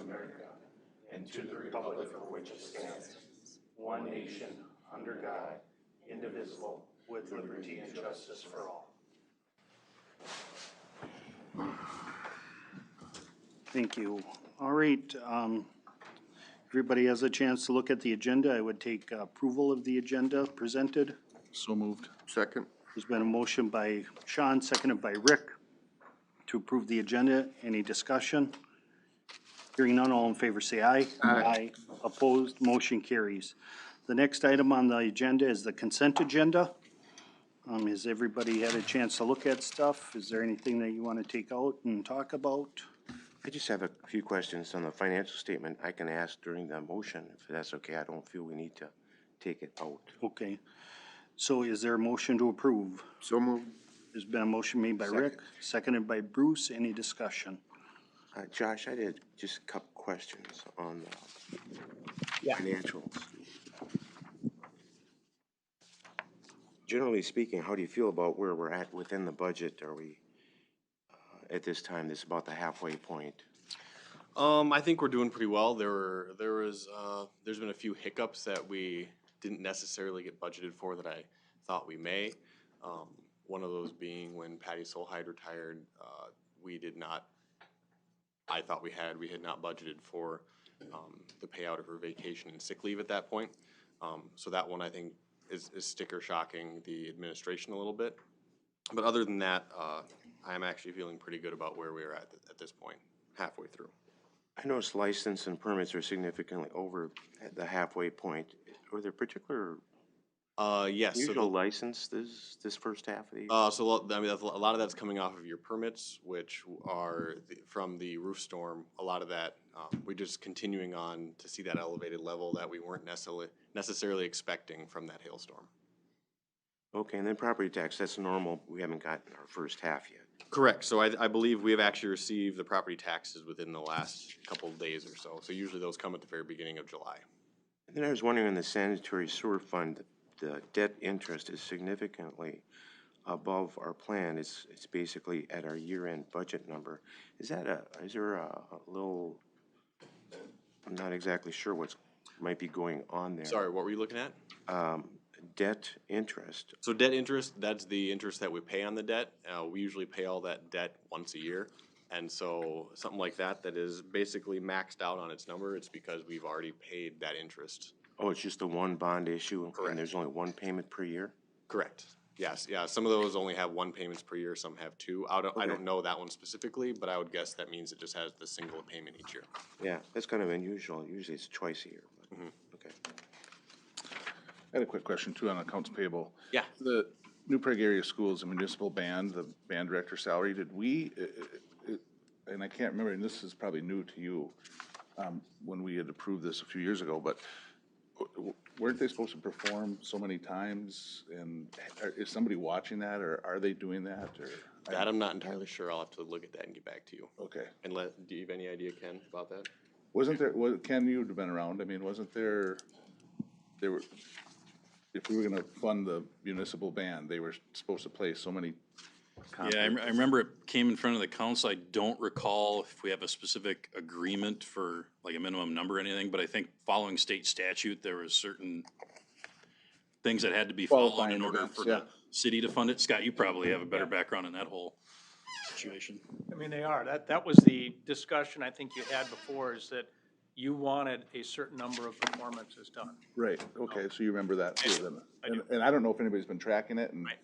America and to the republic for which it stands, one nation, under God, indivisible, with liberty and justice for all. Thank you. All right. Everybody has a chance to look at the agenda. I would take approval of the agenda presented. So moved. Second. There's been a motion by Sean, seconded by Rick, to approve the agenda. Any discussion? Hearing none, all in favor say aye. Aye. Opposed, motion carries. The next item on the agenda is the consent agenda. Has everybody had a chance to look at stuff? Is there anything that you want to take out and talk about? I just have a few questions on the financial statement I can ask during the motion, if that's okay. I don't feel we need to take it out. Okay. So is there a motion to approve? So moved. There's been a motion made by Rick, seconded by Bruce. Any discussion? Josh, I did just a couple questions on the financials. Generally speaking, how do you feel about where we're at within the budget? Are we, at this time, this is about the halfway point? I think we're doing pretty well. There's been a few hiccups that we didn't necessarily get budgeted for that I thought we may. One of those being when Patty Solheid retired, I thought we had not budgeted for the payout of her vacation and sick leave at that point. So that one I think is sticker shocking the administration a little bit. But other than that, I'm actually feeling pretty good about where we're at this point, halfway through. I noticed license and permits are significantly over at the halfway point. Were there particular yes. usual license this first half of the year? I mean, a lot of that's coming off of your permits, which are from the roof storm. A lot of that, we're just continuing on to see that elevated level that we weren't necessarily expecting from that hailstorm. Okay, and then property tax, that's normal. We haven't gotten our first half yet. Correct. So I believe we have actually received the property taxes within the last couple of days or so. So usually those come at the very beginning of July. And then I was wondering in the sanitary sewer fund, the debt interest is significantly above our plan. It's basically at our year-end budget number. Is there a little, I'm not exactly sure what might be going on there. Sorry, what were you looking at? Debt interest. So debt interest, that's the interest that we pay on the debt. We usually pay all that debt once a year. And so something like that is basically maxed out on its number, it's because we've already paid that interest. Oh, it's just the one bond issue? Correct. And there's only one payment per year? Correct. Yes, yeah, some of those only have one payments per year, some have two. I don't know that one specifically, but I would guess that means it just has the single payment each year. Yeah, that's kind of unusual. Usually it's twice a year. But okay. I had a quick question too on accounts payable. Yeah. The New Prague area schools, the municipal band, the band director salary, did we, and I can't remember, and this is probably new to you, when we had approved this a few years ago, but weren't they supposed to perform so many times? And is somebody watching that, or are they doing that? Or That I'm not entirely sure. I'll have to look at that and get back to you. okay. And do you have any idea, Ken, about that? Wasn't there, Ken, you'd have been around, I mean, wasn't there were, if we were gonna fund the municipal band, they were supposed to play so many concerts. Yeah, I remember it came in front of the council. I don't recall if we have a specific agreement for like a minimum number or anything, but I think following state statute, there was certain things that had to be followed in order for the city to fund it. Scott, you probably have a better background in that whole situation. I mean, they are. That was the discussion I think you had before, is that you wanted a certain number of performances done. Right, okay, so you remember that too, then. I do. And I don't know if anybody's been tracking it, and, Right.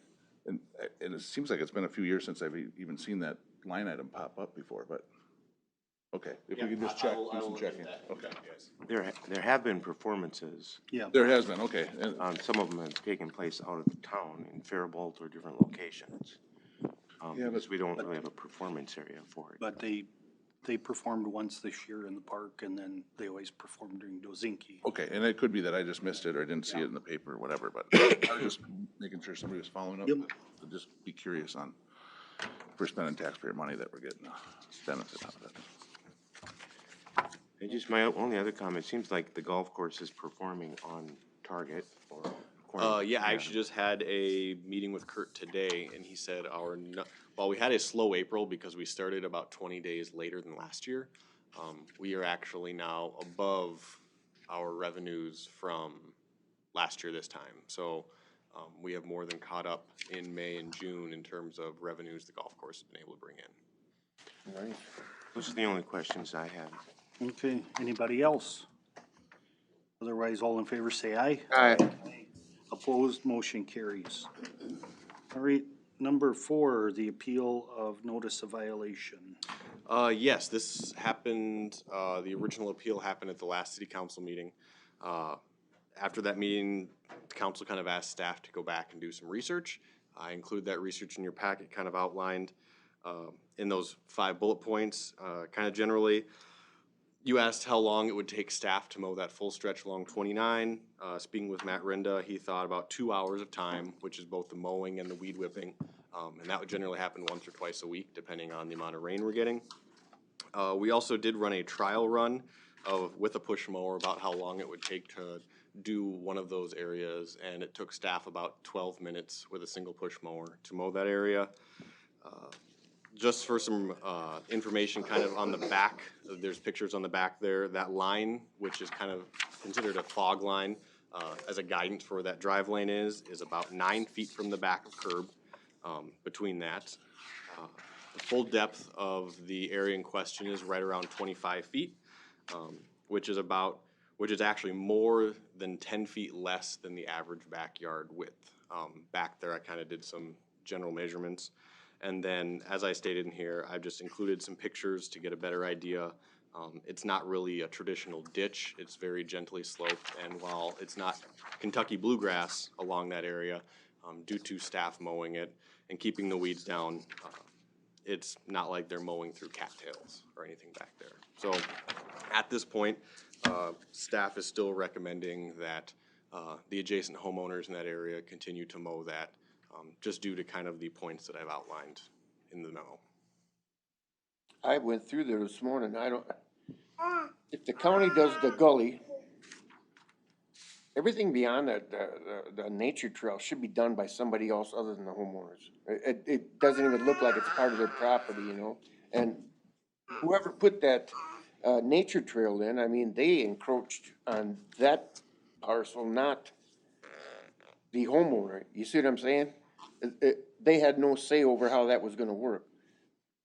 and it seems like it's been a few years since I've even seen that line item pop up before, but, okay, if we could just check, do some checking. Okay. There have been performances. Yeah. There has been, okay, and, Some of them have taken place out of the town in Faribault or different locations. Yeah, Because we don't really have a performance area for it. But they performed once this year in the park, and then they always performed during Dozinki. okay, and it could be that I just missed it or I didn't see it in the paper or whatever, but I was just making sure somebody was following up. Yep. To just be curious on, if we're spending taxpayer money, that we're getting a benefit out of it. And just my only other comment, seems like the golf course is performing on target or. Yeah, I actually just had a meeting with Kurt today, and he said while we had a slow April because we started about 20 days later than last year, We are actually now above our revenues from last year this time. So we have more than caught up in May and June in terms of revenues the golf course has been able to bring in. Right. Those are the only questions I have. Okay, anybody else? Otherwise, all in favor say aye. Aye. Opposed, motion carries. All right, number 4, the appeal of notice of violation. Yes, this happened, the original appeal happened at the last city council meeting. After that meeting, the council kind of asked staff to go back and do some research. I include that research in your packet, kind of outlined in those 5 bullet points. Kind of generally, you asked how long it would take staff to mow that full stretch along 29. Speaking with Matt Rinda, he thought about 2 hours of time, which is both the mowing and the weed whipping. And that would generally happen once or twice a week, depending on the amount of rain we're getting. We also did run a trial run with a push mower about how long it would take to do one of those areas, and it took staff about 12 minutes with a single push mower to mow that area. Just for some information kind of on the back, there's pictures on the back there. That line, which is kind of considered a fog line as a guidance for where that drive lane is about 9 feet from the back of curb between that. The full depth of the area in question is right around 25 feet, which is actually more than 10 feet less than the average backyard width. Back there, I kind of did some general measurements. And then, as I stated in here, I've just included some pictures to get a better idea. It's not really a traditional ditch. It's very gently sloped. And while it's not Kentucky bluegrass along that area, due to staff mowing it and keeping the weeds down, it's not like they're mowing through cattails or anything back there. So at this point, staff is still recommending that the adjacent homeowners in that area continue to mow that, just due to kind of the points that I've outlined in the memo. I went through there this morning. If the county does the gully, everything beyond the nature trail should be done by somebody else other than the homeowners. It doesn't even look like it's part of their property, you know? And whoever put that nature trail in, I mean, they encroached on that parcel, not the homeowner. You see what I'm saying? They had no say over how that was gonna work.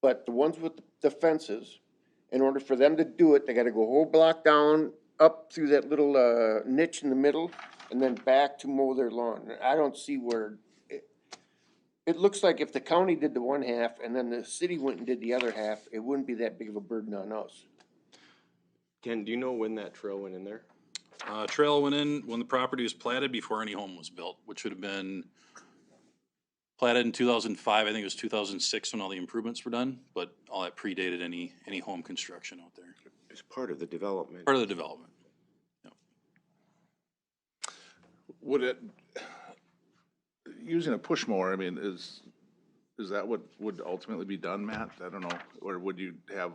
But the ones with the fences, in order for them to do it, they gotta go a whole block down, up through that little niche in the middle, and then back to mow their lawn. I don't see where, it looks like if the county did the one half and then the city went and did the other half, it wouldn't be that big of a burden on us. Ken, do you know when that trail went in there? Trail went in when the property was platted before any home was built, which would have been platted in 2005. I think it was 2006 when all the improvements were done, but all that predated any home construction out there. It's part of the development. Part of the development. Yep. Would it, using a push mower, I mean, is that what would ultimately be done, Matt? I don't know, or would you have,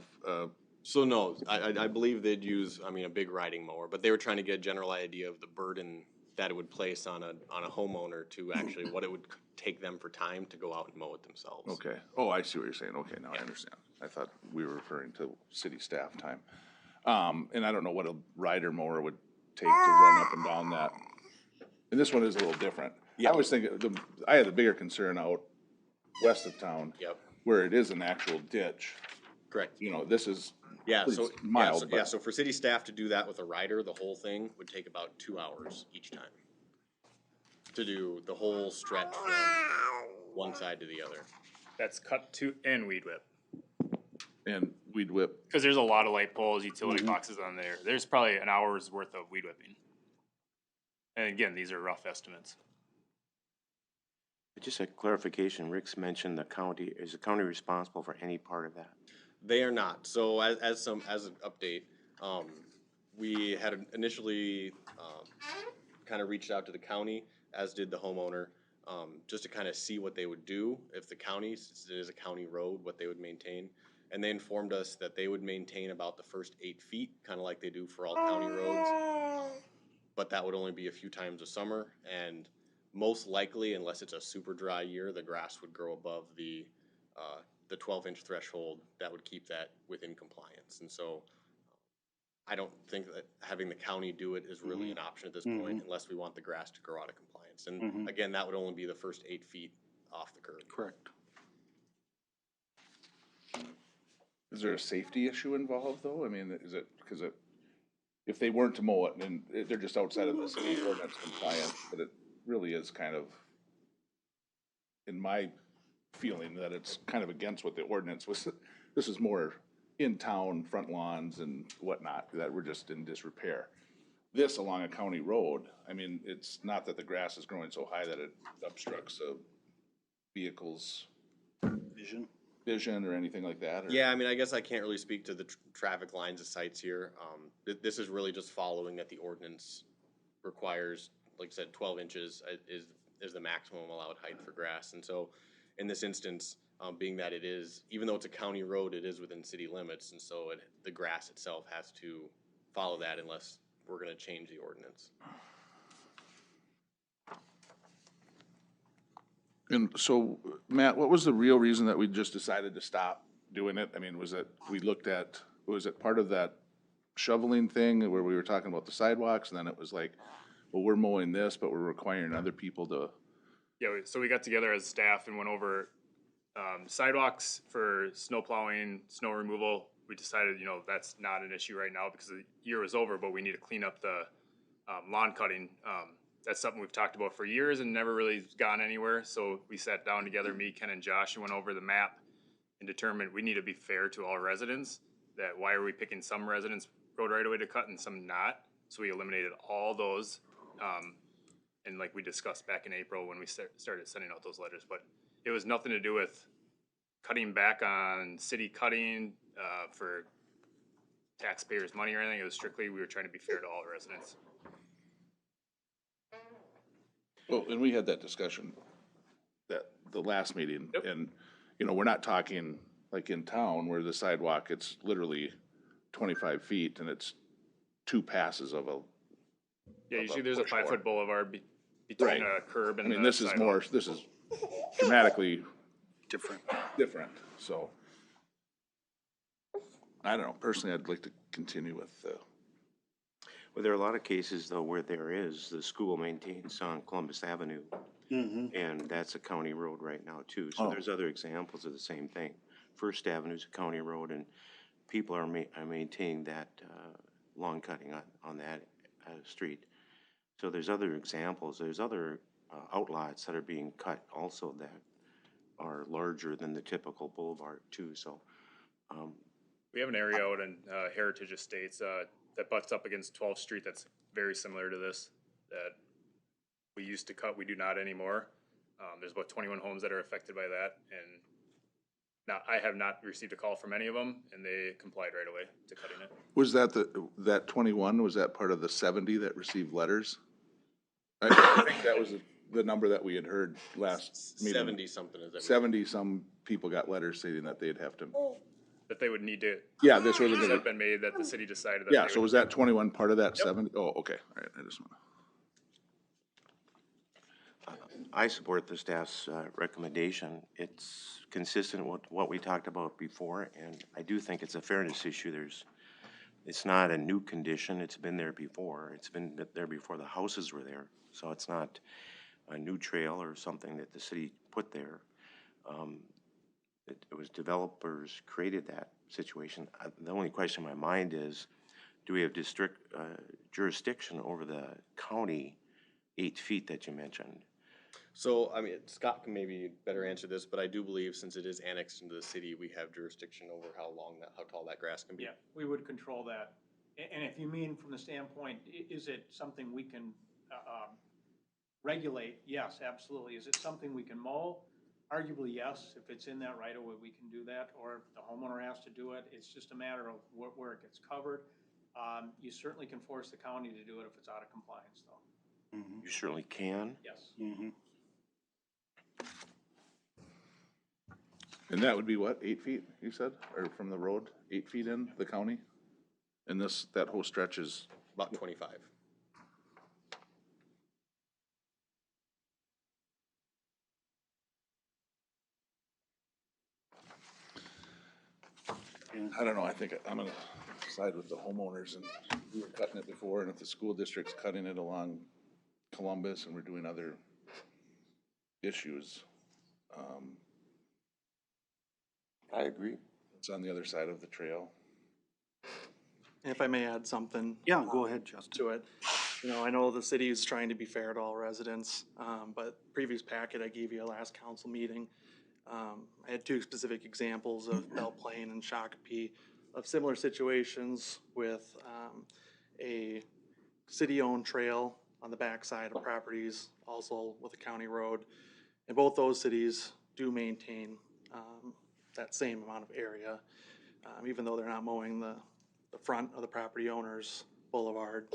So no, I believe they'd use, a big riding mower, but they were trying to get a general idea of the burden that it would place on a homeowner to actually, what it would take them for time to go out and mow it themselves. okay, oh, I see what you're saying, okay, now I understand. I thought we were referring to city staff time. And I don't know what a rider mower would take to run up and down that. And this one is a little different. Yeah. I was thinking, I had the bigger concern out west of town. Yep. Where it is an actual ditch. Correct. You know, this is Yeah, pretty so, mild, but. so for city staff to do that with a rider, the whole thing would take about 2 hours each time. To do the whole stretch from one side to the other. That's cut to and weed whip. And weed whip. Because there's a lot of light poles, utility boxes on there. There's probably an hour's worth of weed whipping. And again, these are rough estimates. Just a clarification, Rick's mentioned the county. Is the county responsible for any part of that? They are not. So as an update, we had initially kind of reached out to the county, as did the homeowner, just to kind of see what they would do if the county, since it is a county road, what they would maintain. And they informed us that they would maintain about the first 8 feet, kind of like they do for all county roads. But that would only be a few times a summer, and most likely, unless it's a super dry year, the grass would grow above the 12-inch threshold that would keep that within compliance. And so I don't think that having the county do it is really an option at this point unless we want the grass to grow out of compliance. And again, that would only be the first 8 feet off the curb. Correct. Is there a safety issue involved, though? I mean, is it, because if they weren't to mow it, then they're just outside of the city ordinance compliant, but it really is kind of, in my feeling, that it's kind of against what the ordinance was. This is more in-town, front lawns and whatnot, that were just in disrepair. This along a county road, I mean, it's not that the grass is growing so high that it obstructs a vehicle's vision or anything like that? Or? Yeah, I mean, I guess I can't really speak to the traffic lines of sites here. This is really just following that the ordinance requires, like I said, 12 inches is the maximum allowed height for grass. And so in this instance, being that it is, even though it's a county road, it is within city limits. And so the grass itself has to follow that unless we're going to change the ordinance. And so, Matt, what was the real reason that we just decided to stop doing it? I mean, was it part of that shoveling thing where we were talking about the sidewalks, and then it was like, well, we're mowing this, but we're requiring other people to? Yeah, so we got together as staff and went over sidewalks for snow plowing, snow removal. We decided, that's not an issue right now because the year was over, but we need to clean up the lawn cutting. That's something we've talked about for years and never really gone anywhere. So we sat down together, me, Ken, and Josh, and went over the map and determined we need to be fair to all residents. That why are we picking some residents' road right away to cut and some not? So we eliminated all those. And like we discussed back in April when we started sending out those letters, but it was nothing to do with cutting back on city cutting for taxpayers' money or anything. It was strictly we were trying to be fair to all residents. Well, and we had that discussion the last meeting, Yep. And, we're not talking like in town where the sidewalk, it's literally 25 feet and it's 2 passes of a. Yeah, of usually there's a push 5-foot board. boulevard between Right. a curb and I mean, the this is sidewalk. this is dramatically Different. so. I don't know, personally, I'd like to continue with Well, there are a lot of cases, though, where the school maintains on Columbus Avenue, and that's a county road right now, too. So there's other examples of the same thing. First Avenue's a county road, and people are maintaining that lawn cutting on that street. So there's other examples. There's other outlots that are being cut also that are larger than the typical boulevard, too. So We have an area out in Heritage Estates that butts up against 12th Street that's very similar to this, that we used to cut, we do not anymore. There's about 21 homes that are affected by that, and now I have not received a call from any of them, and they complied right away to cutting it. Was that that 21, was that part of the 70 that received letters? I think that was the number that we had heard last meeting. 70 something is that? 70 some people got letters stating that they'd have to. That they would need to. Yeah, this wasn't Decisions gonna. have been made that the city decided that. Yeah, they so would- was that 21 part of that 70? Oh, okay, all right, I just want to. I support the staff's recommendation. It's consistent with what we talked about before, and I do think it's a fairness issue. It's not a new condition. It's been there before. It's been there before the houses were there. So it's not a new trail or something that the city put there. It was developers created that situation. The only question in my mind is, do we have district jurisdiction over the county 8 feet that you mentioned? So, I mean, Scott can maybe better answer this, but I do believe since it is annexed into the city, we have jurisdiction over how tall that grass can be. Yeah, we would control that. And if you mean from the standpoint, is it something we can regulate? Yes, absolutely. Is it something we can mow? Arguably, yes. If it's in that right of way, we can do that, or if the homeowner has to do it. It's just a matter of where it gets covered. You certainly can force the county to do it if it's out of compliance, though. You certainly can. Yes. And that would be what, 8 feet, you said, or from the road, 8 feet in the county? And that whole stretch is, About 25. I don't know, I think I'm gonna side with the homeowners, and we were cutting it before, and if the school district's cutting it along Columbus and we're doing other issues, I agree. it's on the other side of the trail. If I may add something. Yeah, go ahead, Justin. To it. You know, I know the city is trying to be fair to all residents, but previous packet I gave you last council meeting, I had two specific examples of Belle Plaine and Shakopee of similar situations with a city-owned trail on the backside of properties, also with a county road. And both those cities do maintain that same amount of area, even though they're not mowing the front of the property owner's boulevard.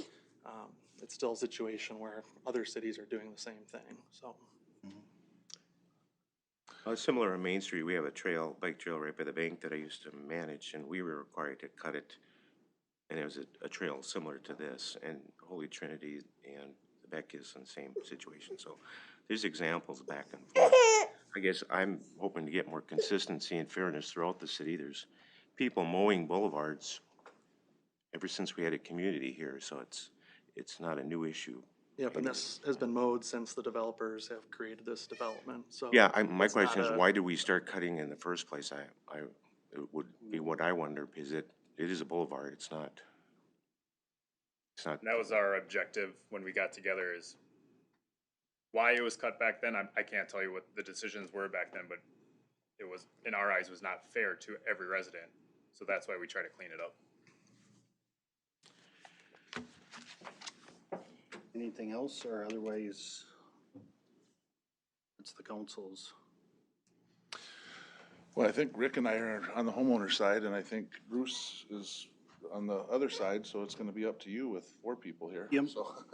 It's still a situation where other cities are doing the same thing, so. Similar on Main Street, we have a trail, bike trail right by the bank that I used to manage, and we were required to cut it. And it was a trail similar to this, and Holy Trinity and Beck is in the same situation. So there's examples back and forth. I guess I'm hoping to get more consistency and fairness throughout the city. There's people mowing boulevards ever since we had a community here, so it's not a new issue. Yep, and this has been mowed since the developers have created this development, so. Yeah, my it's question not is, a- why do we start cutting in the first place? It would be what I wonder, because it is a boulevard, it's not. And that was our objective when we got together, is why it was cut back then. I can't tell you what the decisions were back then, but it was, in our eyes, was not fair to every resident. So that's why we try to clean it up. Anything else, or otherwise, it's the council's? Well, I think Rick and I are on the homeowner side, and I think Bruce is on the other side, so it's gonna be up to you with 4 people here. Yep. So-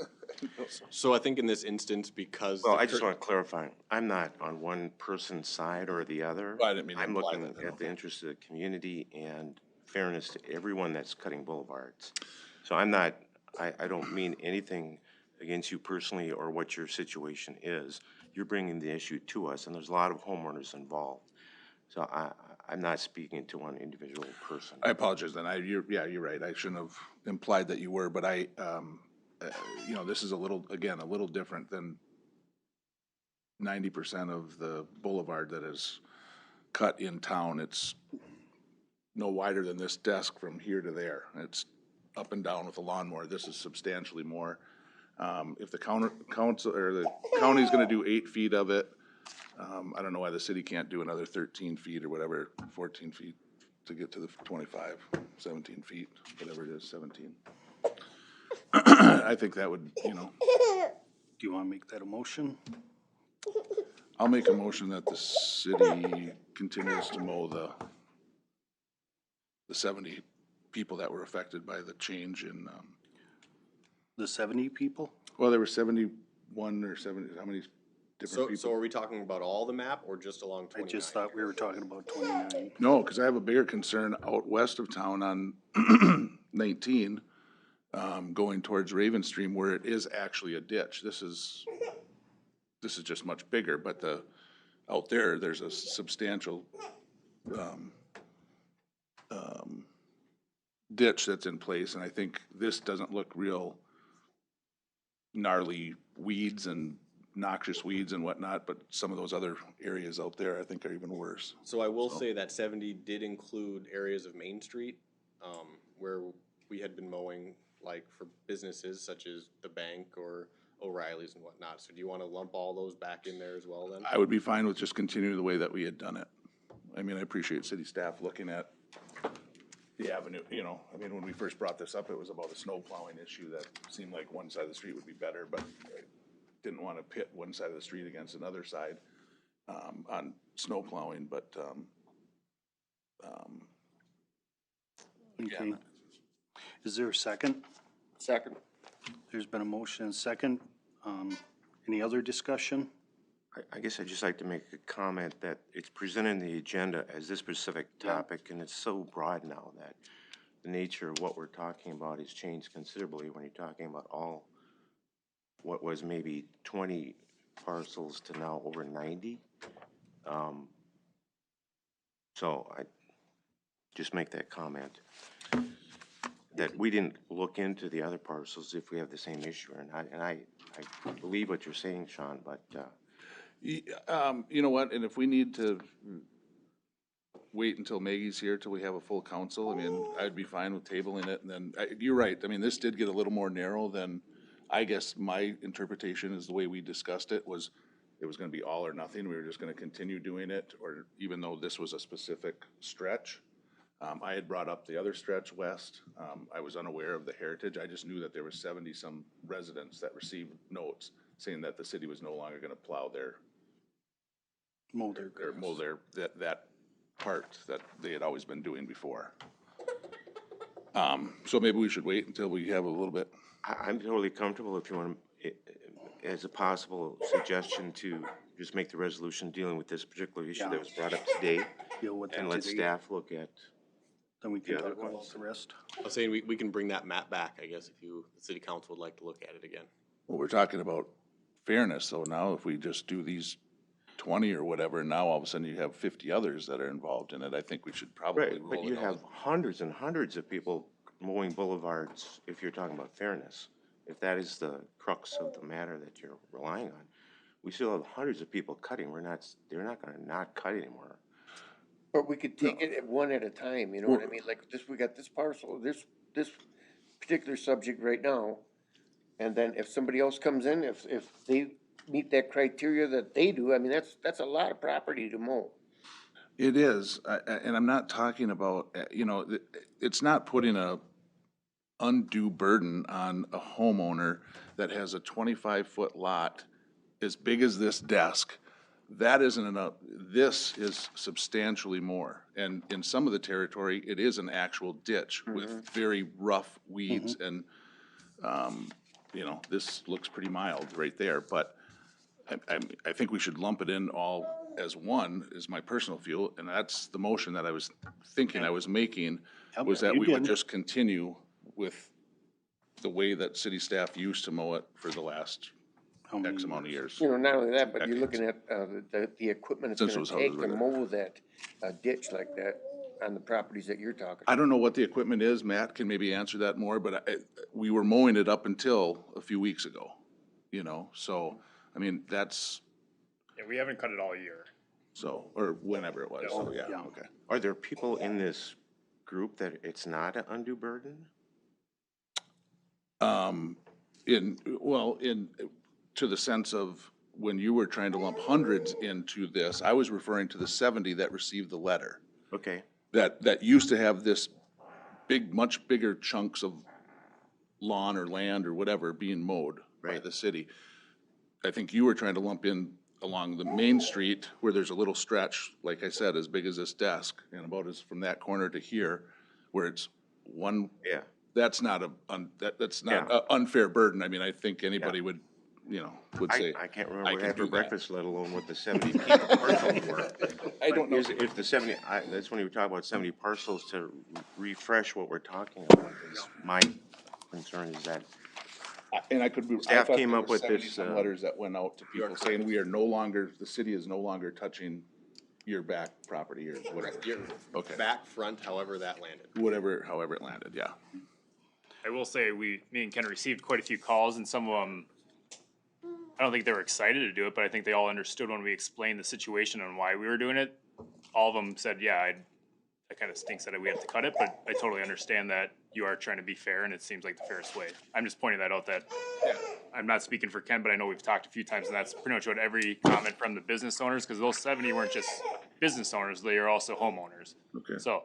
So I think in this instance, because. Well, the I just cur- want to clarify, I'm not on one person's side or the other. Well, I didn't mean to I'm imply looking that, at the interest of the community and fairness to everyone that's cutting boulevards. So I'm not, I don't mean anything against you personally or what your situation is. You're bringing the issue to us, and there's a lot of homeowners involved. So I'm not speaking to one individual person. I apologize then. You're right. I shouldn't have implied that you were, but you know, this is a little different than 90% of the boulevard that is cut in town. It's no wider than this desk from here to there. It's up and down with a lawnmower. This is substantially more. If the council or the county's gonna do 8 feet of it, I don't know why the city can't do another 13 feet or whatever, 14 feet to get to the 25, 17 feet, whatever it is, 17. I think that would, you know, Do you want to make that a motion? I'll make a motion that the city continues to mow the 70 people that were affected by the change in, The 70 people? well, there were 71 or 70, how many different So people? are we talking about all the map or just along I 29? just thought we were talking about 29. No, because I have a bigger concern out west of town on 19, going towards Raven Stream, where it is actually a ditch. This is just much bigger, but out there's a substantial ditch that's in place, and I think this doesn't look real gnarly weeds and noxious weeds and whatnot, but some of those other areas out there I think are even worse. So I will say that 70 did include areas of Main Street, where we had been mowing, like for businesses such as the bank or O'Reilly's and whatnot. So do you want to lump all those back in there as well then? I would be fine with just continuing the way that we had done it. I mean, I appreciate city staff looking at the avenue, you know, I mean, when we first brought this up, it was about a snow plowing issue that seemed like one side of the street would be better, but I didn't want to pit one side of the street against another side, on snow plowing, but, Okay. Is there a second? Second. There's been a motion and a second. Any other discussion? I guess I'd just like to make a comment that it's presented in the agenda as this specific topic, and it's so broad now that the nature of what we're talking about has changed considerably when you're talking about all, what was maybe 20 parcels to now over 90. So I just make that comment. that we didn't look into the other parcels if we have the same issue or not. And I believe what you're saying, Sean, but, You know what, and if we need to wait until Maggie's here till we have a full council, I mean, I'd be fine with tabling it, and then, you're right, I mean, this did get a little more narrow than, I guess my interpretation is the way we discussed it was, it was gonna be all or nothing, we were just gonna continue doing it, or even though this was a specific stretch. I had brought up the other stretch west, I was unaware of the heritage, I just knew that there were 70-some residents that received notes saying that the city was no longer gonna plow their that part that they had always been doing before. So maybe we should wait until we have a little bit. I'm totally comfortable if you want to, as a possible suggestion to just make the resolution dealing with this particular issue that was brought up today, Deal with and that let today, staff look at, then we can the other talk about ones. the rest. I was saying we can bring that map back, I guess, if the city council would like to look at it again. Well, we're talking about fairness, so now if we just do these 20 or whatever, now all of a sudden you have 50 others that are involved in it, I think we should probably right, but roll you it have out. hundreds and hundreds of people mowing boulevards, if you're talking about fairness. If that is the crux of the matter that you're relying on, we still have hundreds of people cutting, they're not gonna not cut anymore. But we could take it at one at a time, you know what I mean? Like this, we got this parcel, this particular subject right now. And then if somebody else comes in, if they meet that criteria that they do, I mean, that's a lot of property to mow. It is, and I'm not talking about, it's not putting a undue burden on a homeowner that has a 25-foot lot as big as this desk. That isn't enough, this is substantially more. And in some of the territory, it is an actual ditch with very rough weeds and, this looks pretty mild right there, but I think we should lump it in all as one, is my personal feel, and that's the motion that I was thinking I was making, was that You we would did. just continue with the way that city staff used to mow it for the last How many X amount of years. You know, not only that, but you're Decades. looking at, the equipment it's Since it gonna was take houses to with it. mow that, ditch like that on the properties that you're talking. I don't know what the equipment is, Matt can maybe answer that more, but we were mowing it up until a few weeks ago, so, I mean, that's, Yeah, we haven't cut it all year. so, or whenever it was, so, yeah, Yeah. okay. Are there people in this group that it's not an undue burden? To the sense of when you were trying to lump hundreds into this, I was referring to the 70 that received the letter. Okay, That used to have this much bigger chunks of lawn or land or whatever being mowed by Right. the city. I think you were trying to lump in along the main street where there's a little stretch, like I said, as big as this desk, and about as from that corner to here, where it's one, yeah. that's not that's not Yeah. an unfair burden. I mean, I think anybody would, would say. I can't remember I what I can had do for that. breakfast, let alone what the 70 people parcels were. I don't know. If the 70, that's when you talk about 70 parcels, to refresh what we're talking about, is my concern is that, And I could be. I Staff thought came there up were with this, 70-some letters that went out to people saying we are no longer, the city is no longer touching your back property or whatever. Okay. Back, front, however that landed. However it landed, yeah. I will say, me and Ken received quite a few calls, and some of them, I don't think they were excited to do it, but I think they all understood when we explained the situation and why we were doing it. All of them said, yeah, that kind of stinks that we have to cut it, but I totally understand that you are trying to be fair, and it seems like the fairest way. I'm just pointing that out, that I'm not speaking for Ken, but I know we've talked a few times, and that's pretty much what every comment from the business owners, because those 70 weren't just business owners, they are also homeowners. Okay. So,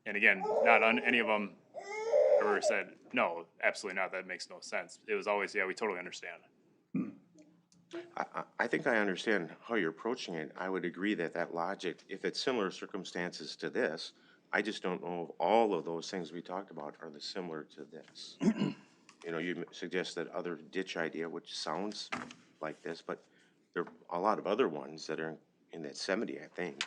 and again, not on any of them ever said, no, absolutely not, that makes no sense. It was always, yeah, we totally understand. I think I understand how you're approaching it. I would agree that logic, if it's similar circumstances to this, I just don't know if all of those things we talked about are similar to this. You suggest that other ditch idea, which sounds like this, but there are a lot of other ones that are in that 70, I think,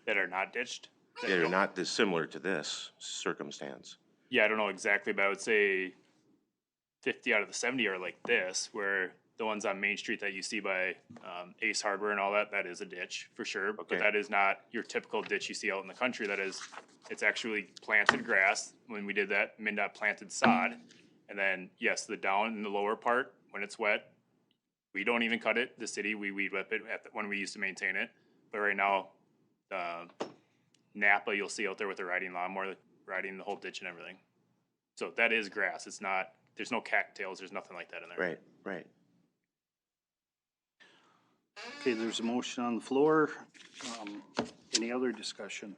That are not ditched? that are not this similar to this circumstance. Yeah, I don't know exactly, but I would say 50 out of the 70 are like this, where the ones on Main Street that you see by Ace Hardware and all that, that is a ditch for sure. Okay. But that is not your typical ditch you see out in the country. It's actually planted grass. When we did that, MnDOT planted sod. And then, yes, the down in the lower part, when it's wet, we don't even cut it. The city, we weed whip it when we used to maintain it. But right now, Napa, you'll see out there with the riding lawnmower, riding the whole ditch and everything. So that is grass. It's not, there's no cattails, there's nothing like that in there. Right, right. Okay, there's a motion on the floor. Any other discussion?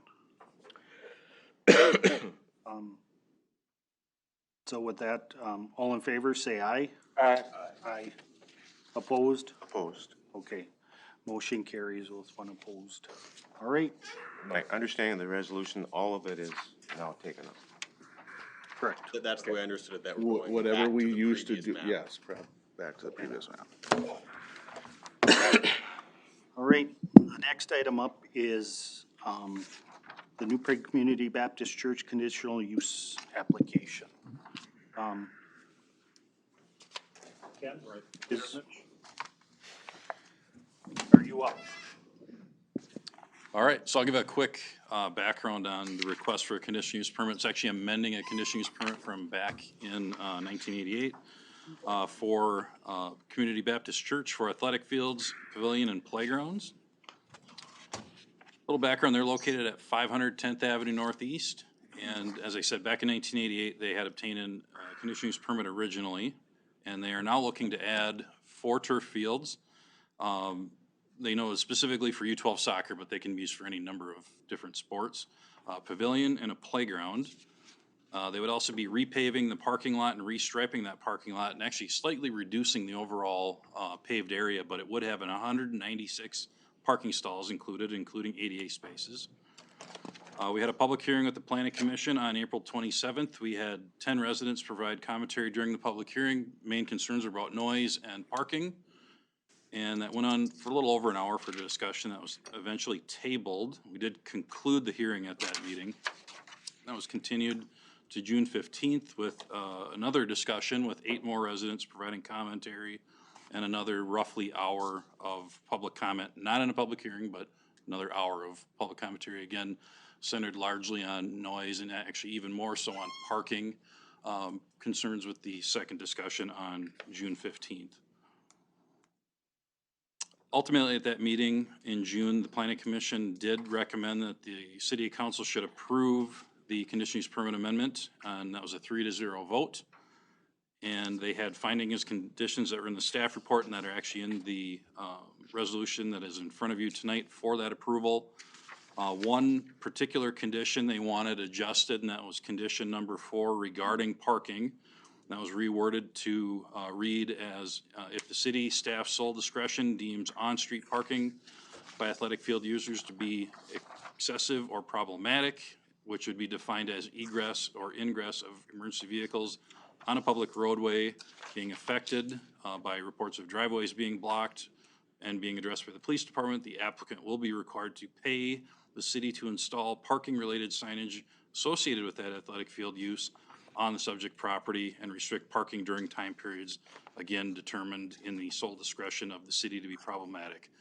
So with that, all in favor, say aye. Aye. Aye. Opposed? Opposed. Okay, motion carries with one opposed. All right, My understanding of the resolution, all of it is now taken up. correct. That's the way I understood it, that we're going Whatever back we to the used to previous do, map. yes, back to the previous map. All right, the next item up is, the New Prague Community Baptist Church conditional use application. Ken, are you up? All right, so I'll give a quick background on the request for a conditional use permit. It's actually amending a conditional use permit from back in 1988 for Community Baptist Church for athletic fields, pavilion, and playgrounds. Little background, they're located at 500 10th Avenue Northeast. And as I said, back in 1988, they had obtained a conditional use permit originally, and they are now looking to add 4 turf fields. They know it's specifically for U12 soccer, but they can be used for any number of different sports. Pavilion and a playground. They would also be repaving the parking lot and restriping that parking lot and actually slightly reducing the overall paved area, but it would have 196 parking stalls included, including ADA spaces. We had a public hearing with the Planning Commission on April 27th. We had 10 residents provide commentary during the public hearing. Main concerns were about noise and parking. And that went on for a little over an hour for the discussion. That was eventually tabled. We did conclude the hearing at that meeting. That was continued to June 15th with another discussion with 8 more residents providing commentary and another roughly hour of public comment, not in a public hearing, but another hour of public commentary, again, centered largely on noise and actually even more so on parking concerns with the second discussion on June 15th. Ultimately, at that meeting in June, the Planning Commission did recommend that the City Council should approve the conditional use permit amendment, and that was a 3-0 vote. And they had findings, conditions that were in the staff report and that are actually in the resolution that is in front of you tonight for that approval. One particular condition they wanted adjusted, and that was condition number 4 regarding parking. That was reworded to read as if the city staff's sole discretion deems on-street parking by athletic field users to be excessive or problematic, which would be defined as egress or ingress of emergency vehicles on a public roadway being affected by reports of driveways being blocked and being addressed by the police department, the applicant will be required to pay the city to install parking-related signage associated with that athletic field use on the subject property and restrict parking during time periods, again, determined in the sole discretion of the city to be problematic.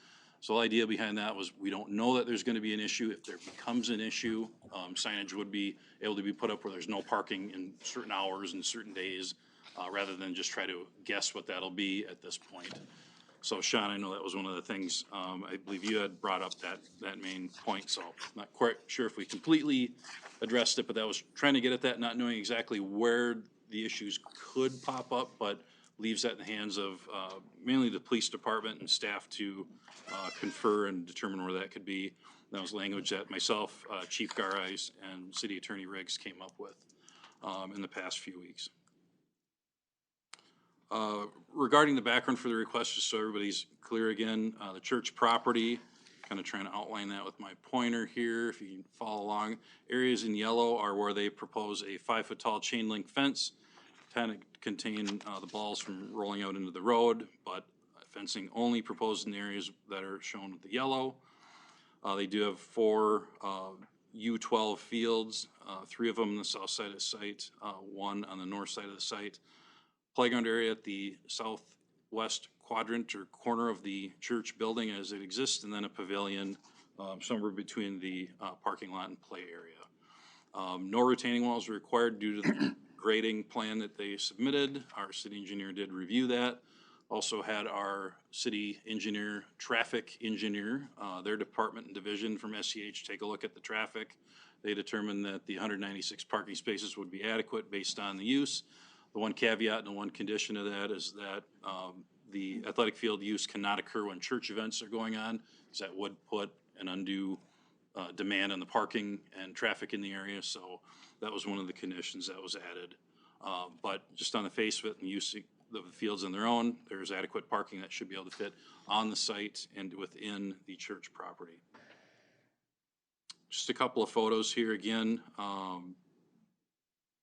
So the idea behind that was we don't know that there's going to be an issue. If there becomes an issue, signage would be able to be put up where there's no parking in certain hours and certain days, rather than just try to guess what that'll be at this point. So Sean, I know that was one of the things, I believe you had brought up that main point, so not quite sure if we completely addressed it, but that was trying to get at that, not knowing exactly where the issues could pop up, but leaves that in the hands of mainly the police department and staff to confer and determine where that could be. That was language that myself, Chief Garais, and City Attorney Riggs came up with in the past few weeks. Regarding the background for the request, just so everybody's clear again, the church property, kind of trying to outline that with my pointer here, if you can follow along. Areas in yellow are where they propose a 5-foot tall chain link fence, kind of contain the balls from rolling out into the road, but fencing only proposed in the areas that are shown with the yellow. They do have 4 U12 fields, 3 of them on the south side of the site, 1 on the north side of the site. Playground area at the southwest quadrant or corner of the church building as it exists, and then a pavilion somewhere between the parking lot and play area. No retaining walls are required due to the grading plan that they submitted. Our city engineer did review that. Also had our city engineer, traffic engineer, their department and division from SEH take a look at the traffic. They determined that the 196 parking spaces would be adequate based on the use. The one caveat and the one condition of that is that the athletic field use cannot occur when church events are going on, because that would put an undue demand on the parking and traffic in the area. So that was one of the conditions that was added. But just on the face of it and use the fields on their own, there's adequate parking that should be able to fit on the site and within the church property. Just a couple of photos here again. Kind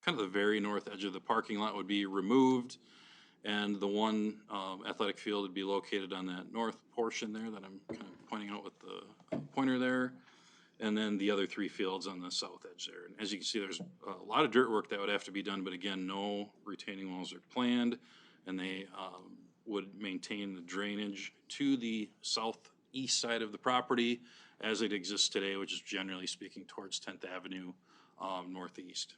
of the very north edge of the parking lot would be removed, and the one athletic field would be located on that north portion there that I'm kind of pointing out with the pointer there, and then the other three fields on the south edge there. And as you can see, there's a lot of dirt work that would have to be done, but again, no retaining walls are planned, and they would maintain the drainage to the southeast side of the property as it exists today, which is generally speaking towards 10th Avenue northeast.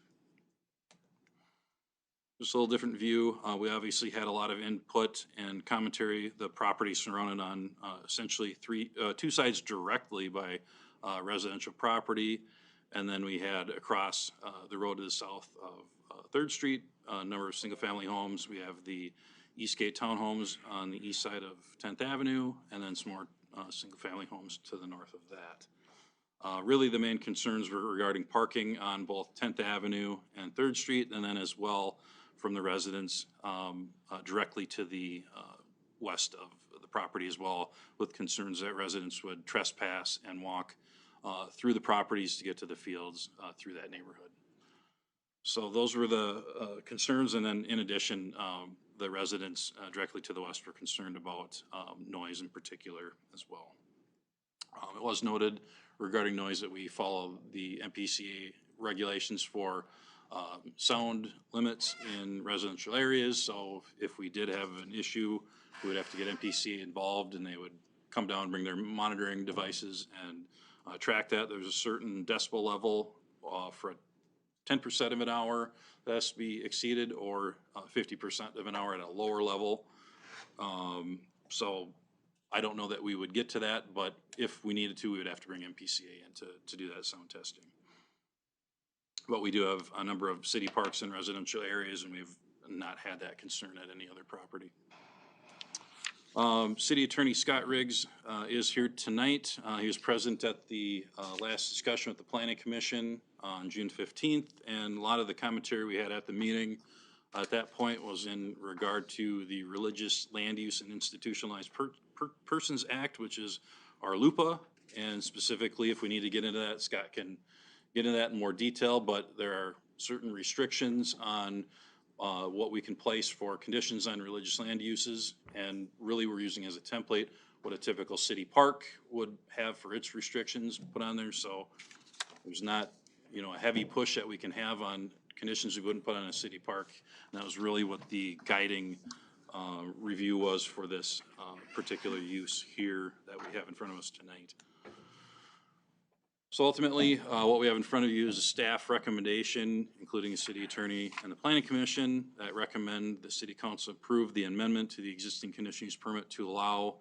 Just a little different view. We obviously had a lot of input and commentary. The property surrounded on essentially two sides directly by residential property. And then we had across the road to the south of 3rd Street, a number of single-family homes. We have the Eastgate Townhomes on the east side of 10th Avenue, and then some more single-family homes to the north of that. Really, the main concerns were regarding parking on both 10th Avenue and 3rd Street, and then as well from the residents directly to the west of the property as well, with concerns that residents would trespass and walk through the properties to get to the fields through that neighborhood. So those were the concerns, and then in addition, the residents directly to the west were concerned about noise in particular as well. It was noted regarding noise that we follow the MPCA regulations for sound limits in residential areas. So if we did have an issue, we would have to get MPCA involved, and they would come down, bring their monitoring devices and track that. There's a certain decibel level for a 10% of an hour that has to be exceeded, or 50% of an hour at a lower level. So I don't know that we would get to that, but if we needed to, we would have to bring MPCA in to do that sound testing. But we do have a number of city parks in residential areas, and we've not had that concern at any other property. City Attorney Scott Riggs is here tonight. He was present at the last discussion with the Planning Commission on June 15th, and a lot of the commentary we had at the meeting at that point was in regard to the Religious Land Use and Institutionalized Persons Act, which is our LUPA, and specifically, if we need to get into that, Scott can get into that in more detail, but there are certain restrictions on what we can place for conditions on religious land uses, and really we're using as a template what a typical city park would have for its restrictions put on there. So there's not, a heavy push that we can have on conditions we wouldn't put on a city park. And that was really what the guiding review was for this particular use here that we have in front of us tonight. So ultimately, what we have in front of you is a staff recommendation, including the city attorney and the planning commission, that recommend the city council approve the amendment to the existing conditional use permit to allow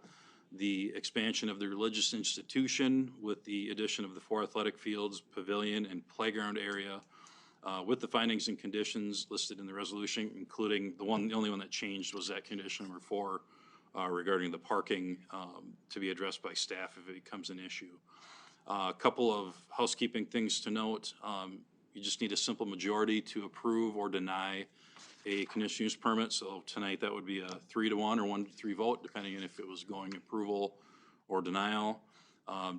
the expansion of the religious institution with the addition of the 4 athletic fields, pavilion, and playground area, with the findings and conditions listed in the resolution, including the only one that changed was that condition number 4 regarding the parking to be addressed by staff if it becomes an issue. A couple of housekeeping things to note. You just need a simple majority to approve or deny a conditional use permit. So tonight that would be a 3-to-1 or 1-to-3 vote, depending on if it was going approval or denial.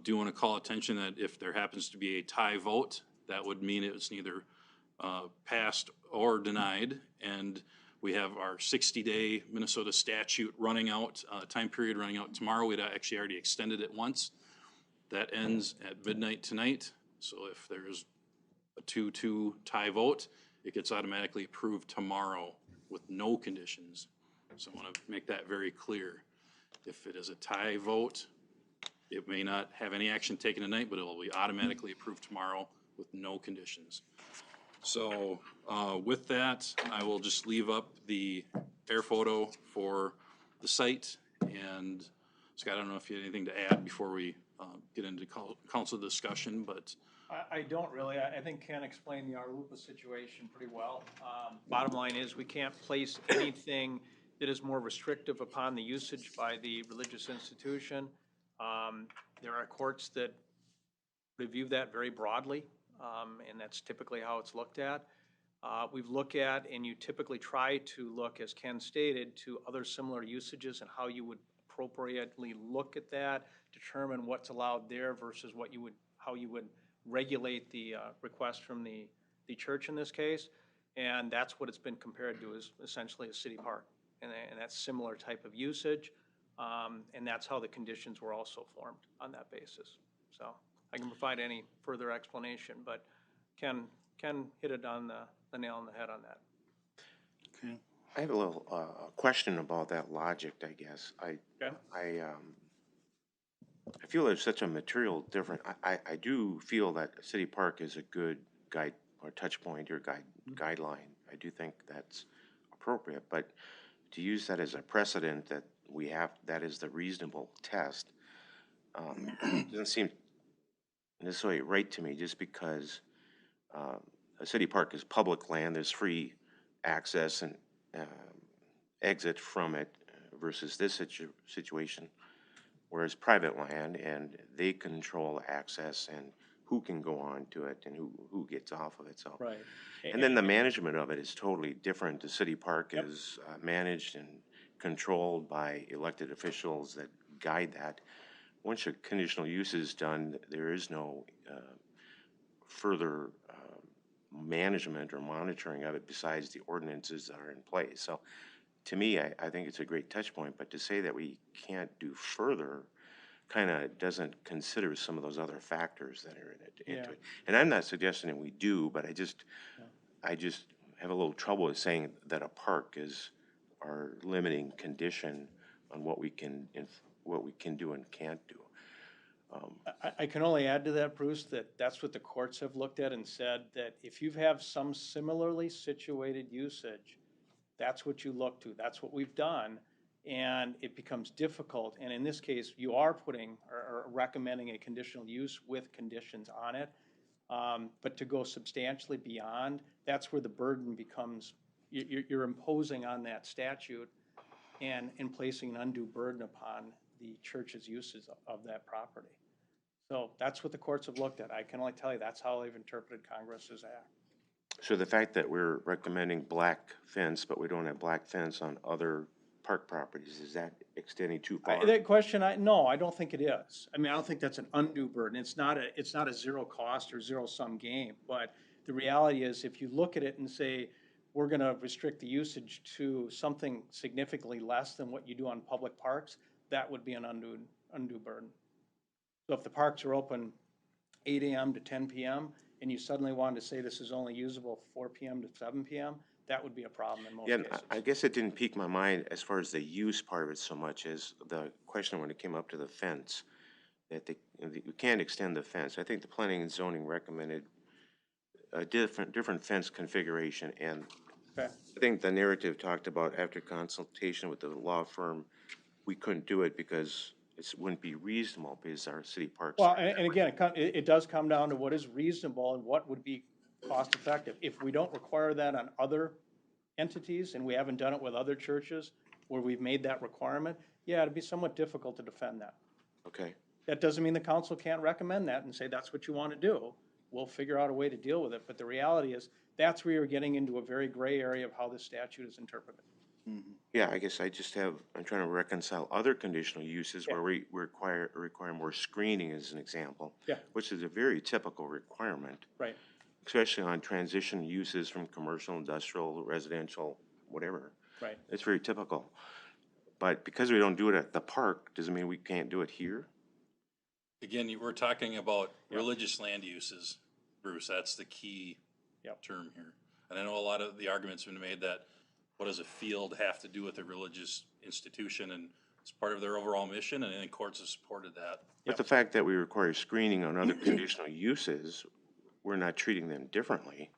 Do want to call attention that if there happens to be a tie vote, that would mean it was neither passed or denied. And we have our 60-day Minnesota statute running out, time period running out tomorrow. We'd actually already extended it once. That ends at midnight tonight, so if there's a 2-2 tie vote, it gets automatically approved tomorrow with no conditions. So I want to make that very clear. If it is a tie vote, it may not have any action taken tonight, but it will be automatically approved tomorrow with no conditions. So with that, I will just leave up the air photo for the site. And Scott, I don't know if you have anything to add before we get into council discussion, but. I don't really. I think Ken explained the Arlupa situation pretty well. Bottom line is, we can't place anything that is more restrictive upon the usage by the religious institution. There are courts that review that very broadly, and that's typically how it's looked at. We've looked at, and you typically try to look, as Ken stated, to other similar usages and how you would appropriately look at that, determine what's allowed there versus how you would regulate the request from the church in this case. And that's what it's been compared to, is essentially a city park. And that's similar type of usage. And that's how the conditions were also formed on that basis. So I can provide any further explanation, but Ken hit it on the nail on the head on that. Okay. I have a little question about that logic, I guess. I feel there's such a material difference. I do feel that City Park is a good guide or touch point or guideline. I do think that's appropriate, but to use that as a precedent that we have, that is the reasonable test, doesn't seem necessarily right to me, just because a city park is public land, there's free access and exit from it versus this situation, whereas private land and they control access and who can go on to it and who gets off of it. So, Right. And then the management of it is totally different. The city park Yep. is managed and controlled by elected officials that guide that. Once a conditional use is done, there is no further management or monitoring of it besides the ordinances that are in place. So to me, I think it's a great touch point, but to say that we can't do further kind of doesn't consider some of those other factors that are into it. And I'm not suggesting that we do, but I just have a little trouble with saying that a park is our limiting condition on what we can do and can't do. I can only add to that, Bruce, that's what the courts have looked at and said that if you have some similarly situated usage, that's what you look to. That's what we've done. And it becomes difficult. And in this case, you are putting or recommending a conditional use with conditions on it. But to go substantially beyond, that's where the burden becomes, you're imposing on that statute and placing an undue burden upon the church's uses of that property. So that's what the courts have looked at. I can only tell you that's how they've interpreted Congress's act. So the fact that we're recommending black fence, but we don't have black fence on other park properties, is that extending too far? That question, no, I don't think it is. I mean, I don't think that's an undue burden. It's not a zero cost or zero sum game. But the reality is, if you look at it and say, we're going to restrict the usage to something significantly less than what you do on public parks, that would be an undue burden. So if the parks are open 8 a.m. to 10 p.m. and you suddenly wanted to say this is only usable 4 p.m. to 7 p.m., that would be a problem in most cases. Yeah, I guess it didn't pique my mind as far as the use part of it so much as the question when it came up to the fence, that we can't extend the fence. I think the planning and zoning recommended a different fence configuration, and Okay. I think the narrative talked about after consultation with the law firm, we couldn't do it because it wouldn't be reasonable because our city parks. Well, and again, it does come down to what is reasonable and what would be cost effective. If we don't require that on other entities, and we haven't done it with other churches where we've made that requirement, yeah, it'd be somewhat difficult to defend that. Okay. That doesn't mean the council can't recommend that and say that's what you want to do. We'll figure out a way to deal with it. But the reality is, that's where you're getting into a very gray area of how this statute is interpreted. Yeah, I guess I'm trying to reconcile other conditional uses where we require more screening as an example. Yeah. Which is a very typical requirement. Right. Especially on transition uses from commercial, industrial, residential, whatever. Right. It's very typical. But because we don't do it at the park, doesn't mean we can't do it here. Again, we're talking about religious land uses, Bruce. That's the key term here. And I know a lot of the arguments have been made that what does a field have to do with a religious institution? And It's part of their overall mission, and I think courts have supported that. But the fact that we require screening on other conditional uses, we're not treating them differently.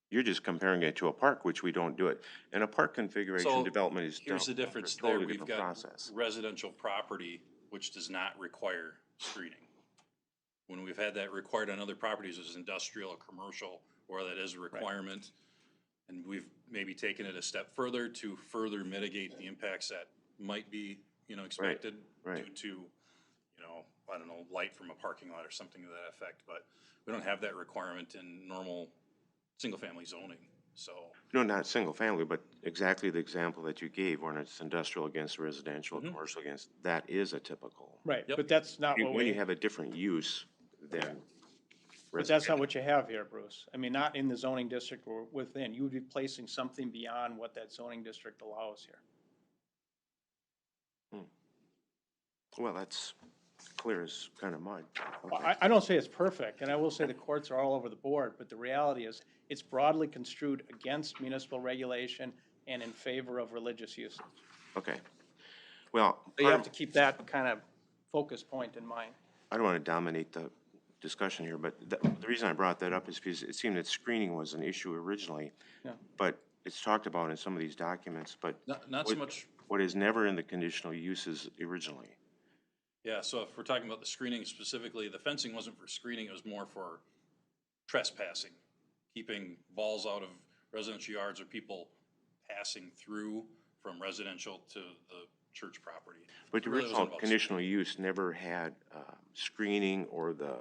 You're just comparing it to a park, which we don't do it. And a park configuration So, development is Here's the done difference after a there. totally We've different got process. residential property, which does not require screening. When we've had that required on other properties, as industrial or commercial, where that is a requirement. And we've maybe taken it a step further to further mitigate the impacts that might be, expected right. due to, I don't know, light from a parking lot or something to that effect. But we don't have that requirement in normal single-family zoning, so. No, not single family, but exactly the example that you gave, when it's industrial against residential, commercial against, that is a typical. Right, Yep. but that's not what When you we, have a different use than. but that's not what you have here, Bruce. I mean, not in the zoning district or within. You would be placing something beyond what that zoning district allows here. Well, that's clear as kind of mud. Well, Okay. I don't say it's perfect, and I will say the courts are all over the board, but the reality is, it's broadly construed against municipal regulation and in favor of religious usage. Okay. Well, So you have to keep that kind of focus point in mind. I don't want to dominate the discussion here, but the reason I brought that up is because it seemed that screening was an issue originally. Yeah. But it's talked about in some of these documents, but. Not so much. What is never in the conditional uses originally. Yeah, so if we're talking about the screening specifically, the fencing wasn't for screening, it was more for trespassing, keeping balls out of residential yards or people passing through from residential to the church property. But the It really wasn't original about conditional use never had screening or the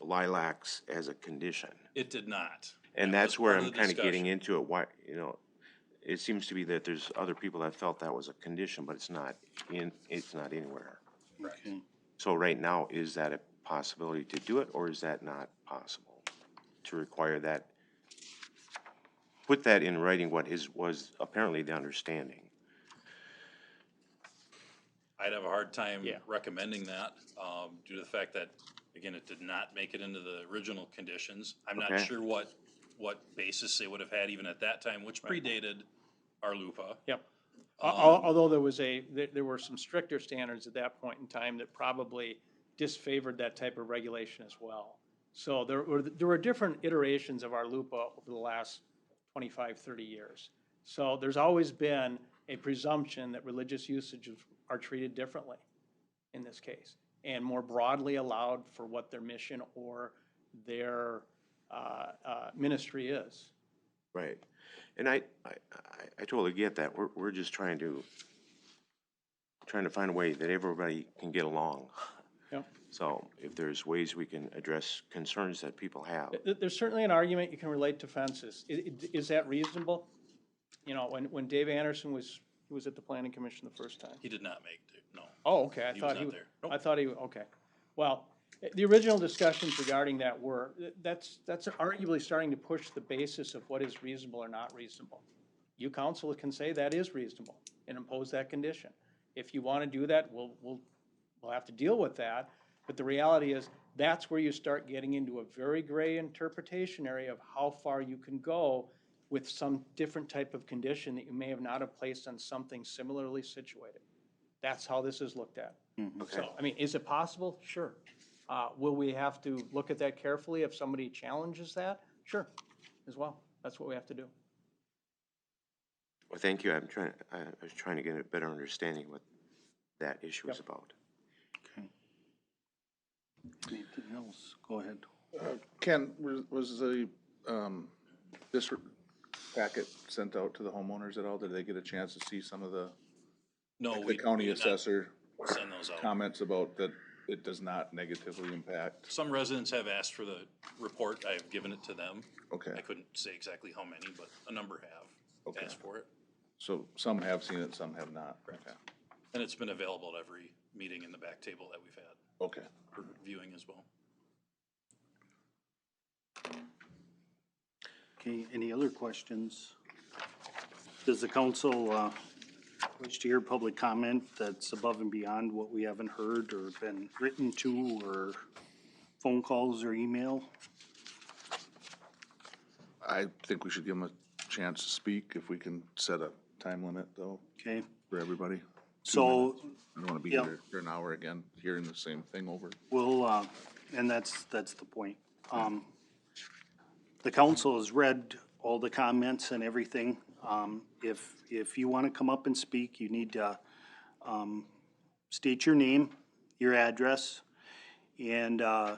lilacs as a condition. It did not. And That that's was where part of I'm the kind of getting discussion. into it, why, it seems to be that there's other people that felt that was a condition, but it's not anywhere. Okay. So right now, is that a possibility to do it, or is that not possible? To require that, put that in writing, was apparently the understanding. I'd have a hard time Yeah. recommending that, due to the fact that, again, it did not make it into the original conditions. I'm not Okay. sure what basis they would have had even at that time, which predated our LUPA. Yep. Although there were some stricter standards at that point in time that probably disfavored that type of regulation as well. So there were different iterations of our LUPA over the last 25, 30 years. So there's always been a presumption that religious usages are treated differently in this case, and more broadly allowed for what their mission or their ministry is. Right. And I totally get that. We're just trying to find a way that everybody can get along. Yep. So if there's ways we can address concerns that people have. There's certainly an argument you can relate to fences. Is that reasonable? When Dave Anderson was at the planning commission the first time. He did not make it, no. Oh, okay, He was not there. Nope. I thought okay. Well, the original discussions regarding that that's arguably starting to push the basis of what is reasonable or not reasonable. You council can say that is reasonable and impose that condition. If you want to do that, we'll have to deal with that. But the reality is, that's where you start getting into a very gray interpretation area of how far you can go with some different type of condition that you may have not have placed on something similarly situated. That's how this is looked at. Okay. So, I mean, is it possible? Sure. Will we have to look at that carefully if somebody challenges that? Sure, as well. That's what we have to do. Well, thank you. I was trying to get a better understanding what that issue is about. Okay. Anything else? Go ahead. Ken, was this packet sent out to the homeowners at all? Did they get a chance to see some of the No, the we county did not assessor send those out. comments about that it does not negatively impact? Some residents have asked for the report. I have given it to them. Okay. I couldn't say exactly how many, but a number have Okay. asked for it. So some have seen it, some have not. Correct. Okay. And it's been available at every meeting in the back table that we've had Okay. for viewing as well. Okay, any other questions? Does the council wish to hear public comment that's above and beyond what we haven't heard or been written to, or phone calls or email? I think we should give them a chance to speak if we can set a time limit though Okay, for everybody. So I don't wanna be Yeah. here for an hour again, hearing the same thing over. we'll, and that's the point. The council has read all the comments and everything. If you want to come up and speak, you need to, state your name, your address, and, I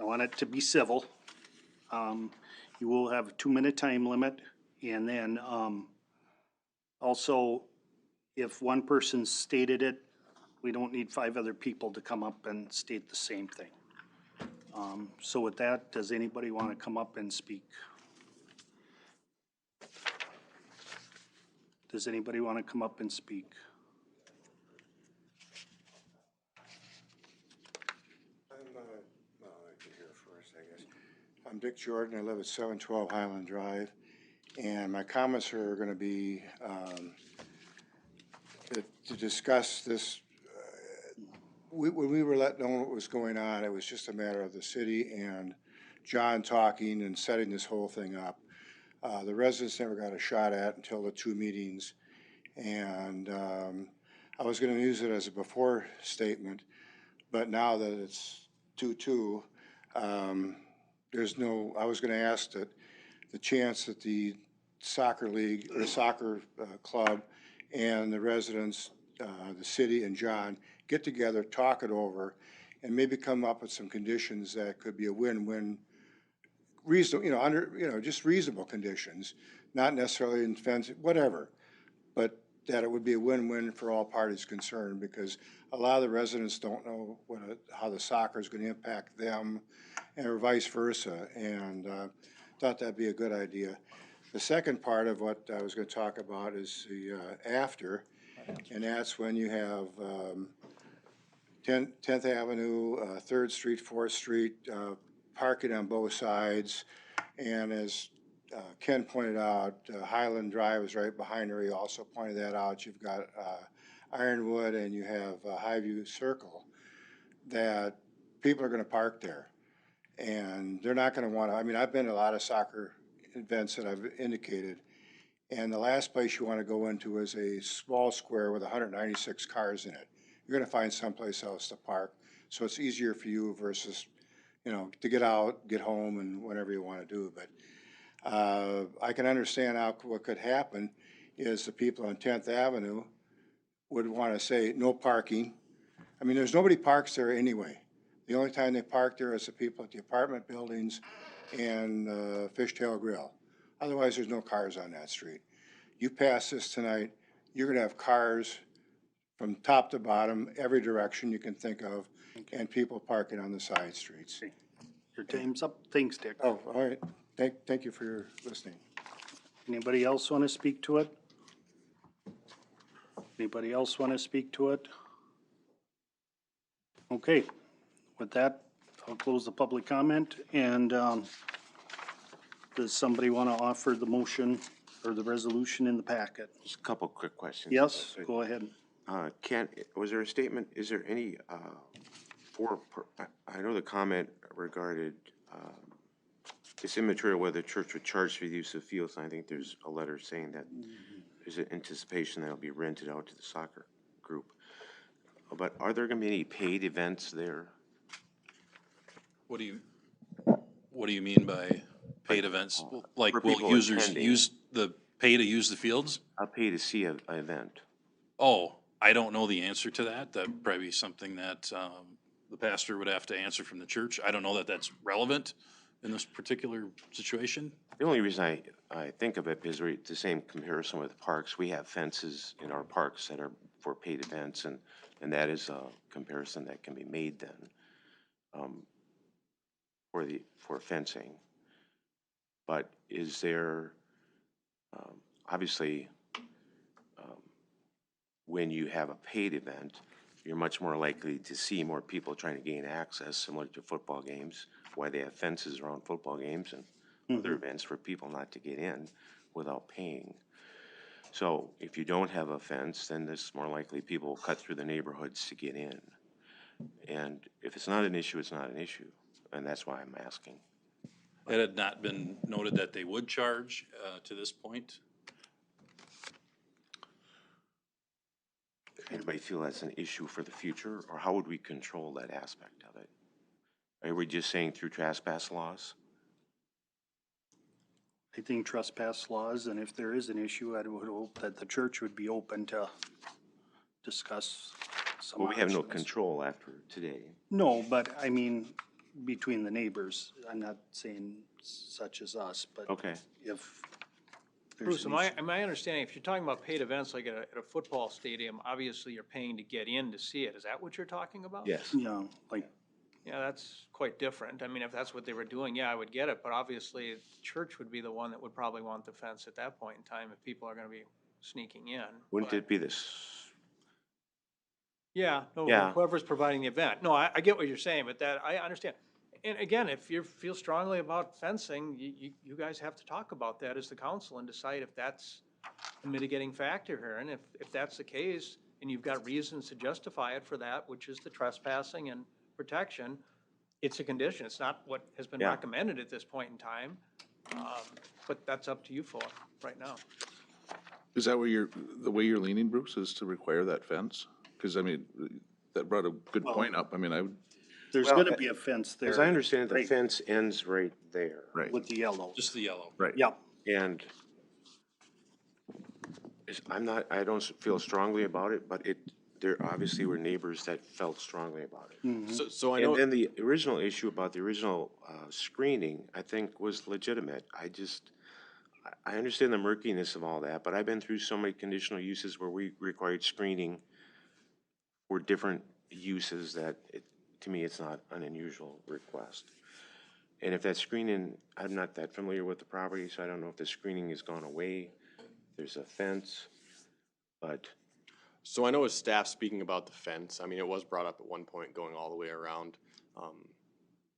want it to be civil. You will have a 2-minute time limit, and then, also, if one person stated it, we don't need 5 other people to come up and state the same thing. So with that, does anybody want to come up and speak? Does anybody want to come up and speak? I can hear first, I guess. I'm Dick Jordan. I live at 712 Highland Drive. And my comments are going to be to discuss this. When we were let know what was going on, it was just a matter of the city and John talking and setting this whole thing up. The residents never got a shot at until the 2 meetings. And I was going to use it as a before statement, but now that it's 2-2, there's no, I was going to ask that the chance that the soccer league or soccer club and the residents, the city and John get together, talk it over, and maybe come up with some conditions that could be a win-win, reasonable, just reasonable conditions, not necessarily in fence, whatever, but that it would be a win-win for all parties concerned, because a lot of the residents don't know how the soccer is going to impact them, or vice versa, and thought that'd be a good idea. The second part of what I was going to talk about is the after, and that's when you have 10th Avenue, 3rd Street, 4th Street, parking on both sides, and as Ken pointed out, Highland Drive is right behind her. He also pointed that out. You've got Ironwood and you have Highview Circle, that people are going to park there. And they're not going to want to, I mean, I've been to a lot of soccer events that I've indicated, and the last place you want to go into is a small square with 196 cars in it. You're going to find someplace else to park, so it's easier for you versus, to get out, get home, and whatever you want to do. But I can understand what could happen is the people on 10th Avenue would want to say no parking. I mean, there's nobody parks there anyway. The only time they park there is the people at the apartment buildings and Fishtail Grill. Otherwise, there's no cars on that street. You pass this tonight, you're going to have cars from top to bottom, every direction you can think of, and people parking on the side streets. Your time's up. Thanks, Dick. Oh, all right. Thank you for your listening. Anybody else want to speak to it? Anybody else want to speak to it? Okay, with that, I'll close the public comment, and does somebody want to offer the motion or the resolution in the packet? Just a couple quick questions. Yes, go ahead. Ken, was there a statement, is there any, I know the comment regarded, it's immaterial whether the church would charge for the use of fields, and I think there's a letter saying that there's an anticipation that it'll be rented out to the soccer group. But are there going to be any paid events there? What do you mean by paid events? Like, for will people users attending. pay to use the fields? I'll pay to see an event. Oh, I don't know the answer to that. That'd probably be something that the pastor would have to answer from the church. I don't know that that's relevant in this particular situation. The only reason I think of it is the same comparison with parks. We have fences in our parks that are for paid events, and that is a comparison that can be made then for fencing. But is there, obviously, when you have a paid event, you're much more likely to see more people trying to gain access, similar to football games, why they have fences around football games and other events for people not to get in without paying. So if you don't have a fence, then it's more likely people will cut through the neighborhoods to get in. And if it's not an issue, it's not an issue, and that's why I'm asking. It had not been noted that they would charge to this point. Anybody feel that's an issue for the future, or how would we control that aspect of it? Are we just saying through trespass laws? I think trespass laws, and if there is an issue, I would hope that the church would be open to discuss some Well, we have no options. control after today. No, but I mean, between the neighbors, I'm not saying such as us, but Okay. if there's Bruce, an am I understanding, if you're talking about paid events like at a football stadium, obviously you're paying to get in to see it. Is that what you're talking about? Yes. Yeah, like, Yeah, that's quite different. I mean, if that's what they were doing, yeah, I would get it, but obviously the church would be the one that would probably want the fence at that point in time if people are gonna be sneaking in. Wouldn't But- it be this? Yeah, no, Yeah. whoever's providing the event. No, I get what you're saying, but that, I understand. And again, if you feel strongly about fencing, you guys have to talk about that as the council and decide if that's a mitigating factor here. And if that's the case, and you've got reasons to justify it for that, which is the trespassing and protection, it's a condition. It's not what has been Yeah. recommended at this point in time. But that's up to you for right now. Is that where the way you're leaning, Bruce, is to require that fence? Because, I mean, that brought a good point up. I mean, there's Well, gonna be a fence there. As I understand it, the right, fence ends right there. right, with the yellow. Just the yellow. right. Yeah, And I don't feel strongly about it, but there obviously were neighbors that felt strongly about it. So I know. And then the original issue about the original screening, I think, was legitimate. I understand the murkiness of all that, but I've been through so many conditional uses where we required screening for different uses that, to me, it's not an unusual request. And if that screening, I'm not that familiar with the property, so I don't know if the screening has gone away. There's a fence, but So I know as staff speaking about the fence, I mean, it was brought up at one point going all the way around.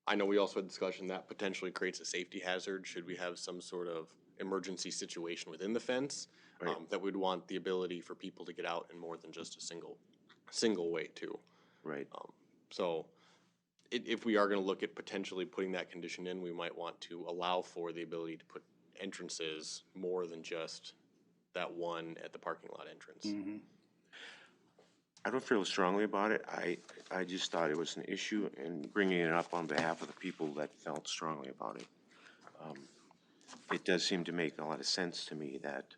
I know we also had discussion that potentially creates a safety hazard should we have some sort of emergency situation within the fence. Right. That we'd want the ability for people to get out in more than just a single way too. right. So if we are gonna look at potentially putting that condition in, we might want to allow for the ability to put entrances more than just that one at the parking lot entrance. I don't feel strongly about it. I just thought it was an issue, and bringing it up on behalf of the people that felt strongly about it. It does seem to make a lot of sense to me that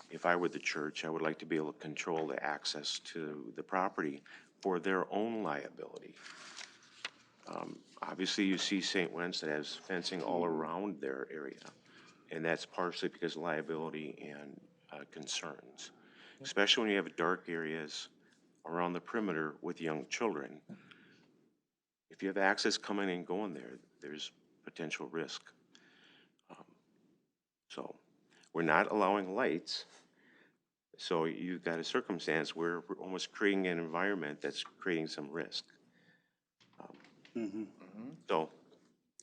if I were the church, I would like to be able to control the access to the property for their own liability. Obviously, you see St. Wentz that has fencing all around their area, and that's partially because of liability and concerns, especially when you have dark areas around the perimeter with young children. If you have access coming and going there, there's potential risk. So we're not allowing lights. So you've got a circumstance where we're almost creating an environment that's creating some risk. So,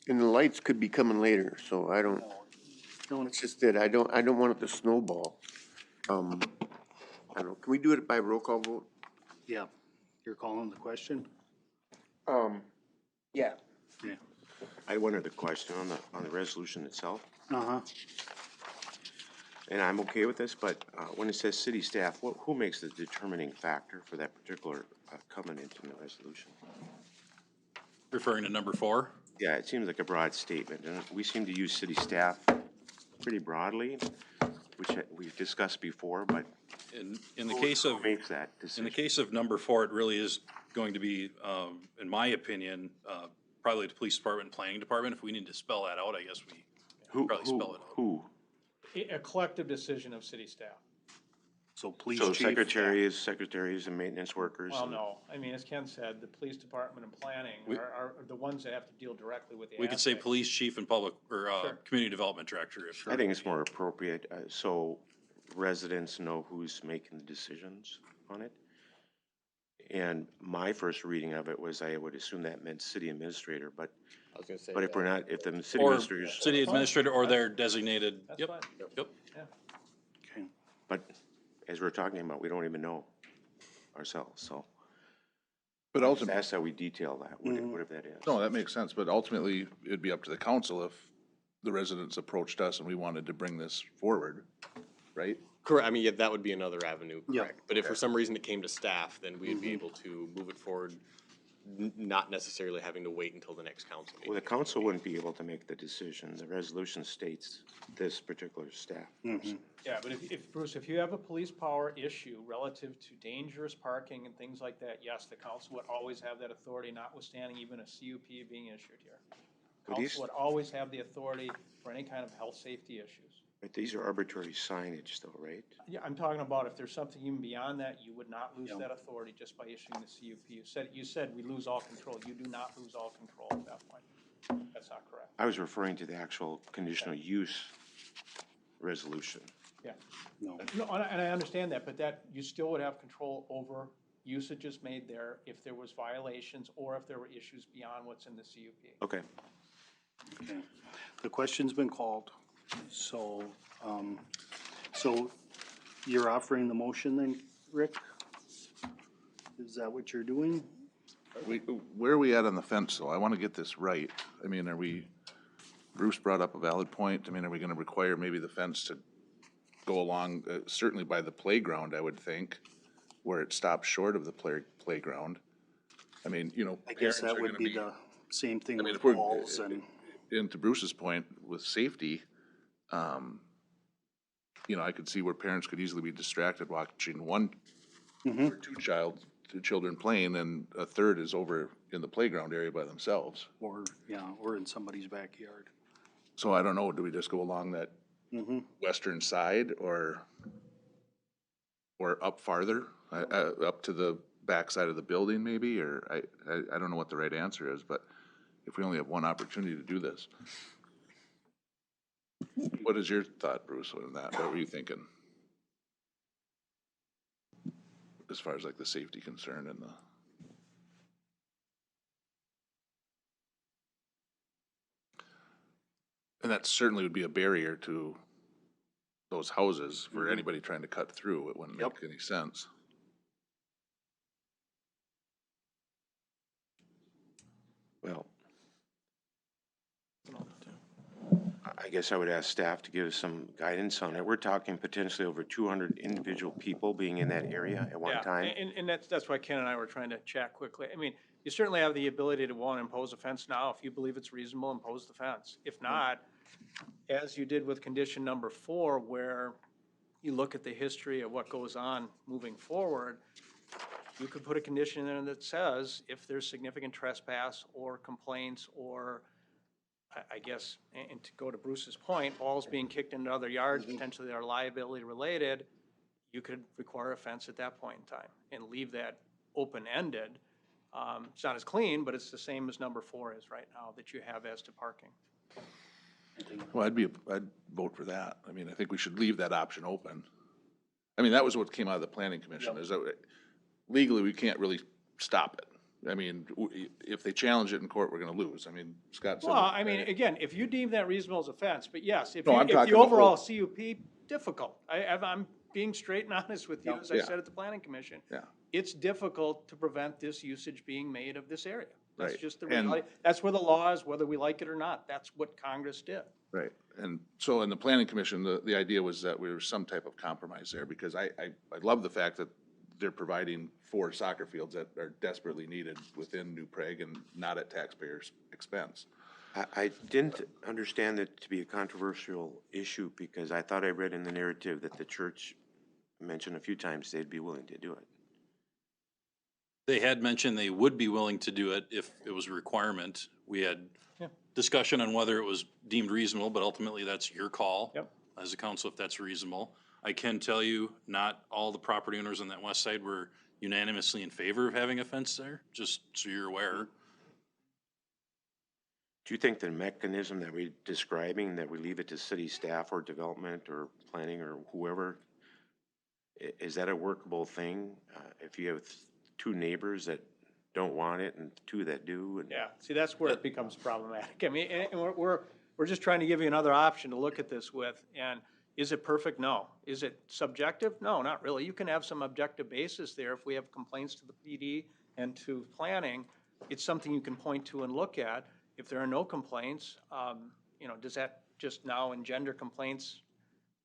And the lights could be coming later, so I don't, it's just that I don't want it to snowball. I don't know, can we do it by roll call vote? yeah. You're calling the question? Yeah. Yeah. I wonder the question on the resolution itself, Uh-huh. and I'm okay with this, but when it says city staff, who makes the determining factor for that particular covenant in the resolution? Referring to number 4? Yeah, it seems like a broad statement, and we seem to use city staff pretty broadly, which we've discussed before, but In the case of, who makes that in decision? the case of number 4, it really is going to be, in my opinion, probably the police department and planning department. If we need to spell that out, I guess we probably spell it out. Who? A collective decision of city staff. So police So chief. secretaries and maintenance workers? Well, and- no, I mean, as Ken said, the police department and planning are the ones that have to deal directly with the We could say aspect. police chief and public, or, Sure. community development director. If I think it's more appropriate, so residents know who's making the decisions on it. And my first reading of it was I would assume that meant city administrator, but I was gonna say. if we're not, if the city Or administrators, city administrator or their designated, That's yep, fine. yep. Yeah. Okay. but as we're talking about, we don't even know ourselves, so. But ultimately, That's how we detail that, whatever that is. no, that makes sense, but ultimately, it'd be up to the council if the residents approached us and we wanted to bring this forward, right? Correct, I mean, yeah, that would be another avenue, Yeah. correct. But if for some reason it came to staff, then we'd be able to move it forward, not necessarily having to wait until the next council Well, the meeting. council wouldn't be able to make the decision. The resolution states this particular staff. Yeah, but if, Bruce, if you have a police power issue relative to dangerous parking and things like that, yes, the council would always have that authority, notwithstanding even a CUP being issued here. But these- Council would always have the authority for any kind of health, safety issues. But these are arbitrary signage though, right? Yeah, I'm talking about if there's something even beyond that, you would not lose that authority just by issuing the CUP. You said we lose all control. You do not lose all control at that point. That's not correct. I was referring to the actual conditional use resolution. Yeah. No. No, and I understand that, but that, you still would have control over usages made there if there was violations or if there were issues beyond what's in the CUP. Okay. Okay. The question's been called, so, so you're offering the motion then, Rick? Is that what you're doing? Where are we at on the fence, though? I want to get this right. I mean, Bruce brought up a valid point. I mean, are we gonna require maybe the fence to go along, certainly by the playground, I would think, where it stops short of the playground? I mean, you know, I guess parents that are would gonna be the same thing I mean, with if we're, balls and, and to Bruce's point, with safety, you know, I could see where parents could easily be distracted watching one or two children playing, and a third is over in the playground area by themselves. or, yeah, or in somebody's backyard. So I don't know, do we just go along that western side or up farther, up to the back side of the building maybe, or I don't know what the right answer is, but if we only have one opportunity to do this. What is your thought, Bruce, on that? What were you thinking? As far as like the safety concern and the. And that certainly would be a barrier to those houses for anybody trying to cut through. It wouldn't make any sense. Well, I guess I would ask staff to give us some guidance on it. We're talking potentially over 200 individual people being in that area at one Yeah, time. and that's why Ken and I were trying to chat quickly. I mean, you certainly have the ability to, one, impose a fence now. If you believe it's reasonable, impose the fence. If not, as you did with condition number 4, where you look at the history of what goes on moving forward, you could put a condition in that says if there's significant trespass or complaints or, I guess, and to go to Bruce's point, balls being kicked into other yards, potentially are liability related, you could require a fence at that point in time and leave that open-ended. It's not as clean, but it's the same as number 4 is right now that you have as to parking. Well, I'd vote for that. I mean, I think we should leave that option open. I mean, that was what came out of the planning commission, is that legally, we can't really stop it. I mean, if they challenge it in court, we're gonna lose. I mean, Scott said. Well, I mean, again, if you deem that reasonable as a fence, but yes, if No, I'm if talking the the overall whole- CUP, difficult. I'm being straight and honest with you, as I Yeah. said at the planning commission. Yeah. It's difficult to prevent this usage being made of this area. That's Right. just the And- reality. That's where the law is, whether we like it or not. That's what Congress did. Right, and so in the planning commission, the idea was that we were some type of compromise there, because I love the fact that they're providing 4 soccer fields that are desperately needed within New Prague and not at taxpayers' expense. I didn't understand it to be a controversial issue because I thought I read in the narrative that the church mentioned a few times they'd be willing to do it. They had mentioned they would be willing to do it if it was a requirement. We had discussion on whether it was deemed reasonable, but ultimately that's your call. Yep. As a council, if that's reasonable. I can tell you, not all the property owners on that west side were unanimously in favor of having a fence there, just so you're aware. Do you think the mechanism that we're describing, that we leave it to city staff or development or planning or whoever, is that a workable thing? If you have 2 neighbors that don't want it and 2 that do? And Yeah, see, that's where it becomes problematic. I mean, and we're just trying to give you another option to look at this with. And is it perfect? No. Is it subjective? No, not really. You can have some objective basis there. If we have complaints to the PD and to planning, it's something you can point to and look at. If there are no complaints, you know, does that just now engender complaints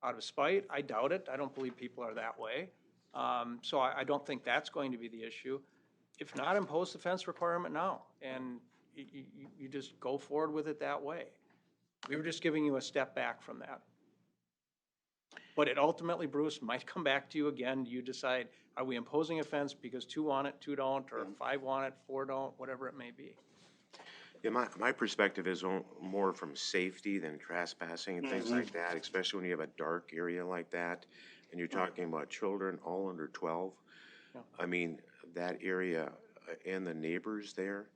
out of spite. I doubt it. I don't believe people are that way. So I don't think that's going to be the issue. If not, impose the fence requirement now, and you just go forward with it that way. We were just giving you a step back from that. But it ultimately, Bruce, might come back to you again. You decide, are we imposing a fence because 2 want it, 2 don't, or 5 want it, 4 don't, whatever it may be. Yeah, my perspective is more from safety than trespassing and things like that, especially when you have a dark area like that, and you're talking about children all under 12. Yeah. I mean, that area and the neighbors there,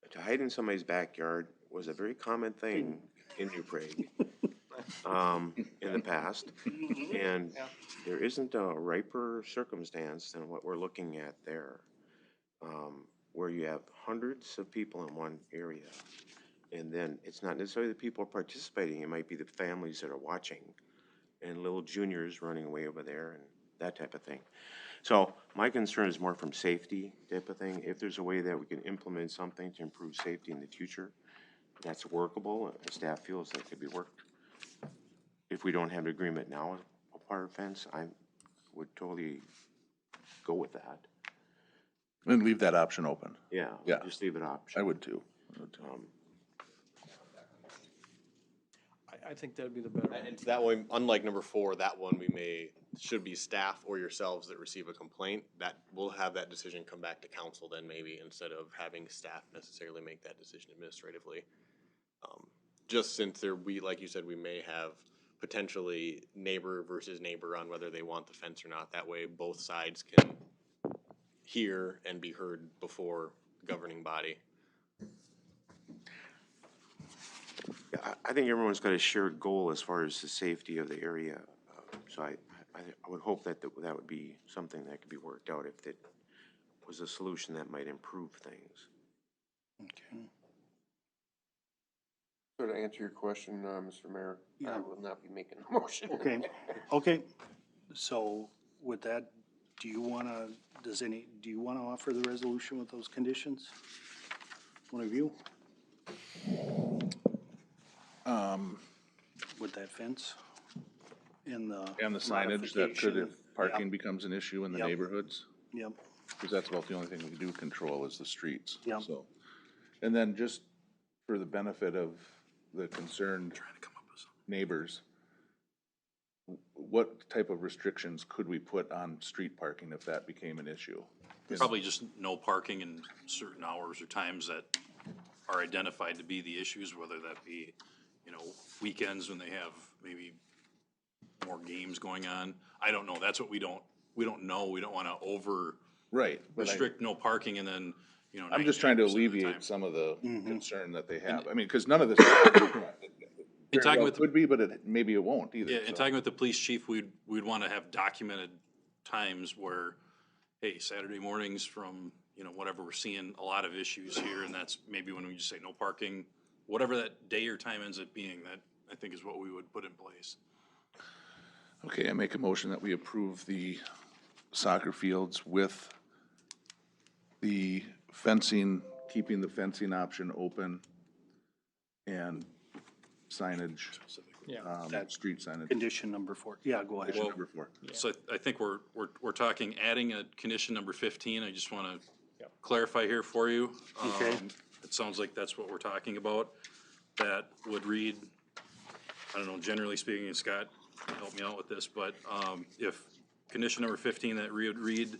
to hide in somebody's backyard was a very common thing in New Prague in the past. And there isn't a riper circumstance than what we're looking at there, where you have hundreds of people in one area. And then it's not necessarily the people participating, it might be the families that are watching and little juniors running away over there and that type of thing. So my concern is more from safety type of thing. If there's a way that we can implement something to improve safety in the future, that's workable, and staff feels that could be worked. If we don't have an agreement now, a wire fence, I would totally go with that. And leave that option open. Yeah, Yeah. just leave it option. I would too. I think that'd be the better. And to that one, unlike number 4, that one should be staff or yourselves that receive a complaint, that we'll have that decision come back to council then maybe, instead of having staff necessarily make that decision administratively. Just since like you said, we may have potentially neighbor versus neighbor on whether they want the fence or not. That way both sides can hear and be heard before the governing body. Yeah, I think everyone's got a shared goal as far as the safety of the area. So I would hope that that would be something that could be worked out if it was a solution that might improve things. Okay. So to answer your question, Mr. Mayor, I Yeah. will not be making a motion. Okay, okay. So with that, do you wanna offer the resolution with those conditions? One of you? With that fence? And the signage that could, modification. if parking becomes an issue in the Yep. neighborhoods, Yep, because that's about the only thing we do control is the streets. Yep. So, and then just for the benefit of the concerned neighbors, what type of restrictions could we put on street parking if that became an issue? Probably just no parking in certain hours or times that are identified to be the issues, whether that be, weekends when they have maybe more games going on. I don't know. That's what we don't know. We don't wanna Right. but restrict no parking and then, I'm just trying to 99% of the alleviate time. some of the Mm-hmm. concern that they have. I mean, because none of this In talking with the could be, but maybe it won't either. Yeah, and so. talking with the police chief, we'd want to have documented times where, hey, Saturday mornings from, whatever, we're seeing a lot of issues here, and that's maybe when we just say no parking, whatever that day or time ends up being, that I think is what we would put in place. Okay, I make a motion that we approve the soccer fields with the fencing, keeping the fencing option open and signage, street signage. condition number 4. Yeah, go ahead. Condition number 4. So I think we're talking adding a condition number 15. I just want to clarify here for you. Okay. It sounds like that's what we're talking about. That would read, I don't know, generally speaking, and Scott, help me out with this, but if condition number 15, that would read,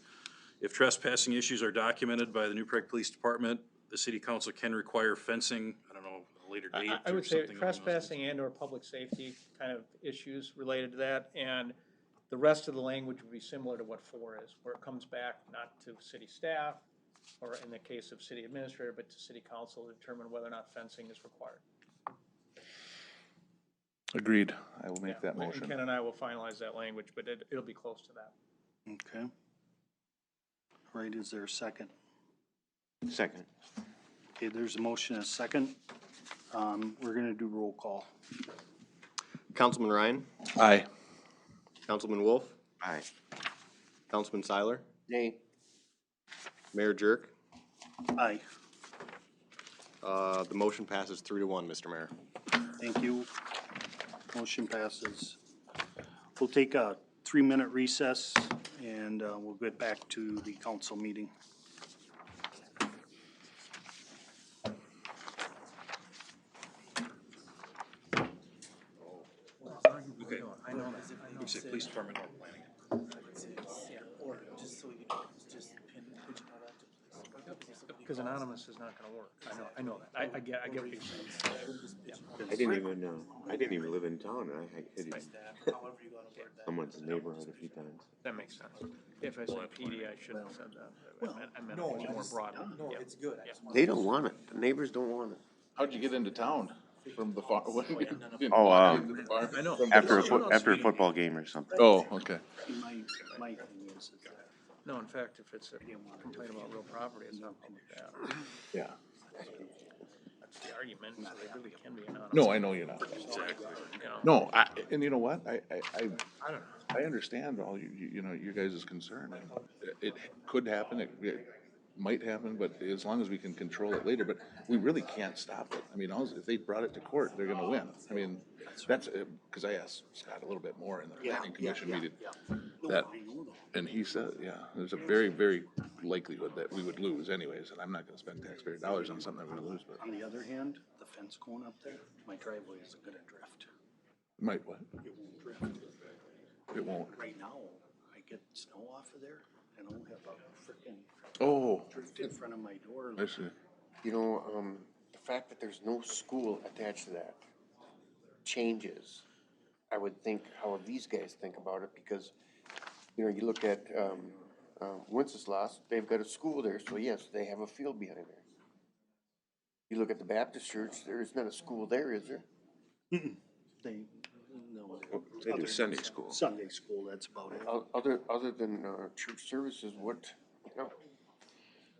if trespassing issues are documented by the New Prague Police Department, the city council can require fencing, I don't know, a later date I or would say something along those lines. trespassing and or public safety kind of issues related to that, and the rest of the language would be similar to what 4 is, where it comes back not to city staff, or in the case of city administrator, but to city council to determine whether or not fencing is required. Agreed. I will make that And motion. Ken and I will finalize that language, but it'll be close to that. Okay. All right, is there a second? Second. Okay, there's a motion and a second. We're gonna do roll call. Councilman Ryan, Aye. Councilman Wolf, Aye. Councilman Seiler, Nay. Mayor Jerk. Aye, The motion passes 3-1, Mr. Mayor. thank you. Motion passes. We'll take a 3-minute recess and we'll get back to the council meeting. Police department or planning. Because anonymous is not gonna work. I know that. I get what you're saying. I didn't even live in town, and I hit someone's neighborhood a few times. That makes sense. If I said PD, I shouldn't have said that. I meant it more broadly. No, it's good. They don't want it, the neighbors don't want it. How'd you get into town from the farm? Oh, I know. After a football game or something. Oh, okay. My thing is that No, in fact, if it's a complaint about real property, it's not public data. Yeah. That's the argument, so they really can be anonymous. No, I know you're not. Exactly. No, and you know what? I don't know. I understand all you know, your guys' concern. It could happen, it might happen, but as long as we can control it later, but we really can't stop it. I mean, if they brought it to court, they're gonna win. I mean, that's, cause I asked Scott a little bit more in the planning commission meeting. That, and he said, yeah, there's a very, very likelihood that we would lose anyways, and I'm not gonna spend taxpayer dollars on something that we're gonna lose, but. on the other hand, the fence going up there, my driveway isn't gonna drift. Might what? It won't drift. It won't. Right now, I get snow off of there and I'll have a frickin' Oh, drift in front of my door. I see. You know, the fact that there's no school attached to that changes, I would think, how these guys think about it, because, you know, you look at, Wenceslas, they've got a school there, so yes, they have a field behind there. You look at the Baptist church, there is not a school there, is there? They, no. They do Sunday school. Sunday school, that's about it. Other than, church services, what, you know?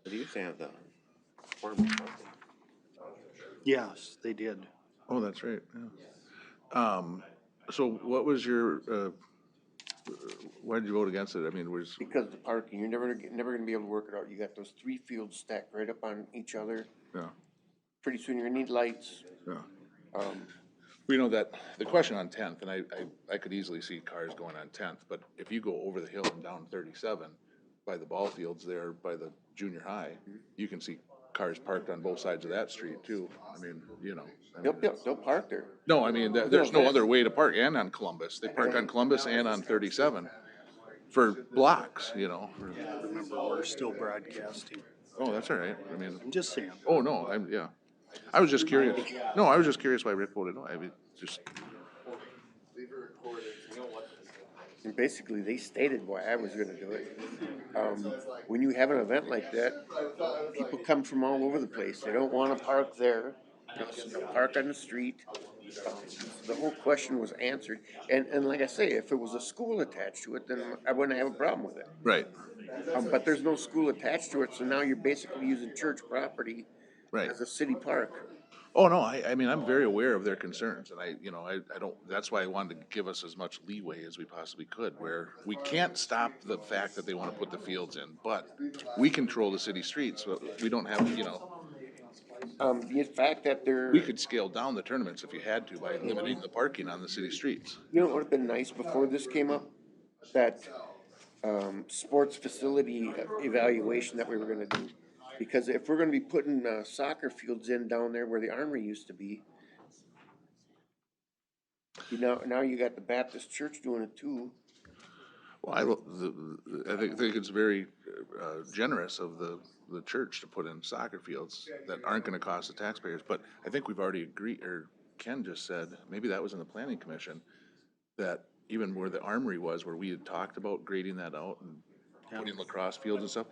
They used to have the farm property. Yes, they did. Oh, that's right, yeah. So what was your, why did you vote against it? I mean, was, Because of the parking, you're never gonna be able to work it out. You got those 3 fields stacked right up on each other. yeah, Pretty soon you're gonna need lights. yeah. Um, We know that, the question on 10th, and I could easily see cars going on 10th, but if you go over the hill and down 37, by the ball fields there, by the junior high, you can see cars parked on both sides of that street too. I mean, you know. I mean, they'll park there. no, I mean, there's no other way to park, and on Columbus. They park on Columbus and on 37 for blocks, you know. Remember, we're still broadcasting. Oh, that's all right. I mean, I'm just saying. oh, no, yeah. I was just curious. No, I was just curious why Rick voted no. I mean, just, And basically, they stated why I was gonna do it. When you have an event like that, people come from all over the place. They don't wanna park there. They'll park on the street. The whole question was answered. And like I say, if it was a school attached to it, then I wouldn't have a problem with it. right, But there's no school attached to it, so now you're basically using church property right. as a city park. Oh, no, I mean, I'm very aware of their concerns, and I don't, that's why I wanted to give us as much leeway as we possibly could, where we can't stop the fact that they wanna put the fields in, but we control the city streets, so we don't have, you know, The fact that they're, we could scale down the tournaments if you had to by limiting the parking on the city streets. you know, it would have been nice before this came up, that, sports facility evaluation that we were gonna do. Because if we're gonna be putting, soccer fields in down there where the armory used to be, now you got the Baptist church doing it too. Well, I think it's very generous of the church to put in soccer fields that aren't gonna cost the taxpayers, but I think we've already agreed, or Ken just said, maybe that was in the planning commission, that even where the armory was, where we had talked about grading that out and putting lacrosse fields and stuff,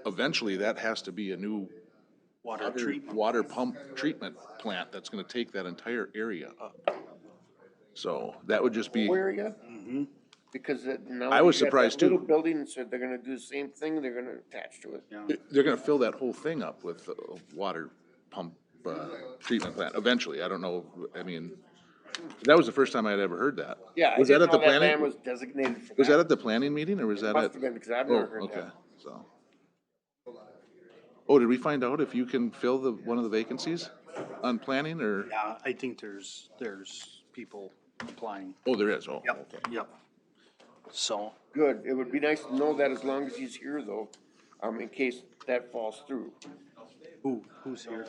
eventually that has to be a new water pump treatment plant that's gonna take that entire area up. So that would just be. Where area? Because now. I was you got that surprised too. Little building and said they're gonna do the same thing, they're gonna attach to it. They're gonna fill that whole thing up with a water pump, treatment plant eventually. I don't know, I mean, that was the first time I'd ever heard that. Yeah, I Was that didn't at the know that land planning? was designated for that. Was that at the planning meeting or was that Must at? have been, because I've Oh, never heard okay, that. so. Oh, did we find out if you can fill one of the vacancies on planning or? Yeah, I think there's people applying. Oh, there is, oh. Yep, okay. yep. So, Good, it would be nice to know that as long as he's here though, in case that falls through. who's here?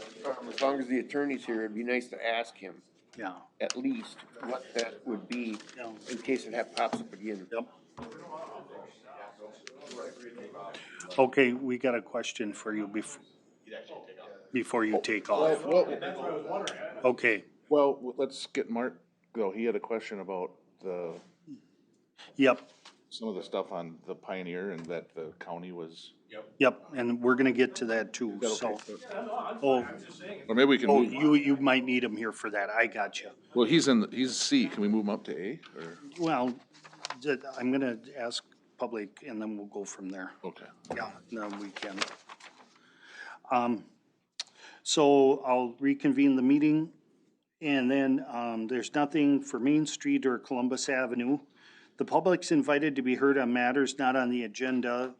As long as the attorney's here, it'd be nice to ask him Yeah, at least what that would be Yeah. in case it pops up again. yep. Okay, we got a question for you before you take off. Okay, Well, let's get Mark, go. He had a question about yep, some of the stuff on the Pioneer and that the county was. yep, and we're gonna get to that too, so. Oh, Or maybe we can oh, move, you might need him here for that, I got you. well, he's C. Can we move him up to A or? Well, I'm gonna ask public and then we'll go from there. Okay. Yeah, no, we can. So I'll reconvene the meeting, and then, there's nothing for Main Street or Columbus Avenue. The public's invited to be heard on matters not on the agenda.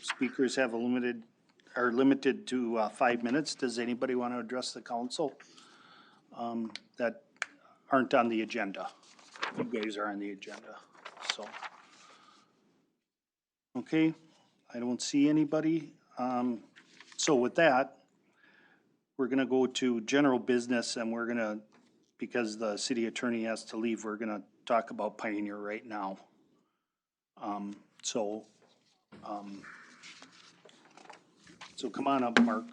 Speakers are limited to, 5 minutes. Does anybody want to address the council, that aren't on the agenda? You guys are on the agenda, so. Okay, I don't see anybody. So with that, we're gonna go to general business and we're gonna, because the city attorney has to leave, we're gonna talk about Pioneer right now. So come on up, Mark.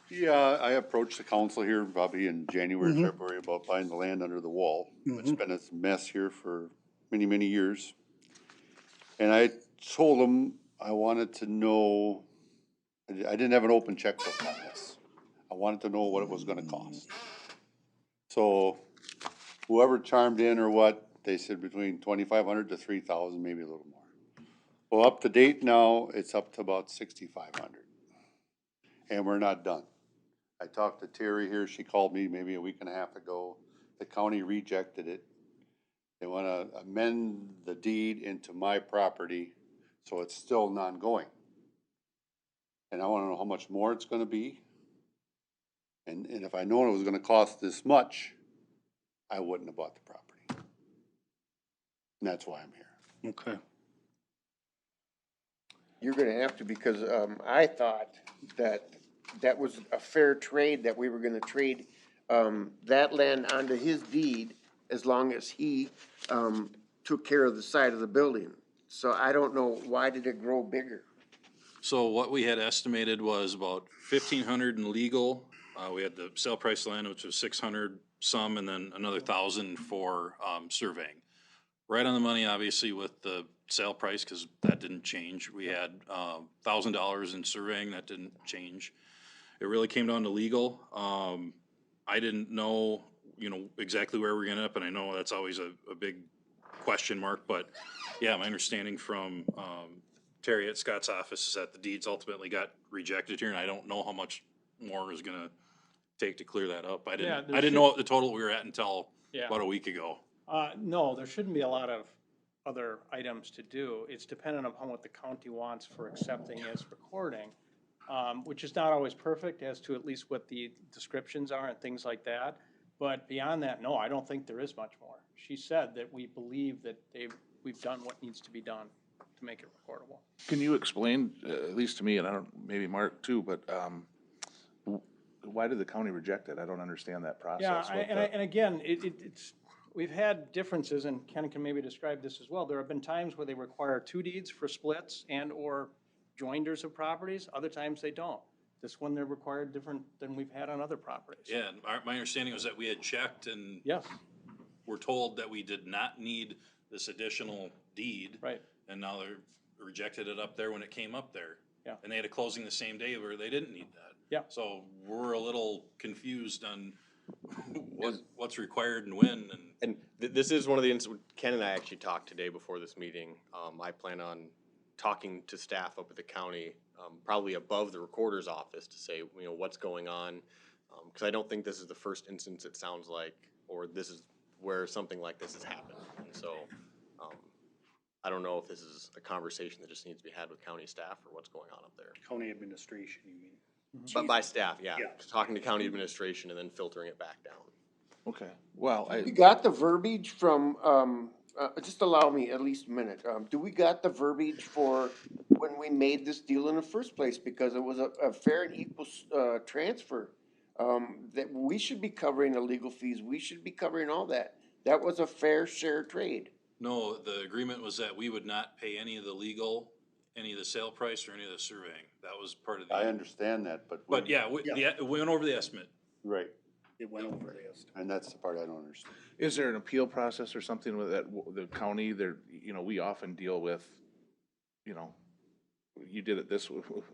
Yeah, I approached the council here probably in January, February about buying the land under the wall. It's been a mess here for many, many years. And I told them I wanted to know, I didn't have an open checkbook on this. I wanted to know what it was gonna cost. So whoever chimed in or what, they said between 2,500 to 3,000, maybe a little more. Well, up to date now, it's up to about 6,500. And we're not done. I talked to Terry here, she called me maybe a week and a half ago. The county rejected it. They wanna amend the deed into my property, so it's still non-going. And I wanna know how much more it's gonna be. And if I known it was gonna cost this much, I wouldn't have bought the property. And that's why I'm here. Okay. You're gonna have to, because, I thought that was a fair trade, that we were gonna trade, that land onto his deed as long as he, took care of the side of the building. So I don't know, why did it grow bigger? So what we had estimated was about 1,500 in legal. We had the sale price land, which was 600 some, and then another 1,000 for surveying. Right on the money, obviously, with the sale price, because that didn't change. We had $1,000 in surveying, that didn't change. It really came down to legal. I didn't know, exactly where we're gonna end up, and I know that's always a big question mark, but yeah, my understanding from Terry at Scott's office is that the deeds ultimately got rejected here, and I don't know how much more is gonna take to clear that up. I didn't know what the total we were at until about a week ago. No, there shouldn't be a lot of other items to do. It's dependent upon what the county wants for accepting as recording, which is not always perfect as to at least what the descriptions are and things like that. But beyond that, no, I don't think there is much more. She said that we believe that we've done what needs to be done to make it recordable. Can you explain, at least to me, and I don't, maybe Mark too, but, why did the county reject it? I don't understand that process. Yeah, and again, it's, we've had differences, and Ken can maybe describe this as well. There have been times where they require 2 deeds for splits and or joinders of properties. Other times they don't. This one, they're required different than we've had on other properties. Yeah, and my understanding was that we had checked and Yes, were told that we did not need this additional deed. right. And now they're rejected it up there when it came up there. Yeah. And they had a closing the same day where they didn't need that. Yeah. So we're a little confused on what's required and when, and. And this is one of the instances, Ken and I actually talked today before this meeting. I plan on talking to staff up at the county, probably above the recorder's office to say, what's going on. Because I don't think this is the first instance it sounds like, or this is where something like this has happened. And so, I don't know if this is a conversation that just needs to be had with county staff or what's going on up there. County administration, you mean? But by staff, yeah. Yeah. Talking to county administration and then filtering it back down. Okay, well, We got the verbiage from, just allow me at least a minute. Do we got the verbiage for when we made this deal in the first place? Because it was a fair and equal, transfer. That we should be covering the legal fees. We should be covering all that. That was a fair share trade. No, the agreement was that we would not pay any of the legal, any of the sale price or any of the surveying. That was part of the. I understand that, but. But yeah, we went over the estimate. Right, It went over this. and that's the part I don't understand. is there an appeal process or something with that, the county, there, we often deal with, you did it this,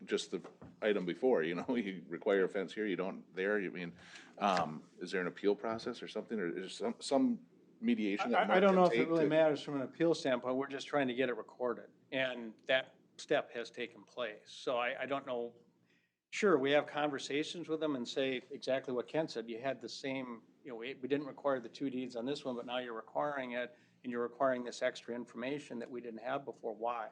just the item before, you require a fence here, you don't there, is there an appeal process or something, or is there some mediation that I Mark don't can know if take it really to- matters from an appeal standpoint, we're just trying to get it recorded, and that step has taken place, so I don't know. Sure, we have conversations with them and say exactly what Ken said, you had the same, we didn't require the 2 deeds on this one, but now you're requiring it, and you're requiring this extra information that we didn't have before, why?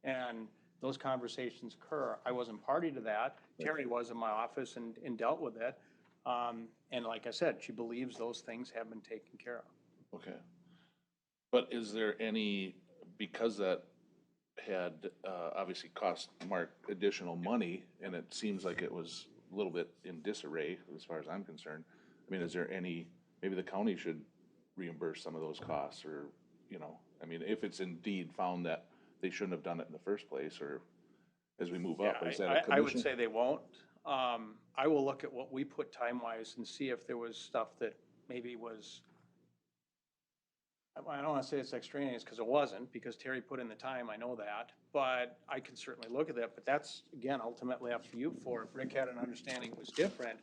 And those conversations occur, I wasn't party to that, Terry was in my office and dealt with it, and like I said, she believes those things have been taken care of. Okay. But is there any, because that had, obviously cost Mark additional money, and it seems like it was a little bit in disarray, as far as I'm concerned, is there any, maybe the county should reimburse some of those costs, or, if it's indeed found that they shouldn't have done it in the first place, or as we move up, is that a commission? I would say they won't. I will look at what we put time-wise and see if there was stuff that maybe was, I don't wanna say it's extraneous, because it wasn't, because Terry put in the time, I know that, but I can certainly look at that, but that's, again, ultimately up to you for, if Rick had an understanding it was different,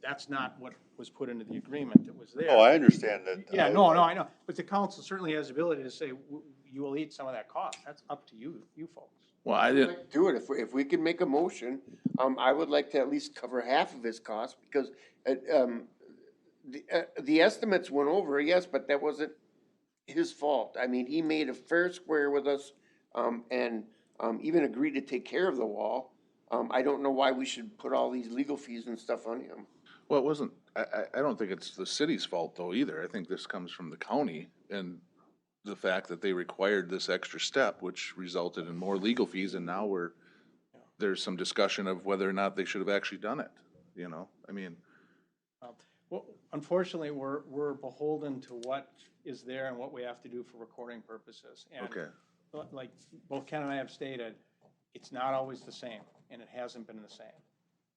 that's not what was put into the agreement that was there. Oh, I understand that. Yeah, no, I know, but the council certainly has the ability to say, you will eat some of that cost, that's up to you folks. Well, I didn't, Like, do it, if we can make a motion, I would like to at least cover half of his costs, because, the estimates went over, yes, but that wasn't his fault. I mean, he made a fair square with us, and even agreed to take care of the wall. I don't know why we should put all these legal fees and stuff on him. well, it wasn't, I don't think it's the city's fault though either. I think this comes from the county and the fact that they required this extra step, which resulted in more legal fees, and now there's some discussion of whether or not they should have actually done it, Well, unfortunately, we're beholden to what is there and what we have to do for recording purposes. And Okay. like both Ken and I have stated, it's not always the same, and it hasn't been the same.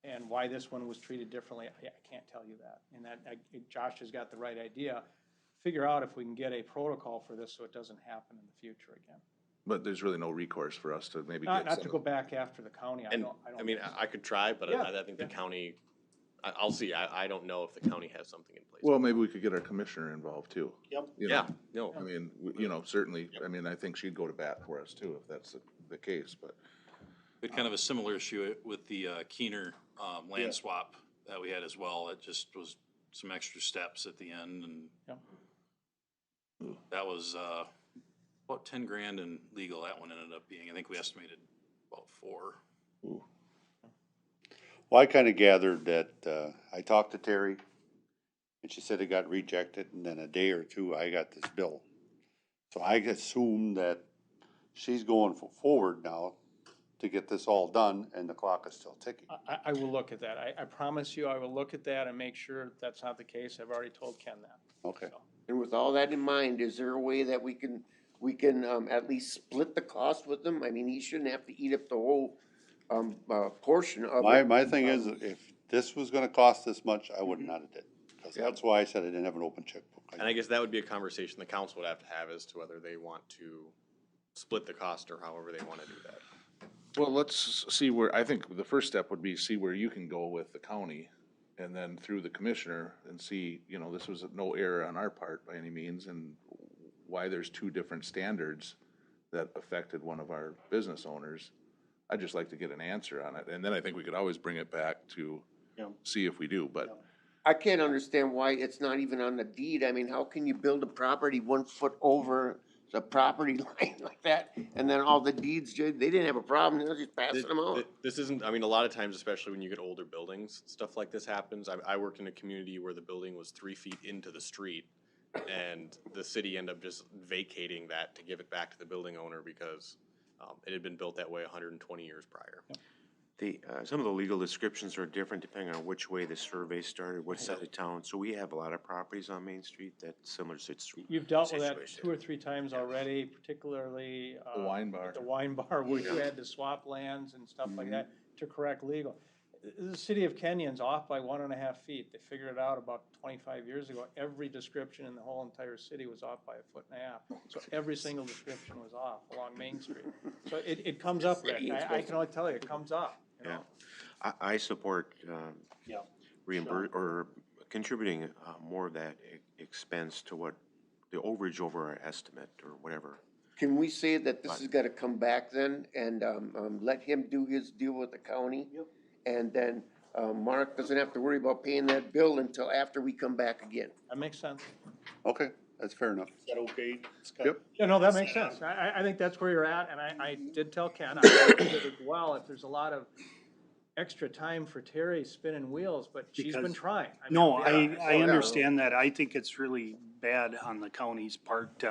And why this one was treated differently, I can't tell you that. And Josh has got the right idea. Figure out if we can get a protocol for this so it doesn't happen in the future again. But there's really no recourse for us to maybe Not get to some. go back after the county, I And, don't. I could try, but Yeah, I think the yeah. county, I'll see, I don't know if the county has something in place. Well, maybe we could get our commissioner involved too. Yep. You know? Yeah, no, Certainly, I think she'd go to bat for us too, if that's the case, but. We had kind of a similar issue with the Keener Yeah. land swap that we had as well. It just was some extra steps at the end, and that was about 10 grand in legal. That one ended up being, I think we estimated about 4. Well, I kinda gathered that, I talked to Terry, and she said it got rejected, and then a day or two, I got this bill. So I assume that she's going forward now to get this all done, and the clock is still ticking. I will look at that. I promise you, I will look at that and make sure that's not the case. I've already told Ken that. Okay. And with all that in mind, is there a way that we can, at least split the cost with them? I mean, he shouldn't have to eat up the whole, portion of it. My thing is, if this was gonna cost this much, I would not have did. 'Cause that's why I said I didn't have an open checkbook. and I guess that would be a conversation the council would have to have as to whether they want to split the cost or however they wanna do that. Well, let's see where, I think the first step would be see where you can go with the county, and then through the commissioner, and see, this was no error on our part by any means, and why there's 2 different standards that affected one of our business owners. I'd just like to get an answer on it, and then I think we could always bring it back to see if we do, but. I can't understand why it's not even on the deed. I mean, how can you build a property 1 foot over a property line like that, and then all the deeds, they didn't have a problem, they were just passing them out. This isn't, I mean, a lot of times, especially when you get older buildings, stuff like this happens. I worked in a community where the building was 3 feet into the street, and the city ended up just vacating that to give it back to the building owner because it had been built that way 120 years prior. Some of the legal descriptions are different depending on which way the survey started, what side of town. So we have a lot of properties on Main Street that's similar to You've dealt with that situation. 2 or 3 times already, particularly. The wine bar. at the wine bar, where you had to swap lands and stuff like that to correct legal. The city of Kenyon's off by 1.5 feet. They figured it out about 25 years ago. Every description in the whole entire city was off by 1.5 feet. So every single description was off along Main Street. So it comes up, Rick. I can only tell you, it comes up. You know? I support Yeah. reimburse or contributing more of that expense to what the overage over our estimate or whatever. Can we say that this has gotta come back then, and, let him do his deal with the county? Yep. And then, Mark doesn't have to worry about paying that bill until after we come back again. That makes sense. Okay, that's fair enough. Is that okay, Scott? Yep. Yeah, no, that makes sense. I think that's where you're at, and I did tell Ken, I did as well, if there's a lot of extra time for Terry spinning wheels, but she's been Because- trying. I mean, No, yeah. I understand that. I think it's really bad on the county's part.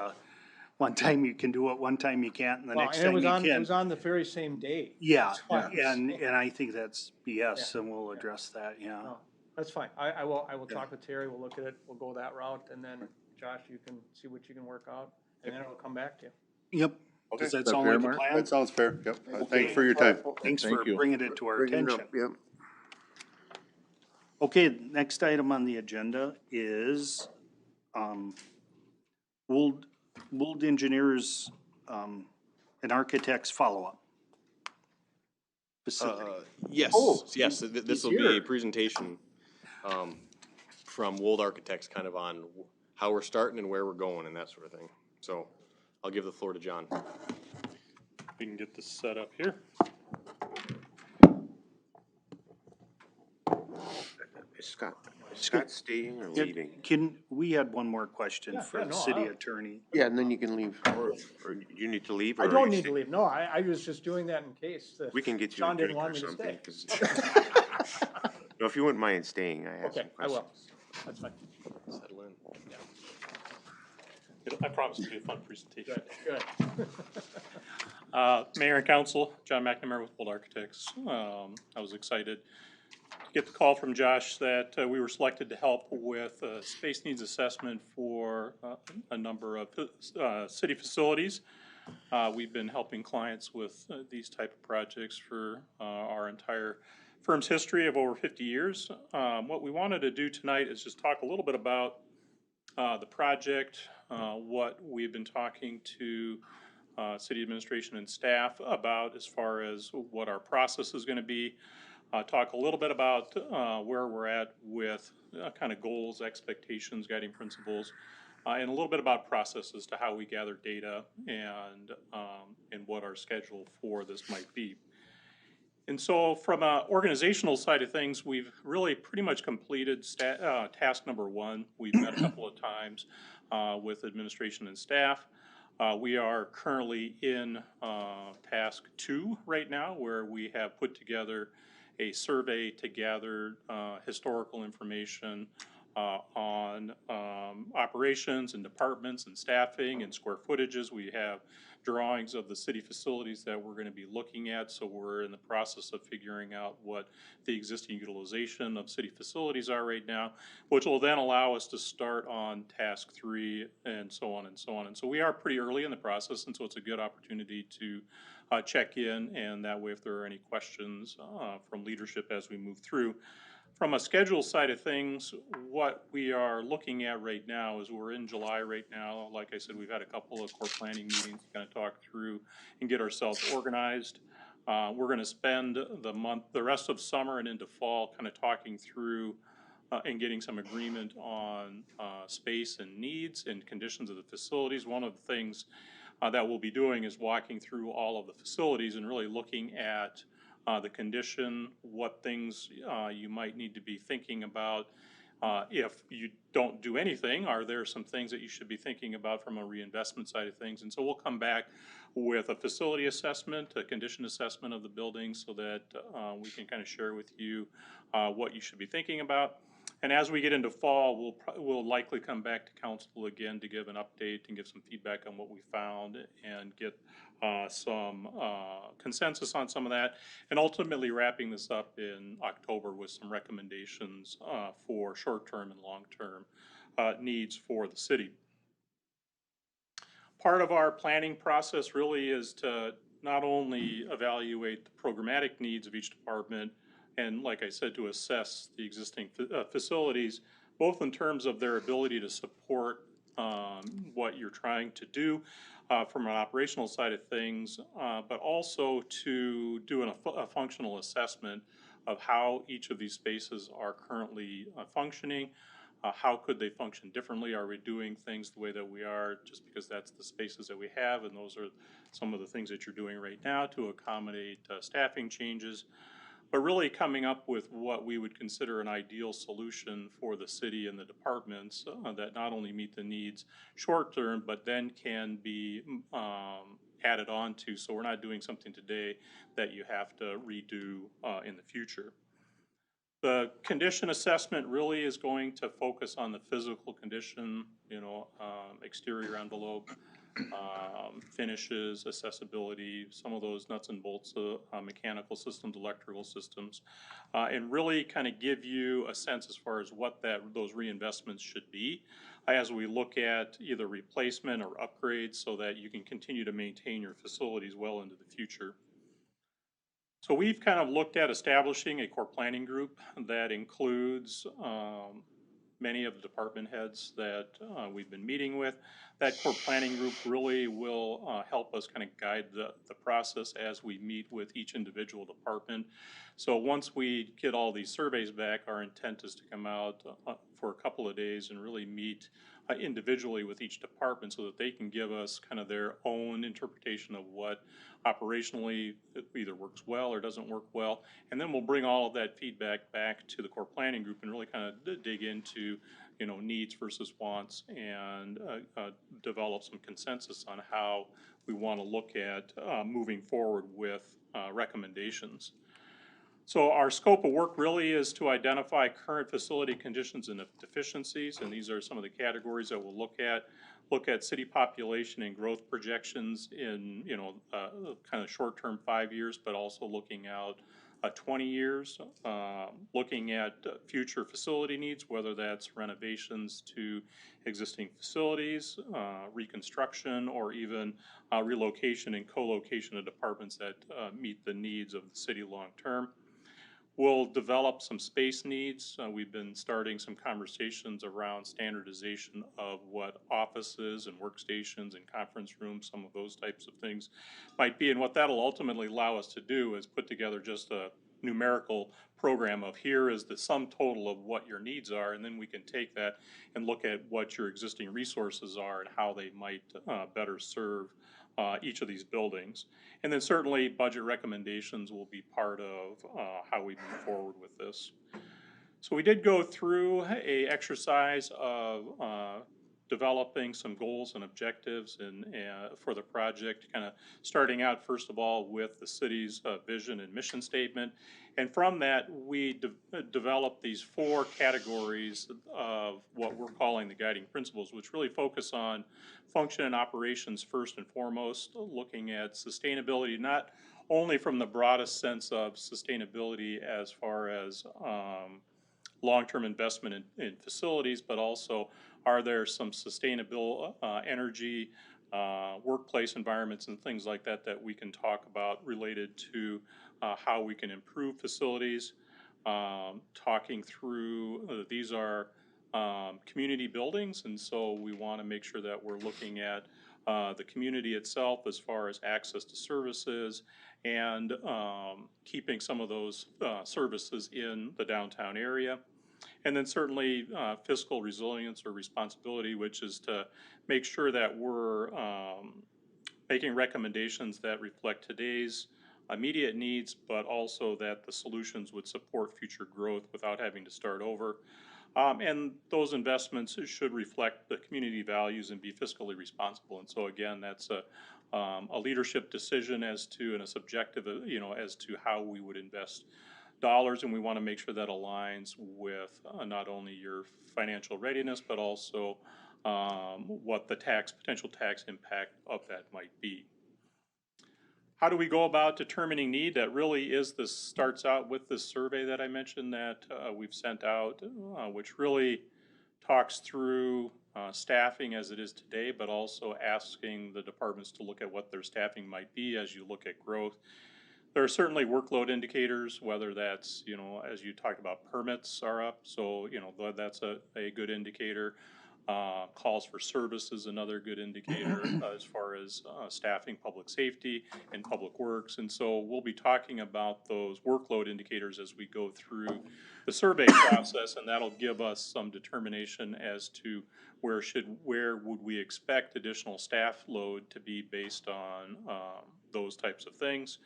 One time you can do it, one time you can't, and the Well, next and it time was you on, it can. was on the very same day. Yeah, That's why I'm and I think that's BS, and we'll address that, yeah. No, that's fine. I will talk with Terry, we'll look at it, we'll go that route, and then Josh, you can see what you can work out, and then it'll come back to you. Yep. Okay, Does that is that sound fair, like a Mark? plan? That sounds fair, yep. Thanks for your time. Thanks Thank for you. bringing it to our Bring it attention. up, yep. Okay, next item on the agenda is, Wold Engineers, and Architects follow-up. Facility. Yes, Oh, yes, this will be a presentation from Wold Architects kind of on how we're starting and where we're going and that sort of thing. So I'll give the floor to John. We can get this set up here. Is Scott staying or leaving? We had one more question for the city attorney. Yeah, and then you can leave. Or you need to leave? Or I are don't you need to staying? leave, no, I was just doing that in case. We can get you Sean a didn't drink want or me to something. stay. 'Cause- No, if you wouldn't mind staying, I have some Okay, I will, questions. that's fine. Settle in. I promise it'll be a fun presentation. Good. Mayor and council, John McNamara with Bold Architects. I was excited to get the call from Josh that we were selected to help with space needs assessment for a number of city facilities. We've been helping clients with these type of projects for our entire firm's history of over 50 years. What we wanted to do tonight is just talk a little bit about the project, what we've been talking to city administration and staff about as far as what our process is going to be. Talk a little bit about where we're at with kind of goals, expectations, guiding principles, and a little bit about processes to how we gather data and what our schedule for this might be. And so from an organizational side of things, we've really pretty much completed task number 1. We've met a couple of times with administration and staff. We are currently in task 2 right now, where we have put together a survey to gather historical information on operations and departments and staffing and square footages. We have drawings of the city facilities that we're going to be looking at, so we're in the process of figuring out what the existing utilization of city facilities are right now, which will then allow us to start on task 3 and so on and so on. And so we are pretty early in the process, and so it's a good opportunity to check in, and that way if there are any questions from leadership as we move through. From a schedule side of things, what we are looking at right now is we're in July right now. Like I said, we've had a couple of core planning meetings to kind of talk through and get ourselves organized. We're going to spend the rest of summer and into fall kind of talking through and getting some agreement on space and needs and conditions of the facilities. One of the things that we'll be doing is walking through all of the facilities and really looking at the condition, what things you might need to be thinking about If you don't do anything, are there some things that you should be thinking about from a reinvestment side of things? And so we'll come back with a facility assessment, a condition assessment of the building, so that we can kind of share with you what you should be thinking about. And as we get into fall, we'll likely come back to council again to give an update and give some feedback on what we found and get some consensus on some of that, and ultimately wrapping this up in October with some recommendations for short-term and long-term needs for the city. Part of our planning process really is to not only evaluate the programmatic needs of each department, and like I said, to assess the existing facilities, both in terms of their ability to support what you're trying to do from an operational side of things, but also to do a functional assessment of how each of these spaces are currently functioning. How could they function differently? Are we doing things the way that we are just because that's the spaces that we have, and those are some of the things that you're doing right now to accommodate staffing changes? But really coming up with what we would consider an ideal solution for the city and the departments that not only meet the needs short term, but then can be added on to, so we're not doing something today that you have to redo in the future. The condition assessment really is going to focus on the physical condition, exterior envelope, finishes, accessibility, some of those nuts and bolts, mechanical systems, electrical systems, and really kind of give you a sense as far as what those reinvestments should be as we look at either replacement or upgrades so that you can continue to maintain your facilities well into the future. So we've kind of looked at establishing a core planning group that includes many of the department heads that we've been meeting with. That core planning group really will help us kind of guide the process as we meet with each individual department. So once we get all these surveys back, our intent is to come out for a couple of days and really meet individually with each department so that they can give us kind of their own interpretation of what operationally either works well or doesn't work well. And then we'll bring all of that feedback back to the core planning group and really kind of dig into, needs versus wants and develop some consensus on how we want to look at moving forward with recommendations. So our scope of work really is to identify current facility conditions and deficiencies, and these are some of the categories that we'll look at. Look at city population and growth projections in, kind of short-term 5 years, but also looking out 20 years. Looking at future facility needs, whether that's renovations to existing facilities, reconstruction, or even relocation and co-location of departments that meet the needs of the city long-term. We'll develop some space needs. We've been starting some conversations around standardization of what offices and workstations and conference rooms, some of those types of things might be. And what that'll ultimately allow us to do is put together just a numerical program of here is the sum total of what your needs are, and then we can take that and look at what your existing resources are and how they might better serve each of these buildings. And then certainly budget recommendations will be part of how we move forward with this. So we did go through a exercise of developing some goals and objectives for the project, kind of starting out first of all with the city's vision and mission statement. And from that, we developed these 4 categories of what we're calling the guiding principles, which really focus on function and operations first and foremost, looking at sustainability, not only from the broadest sense of sustainability as far as long-term investment in facilities, but also are there some sustainable energy, workplace environments and things like that that we can talk about related to how we can improve facilities. Talking through, these are community buildings, and so we want to make sure that we're looking at the community itself as far as access to services and keeping some of those services in the downtown area. And then certainly fiscal resilience or responsibility, which is to make sure that we're making recommendations that reflect today's immediate needs, but also that the solutions would support future growth without having to start over. And those investments should reflect the community values and be fiscally responsible. And so again, that's a leadership decision as to, and a subjective, as to how we would invest dollars. And we want to make sure that aligns with not only your financial readiness, but also what the potential tax impact of that might be. How do we go about determining need? That really starts out with this survey that I mentioned that we've sent out, which really talks through staffing as it is today, but also asking the departments to look at what their staffing might be as you look at growth. There are certainly workload indicators, whether that's, as you talked about, permits are up, so, that's a good indicator. Calls for service is another good indicator as far as staffing, public safety, and public works. And so we'll be talking about those workload indicators as we go through the survey process, and that'll give us some determination as to where would we expect additional staff load to be based on those types of things.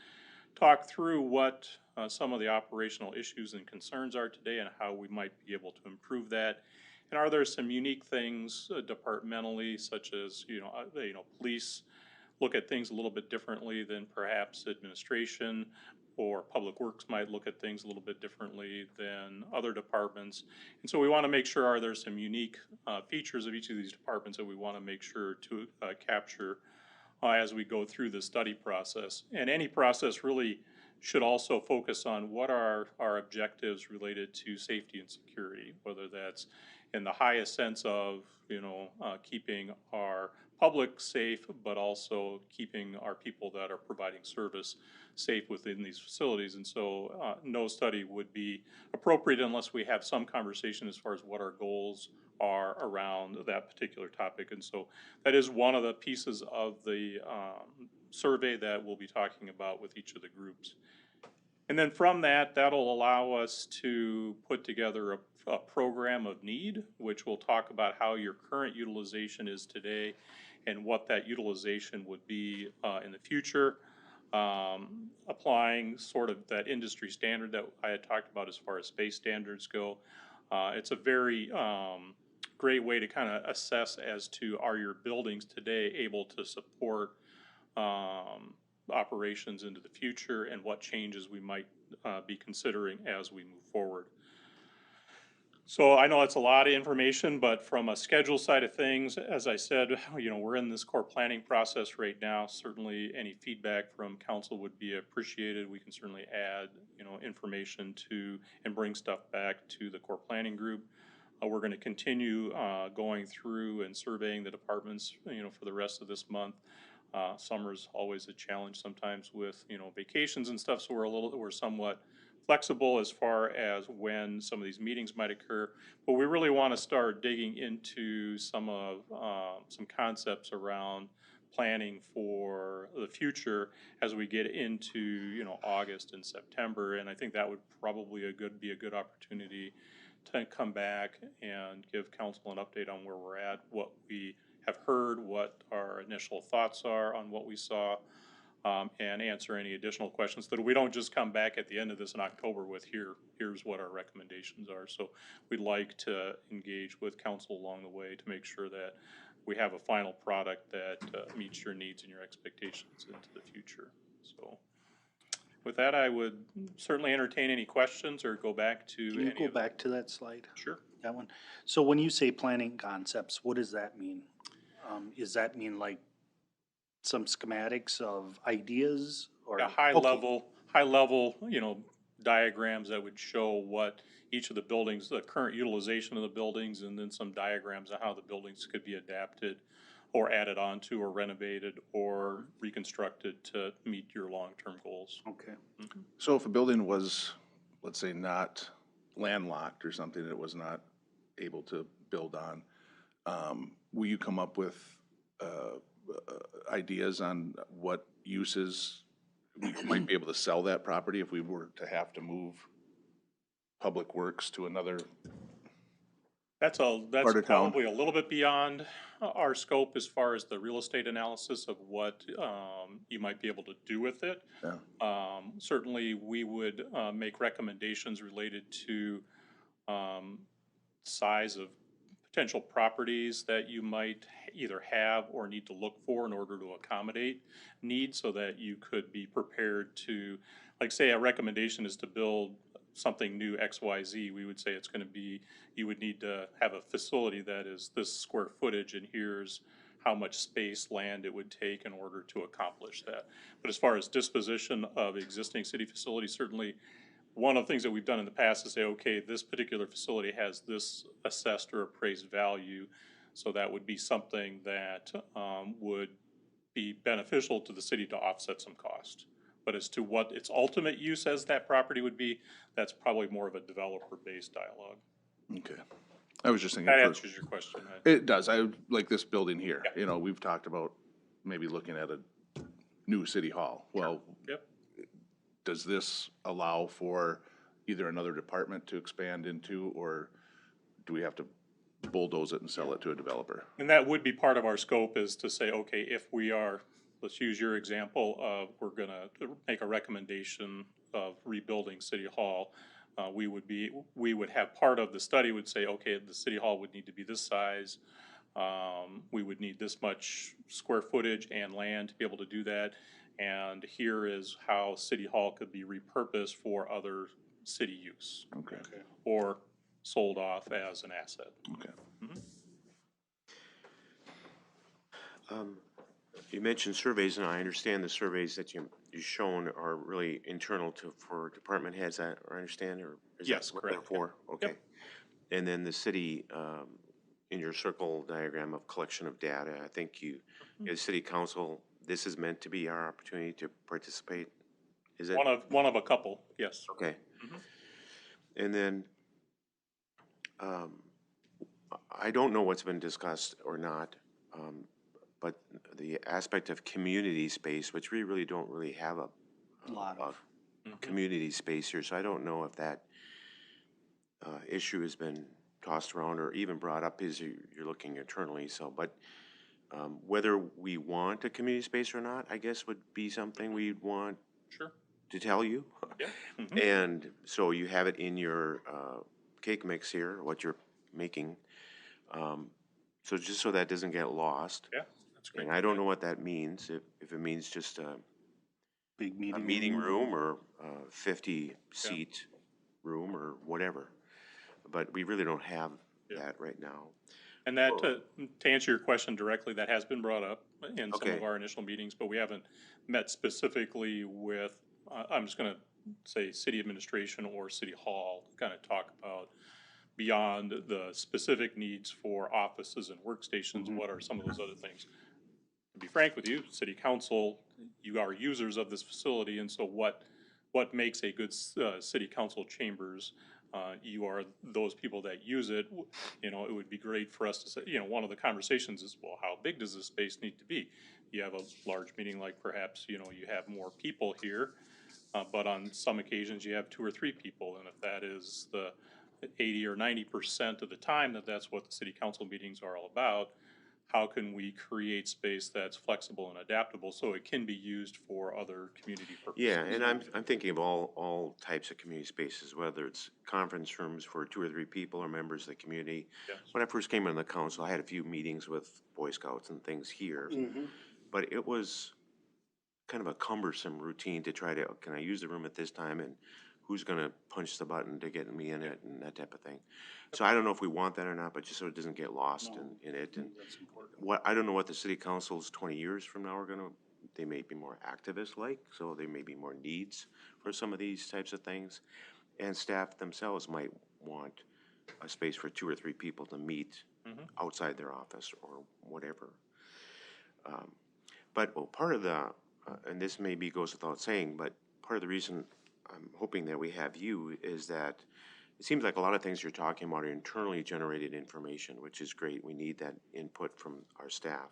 Talk through what some of the operational issues and concerns are today and how we might be able to improve that. And are there some unique things departmentally, such as, police look at things a little bit differently than perhaps administration, or public works might look at things a little bit differently than other departments. And so we want to make sure, are there some unique features of each of these departments that we want to make sure to capture as we go through the study process. And any process really should also focus on what are our objectives related to safety and security, whether that's in the highest sense of, keeping our public safe, but also keeping our people that are providing service safe within these facilities. And so no study would be appropriate unless we have some conversation as far as what our goals are around that particular topic. And so that is one of the pieces of the survey that we'll be talking about with each of the groups. And then from that, that'll allow us to put together a program of need, which will talk about how your current utilization is today and what that utilization would be in the future, applying sort of that industry standard that I had talked about as far as space standards go. It's a very great way to kind of assess as to, are your buildings today able to support operations into the future, and what changes we might be considering as we move forward. So I know it's a lot of information, but from a schedule side of things, as I said, we're in this core planning process right now. Certainly any feedback from council would be appreciated. We can certainly add, information to and bring stuff back to the core planning group. We're going to continue going through and surveying the departments, for the rest of this month. Summer's always a challenge sometimes with, vacations and stuff, so we're somewhat flexible as far as when some of these meetings might occur, but we really want to start digging into some concepts around planning for the future as we get into August and September. And I think that would probably be a good opportunity to come back and give council an update on where we're at, what we have heard, what our initial thoughts are on what we saw, and answer any additional questions, that we don't just come back at the end of this in October with here's what our recommendations are. So we'd like to engage with council along the way to make sure that we have a final product that meets your needs and your expectations into the future. So with that, I would certainly entertain any questions or go back to Can you go back to that slide? Sure. That one. So when you say planning concepts, what does that mean? Does that mean like some schematics of ideas, or high level, diagrams that would show what each of the buildings, the current utilization of the buildings, and then some diagrams of how the buildings could be adapted or added onto or renovated or reconstructed to meet your long-term goals. Okay. Mm-hmm. So if a building was, let's say, not landlocked or something that it was not able to build on, will you come up with ideas on what uses we might be able to sell that property if we were to have to move public works to another? That's probably a little bit beyond our scope as far as the real estate analysis of what you might be able to do with it. Yeah. Certainly we would make recommendations related to size of potential properties that you might either have or need to look for in order to accommodate needs, so that you could be prepared to, like, say a recommendation is to build something new XYZ, we would say it's gonna be, you would need to have a facility that is this square footage, and here's how much space, land it would take in order to accomplish that. But as far as disposition of existing city facilities, certainly one of the things that we've done in the past is say, okay, this particular facility has this assessed or appraised value, so that would be something that would be beneficial to the city to offset some cost. But as to what its ultimate use as that property would be, that's probably more of a developer-based dialogue. Okay. I was just thinking. That for- answers your question. It does. I like this building here. You know, we've talked about maybe looking at a new city hall. Well, Yep. does this allow for either another department to expand into, or do we have to bulldoze it and sell it to a developer? And that would be part of our scope, is to say, okay, if we are, let's use your example of, we're gonna make a recommendation of rebuilding City Hall. We would have part of the study would say, okay, the City Hall would need to be this size. We would need this much square footage and land to be able to do that. And here is how City Hall could be repurposed for other city use. Okay. Or sold off as an asset. Okay. You mentioned surveys, and I understand the surveys that you've shown are really internal for department heads, I understand, or is Yes, that what they're correct. for? Okay. Yep. And then the city, in your circle diagram of collection of data, I think you, as city council, this is meant to be our opportunity to participate? Is it? One of a couple, yes. Okay. And then, I don't know what's been discussed or not, but the aspect of community space, which we really don't really have a Lot of. community space here, so I don't know if that issue has been tossed around or even brought up as you're looking internally, so, but whether we want a community space or not, I guess would be something we'd want Sure. to tell you. Yeah. And so you have it in your cake mix here, what you're making. So just so that doesn't get lost. Yeah, that's great. And I don't know what that means, if it means just a Big a meeting. meeting room or a 50-seat room or whatever. But we really don't have that right now. And that, to answer your question directly, that has been brought up in some of Okay. our initial meetings, but we haven't met specifically with, I'm just gonna say city administration or city hall, to kind of talk about beyond the specific needs for offices and workstations, what are some of those other things? To be frank with you, city council, you are users of this facility, and so what makes a good city council chambers? You are those people that use it. You know, it would be great for us to say, you know, one of the conversations is, well, how big does this space need to be? You have a large meeting, like perhaps, you know, you have more people here, but on some occasions you have 2 or 3 people, and if that is the 80 or 90% of the time that's what the city council meetings are all about, how can we create space that's flexible and adaptable so it can be used for other community purposes? Yeah, and I'm thinking of all types of community spaces, whether it's conference rooms for 2 or 3 people or members of the community. Yes. When I first came on the council, I had a few meetings with Boy Scouts and things here. But it was kind of a cumbersome routine to try to, can I use the room at this time, and who's gonna punch the button to get me in it, and that type of thing. So I don't know if we want that or not, but just so it doesn't get lost in it. And That's important. I don't know what the city councils 20 years from now are gonna, they may be more activist-like, so there may be more needs for some of these types of things. And staff themselves might want a space for 2 or 3 people to meet outside their office or whatever. But part of the, and this maybe goes without saying, but part of the reason I'm hoping that we have you is that it seems like a lot of things you're talking about are internally generated information, which is great. We need that input from our staff.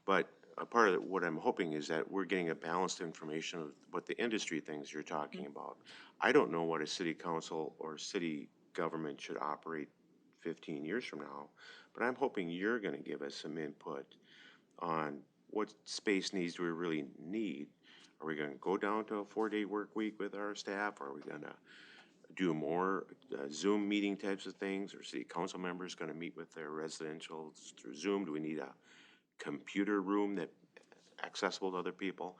But a part of what I'm hoping is that we're getting a balanced information of what the industry things you're talking about. I don't know what a city council or city government should operate 15 years from now, but I'm hoping you're going to give us some input on what space needs do we really need. Are we going to go down to a 4-day work week with our staff? Are we going to do more Zoom meeting types of things? Or city council members gonna meet with their residentials through Zoom? Do we need a computer room that accessible to other people?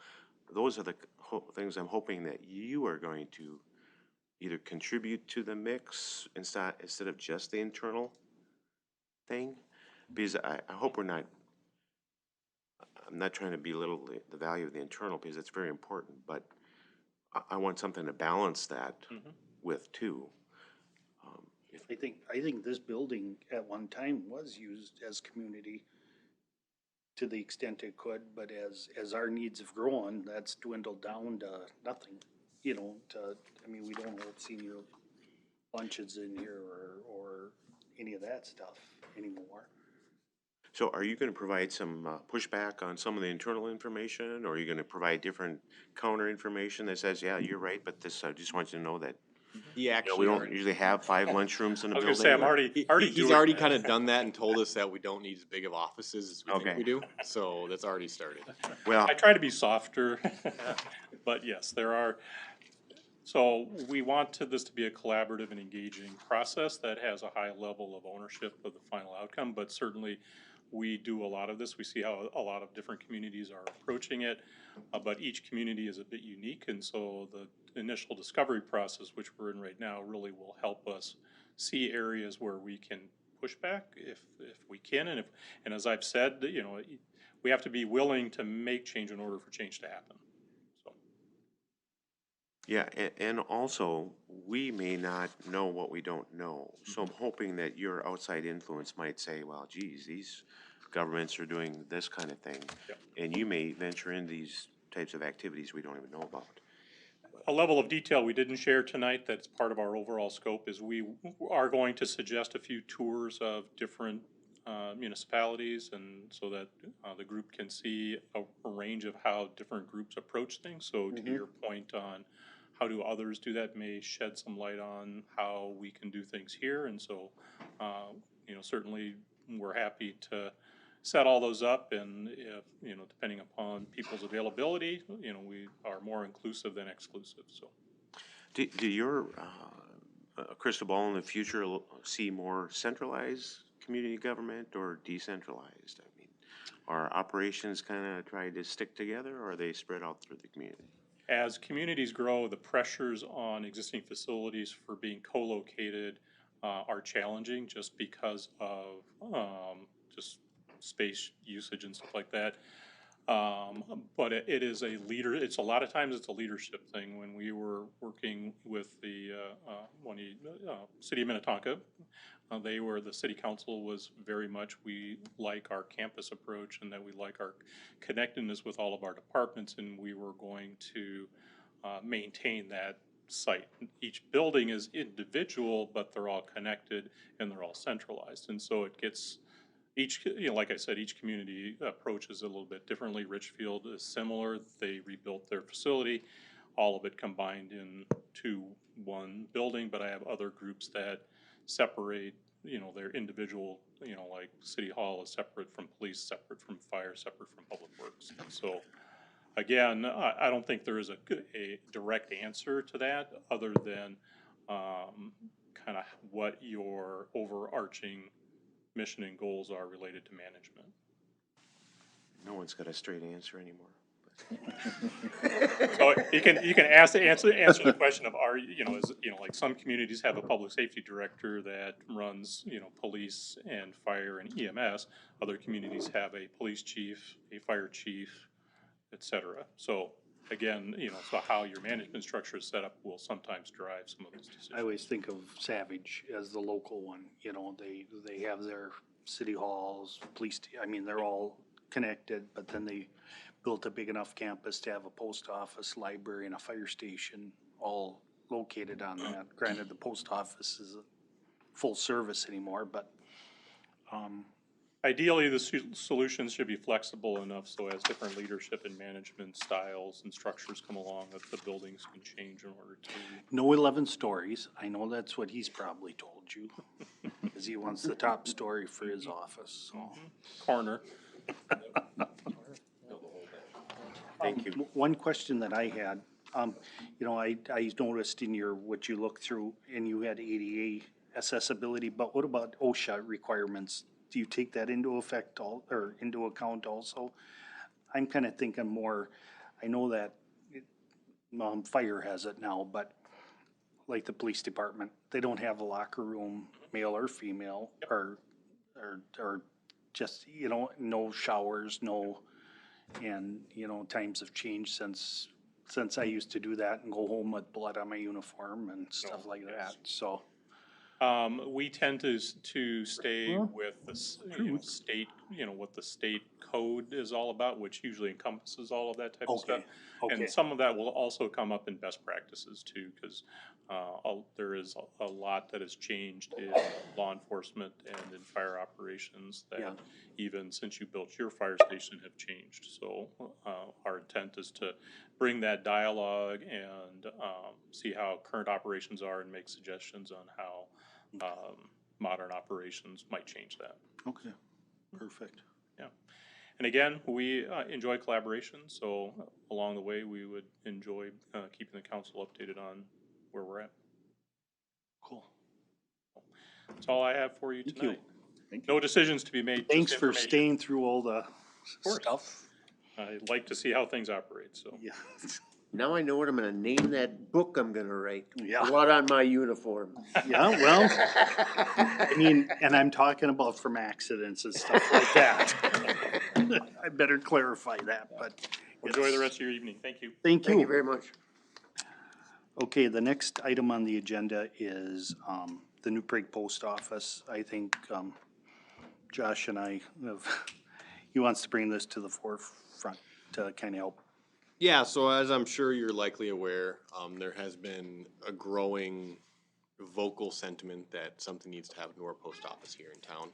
Those are the things I'm hoping that you are going to either contribute to the mix instead of just the internal thing. Because I hope we're not, I'm not trying to belittle the value of the internal because it's very important, but I want something to balance that with too. I think this building at one time was used as community to the extent it could, but as our needs have grown, that's dwindled down to nothing. You know, I mean, we don't hold senior lunches in here or any of that stuff anymore. So are you gonna provide some pushback on some of the internal information, or are you gonna provide different counter information that says, yeah, you're right, but this, I just want you to know that He we actually don't usually have 5 lunchrooms in a I was building? gonna say, I'm or- already he's doing already that. kind of done that and told us that we don't need as big of offices as we Okay. think we do. So that's already started. Well, I try to be softer, but yes, there are, so we want this to be a collaborative and engaging process that has a high level of ownership of the final outcome, but certainly we do a lot of this. We see how a lot of different communities are approaching it, but each community is a bit unique, and so the initial discovery process, which we're in right now, really will help us see areas where we can push back if we can, and as I've said, you know, we have to be willing to make change in order for change to happen. So. yeah, and also, we may not know what we don't know. So I'm hoping that your outside influence might say, well, geez, these governments are doing this kind of thing. Yep. And you may venture in these types of activities we don't even know about. A level of detail we didn't share tonight that's part of our overall scope is we are going to suggest a few tours of different municipalities, and so that the group can see a range of how different groups approach things. So to your point on how do others do that may shed some light on how we can do things here. And so, you know, certainly we're happy to set all those up, and if, you know, depending upon people's availability, you know, we are more inclusive than exclusive, so. Do your crystal ball in the future see more centralized community government or decentralized? I mean, are operations kind of try to stick together, or are they spread out through the community? As communities grow, the pressures on existing facilities for being co-located are challenging just because of just space usage and stuff like that. But it is it's a lot of times it's a leadership thing. When we were working with the city of Minnetonka, the city council was very much, we like our campus approach and that we like our connectedness with all of our departments, and we were going to maintain that site. Each building is individual, but they're all connected and they're all centralized. And so it gets, you know, like I said, each community approaches it a little bit differently. Richfield is similar. They rebuilt their facility, all of it combined into one building, but I have other groups that separate, you know, their individual, you know, like City Hall is separate from police, separate from fire, separate from public works. And so, again, I don't think there is a direct answer to that other than kind of what your overarching mission and goals are related to management. No one's got a straight answer anymore. So you can answer the question of like some communities have a public safety director that runs, you know, police and fire and EMS. Other communities have a police chief, a fire chief, etc. So again, you know, so how your management structure is set up will sometimes drive some of those decisions. I always think of Savage as the local one, you know, they have their city halls, police, I mean, they're all connected, but then they built a big enough campus to have a post office, library, and a fire station all located on that. Granted, the post office is full service anymore, but, ideally, the solutions should be flexible enough so as different leadership and management styles and structures come along that the buildings can change in order to. no 11 stories. I know that's what he's probably told you, because he wants the top story for his office, so. Corner. Thank you. One question that I had, You know, I noticed in your, what you looked through, and you had ADA accessibility, but what about OSHA requirements? Do you take that into effect or into account also? I'm kind of thinking more, I know that fire has it now, but like the police department, they don't have a locker room, male or female, or just, you know, no showers, no, and, you know, times have changed since I used to do that and go home with blood on my uniform and stuff like that, so. We tend to stay with the, state, what the state code is all about, which usually encompasses all of that type of stuff. Okay. And some of that will also come up in best practices too, because there is a lot that has changed in law enforcement and in fire operations that even since you built your fire station have changed. So our intent is to bring that dialogue and see how current operations are and make suggestions on how modern operations might change that. Okay, perfect. Yeah. And again, we enjoy collaboration, so along the way, we would enjoy keeping the council updated on where we're at. Cool. That's all I have for you Thank tonight. you. No decisions to be made. Thanks just for information. staying through all the course. stuff. I like to see how things operate, so. Yeah. Now I know what I'm gonna name that book I'm gonna write. Yeah. Blood on my uniform. Yeah, well, I mean, and I'm talking about from accidents and stuff like that. I better clarify that, but. Enjoy the rest of your evening. Thank you. Thank Thank you you. very much. Okay, the next item on the agenda is the New Prague Post Office. I think Josh and I have, he wants to bring this to the forefront to kind of help. Yeah, so as I'm sure you're likely aware, there has been a growing vocal sentiment that something needs to happen to our post office here in town.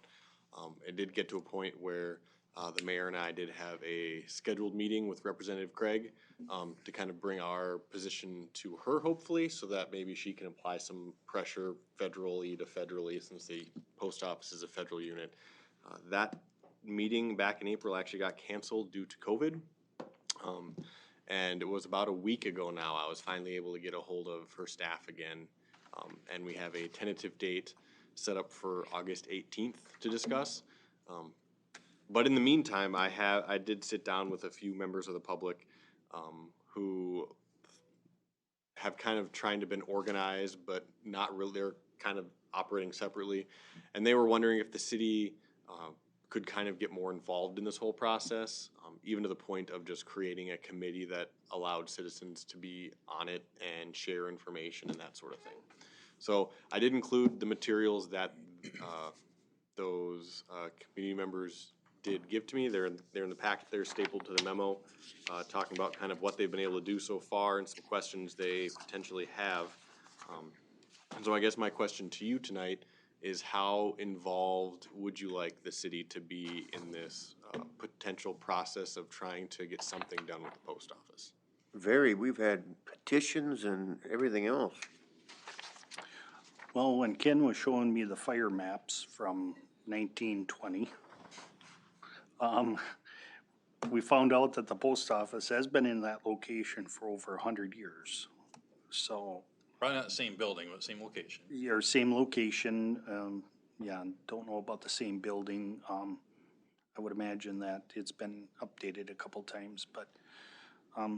It did get to a point where the mayor and I did have a scheduled meeting with Representative Craig to kind of bring our position to her, hopefully, so that maybe she can apply some pressure federally to federally, since the post office is a federal unit. That meeting back in April actually got canceled due to COVID. And it was about a week ago now, I was finally able to get a hold of her staff again. And we have a tentative date set up for August 18th to discuss. But in the meantime, I did sit down with a few members of the public who have kind of trying to been organized, but not really, they're kind of operating separately. And they were wondering if the city could kind of get more involved in this whole process, even to the point of just creating a committee that allowed citizens to be on it and share information and that sort of thing. So I did include the materials that those community members did give to me. They're in the packet. They're stapled to the memo, talking about kind of what they've been able to do so far and some questions they potentially have. And so I guess my question to you tonight is, how involved would you like the city to be in this potential process of trying to get something done with the post office? Very. We've had petitions and everything else. Well, when Ken was showing me the fire maps from 1920, we found out that the post office has been in that location for over 100 years. So. Probably not the same building, but same location. Your same location, yeah, don't know about the same building. I would imagine that it's been updated a couple times, but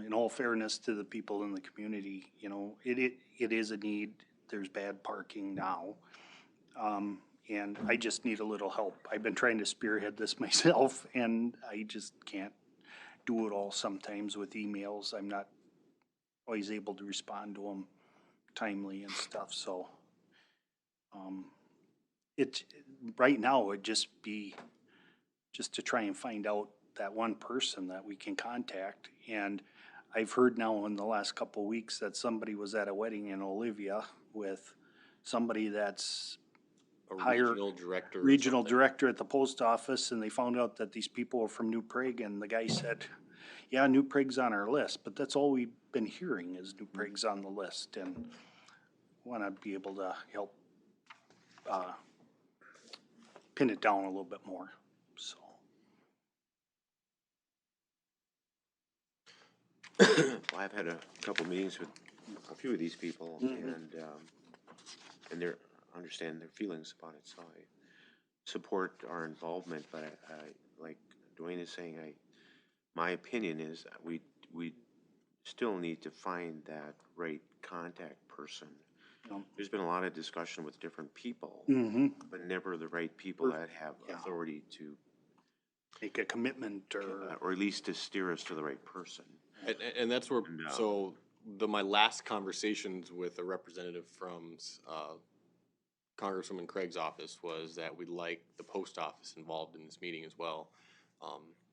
in all fairness to the people in the community, you know, it is a need. There's bad parking now, and I just need a little help. I've been trying to spearhead this myself, and I just can't do it all sometimes with emails. I'm not always able to respond to them timely and stuff, so right now it'd just be just to try and find out that one person that we can contact. And I've heard now in the last couple of weeks that somebody was at a wedding in Olivia with somebody that's A higher regional director. or regional something. director at the post office, and they found out that these people were from New Prague, and the guy said, yeah, New Prague's on our list, but that's all we've been hearing is New Prague's on the list, and want to be able to help pin it down a little bit more, so. Well, I've had a couple meetings with a few of these people, and they're, understand their feelings about it, so I support our involvement, but I, like Dwayne is saying, my opinion is that we still need to find that right contact person. There's been a lot of discussion with different people, but never the right people that have authority to Make a commitment or at least to steer us to the right person. And that's where, so my last conversations with a representative from Congresswoman Craig's office was that we'd like the post office involved in this meeting as well.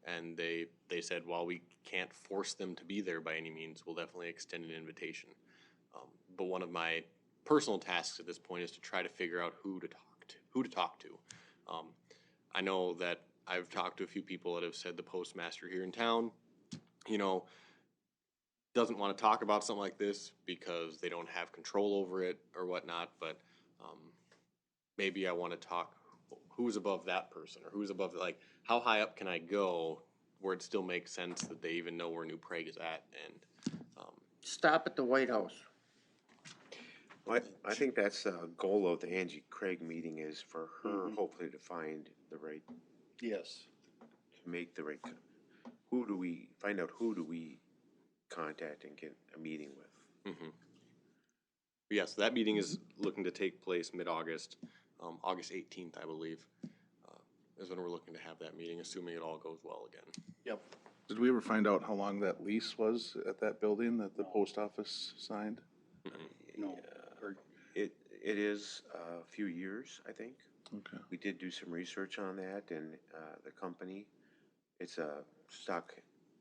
And they said, while we can't force them to be there by any means, we'll definitely extend an invitation. But one of my personal tasks at this point is to try to figure out who to talk to. I know that I've talked to a few people that have said the postmaster here in town, doesn't want to talk about something like this because they don't have control over it or whatnot, but maybe I want to talk who's above that person, or who's above, like, how high up can I go where it still makes sense that they even know where New Prague is at, and Stop at the White House. Well, I think that's the goal of the Angie Craig meeting, is for her hopefully to find the right, yes. to make the right, find out who do we contact and get a meeting with. yeah, so that meeting is looking to take place mid-August, August 18th, I believe, is when we're looking to have that meeting, assuming it all goes well again. Yep. Did we ever find out how long that lease was at that building that the post office signed? No. It is a few years, I think. Okay. We did do some research on that, and the company, it's a stock,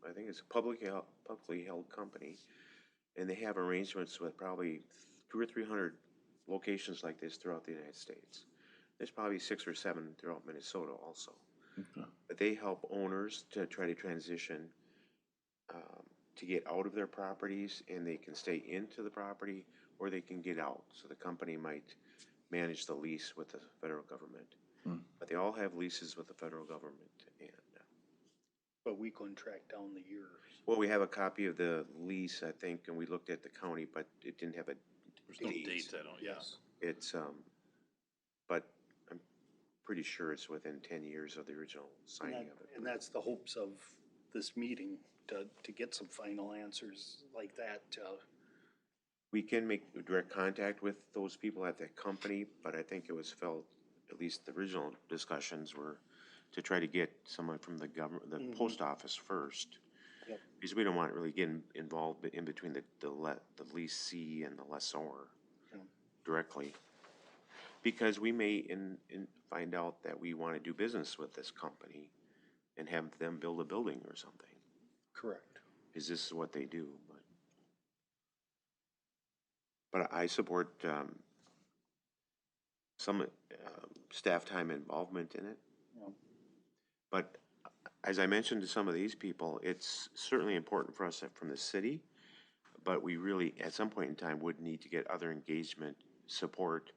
I think it's a publicly held company, and they have arrangements with probably 200 or 300 locations like this throughout the United States. There's probably 6 or 7 throughout Minnesota also. Okay. But they help owners to try to transition to get out of their properties, and they can stay into the property or they can get out. So the company might manage the lease with the federal government. But they all have leases with the federal government. And But we couldn't track down the years. well, we have a copy of the lease, I think, and we looked at the county, but it didn't have a There's no date, I don't, yes. It's, but I'm pretty sure it's within 10 years of the original signing of it. And that's the hopes of this meeting, to get some final answers like that. We can make direct contact with those people at the company, but I think it was felt, at least the original discussions were to try to get someone from the government, the post office first. Yep. Because we don't want to really get involved in between the leasee and the lessor directly. Because we may find out that we want to do business with this company and have them build a building or something. Correct. Because this is what they do. But I support some staff time involvement in it. Yeah. But as I mentioned to some of these people, it's certainly important for us from the city, but we really, at some point in time, would need to get other engagement support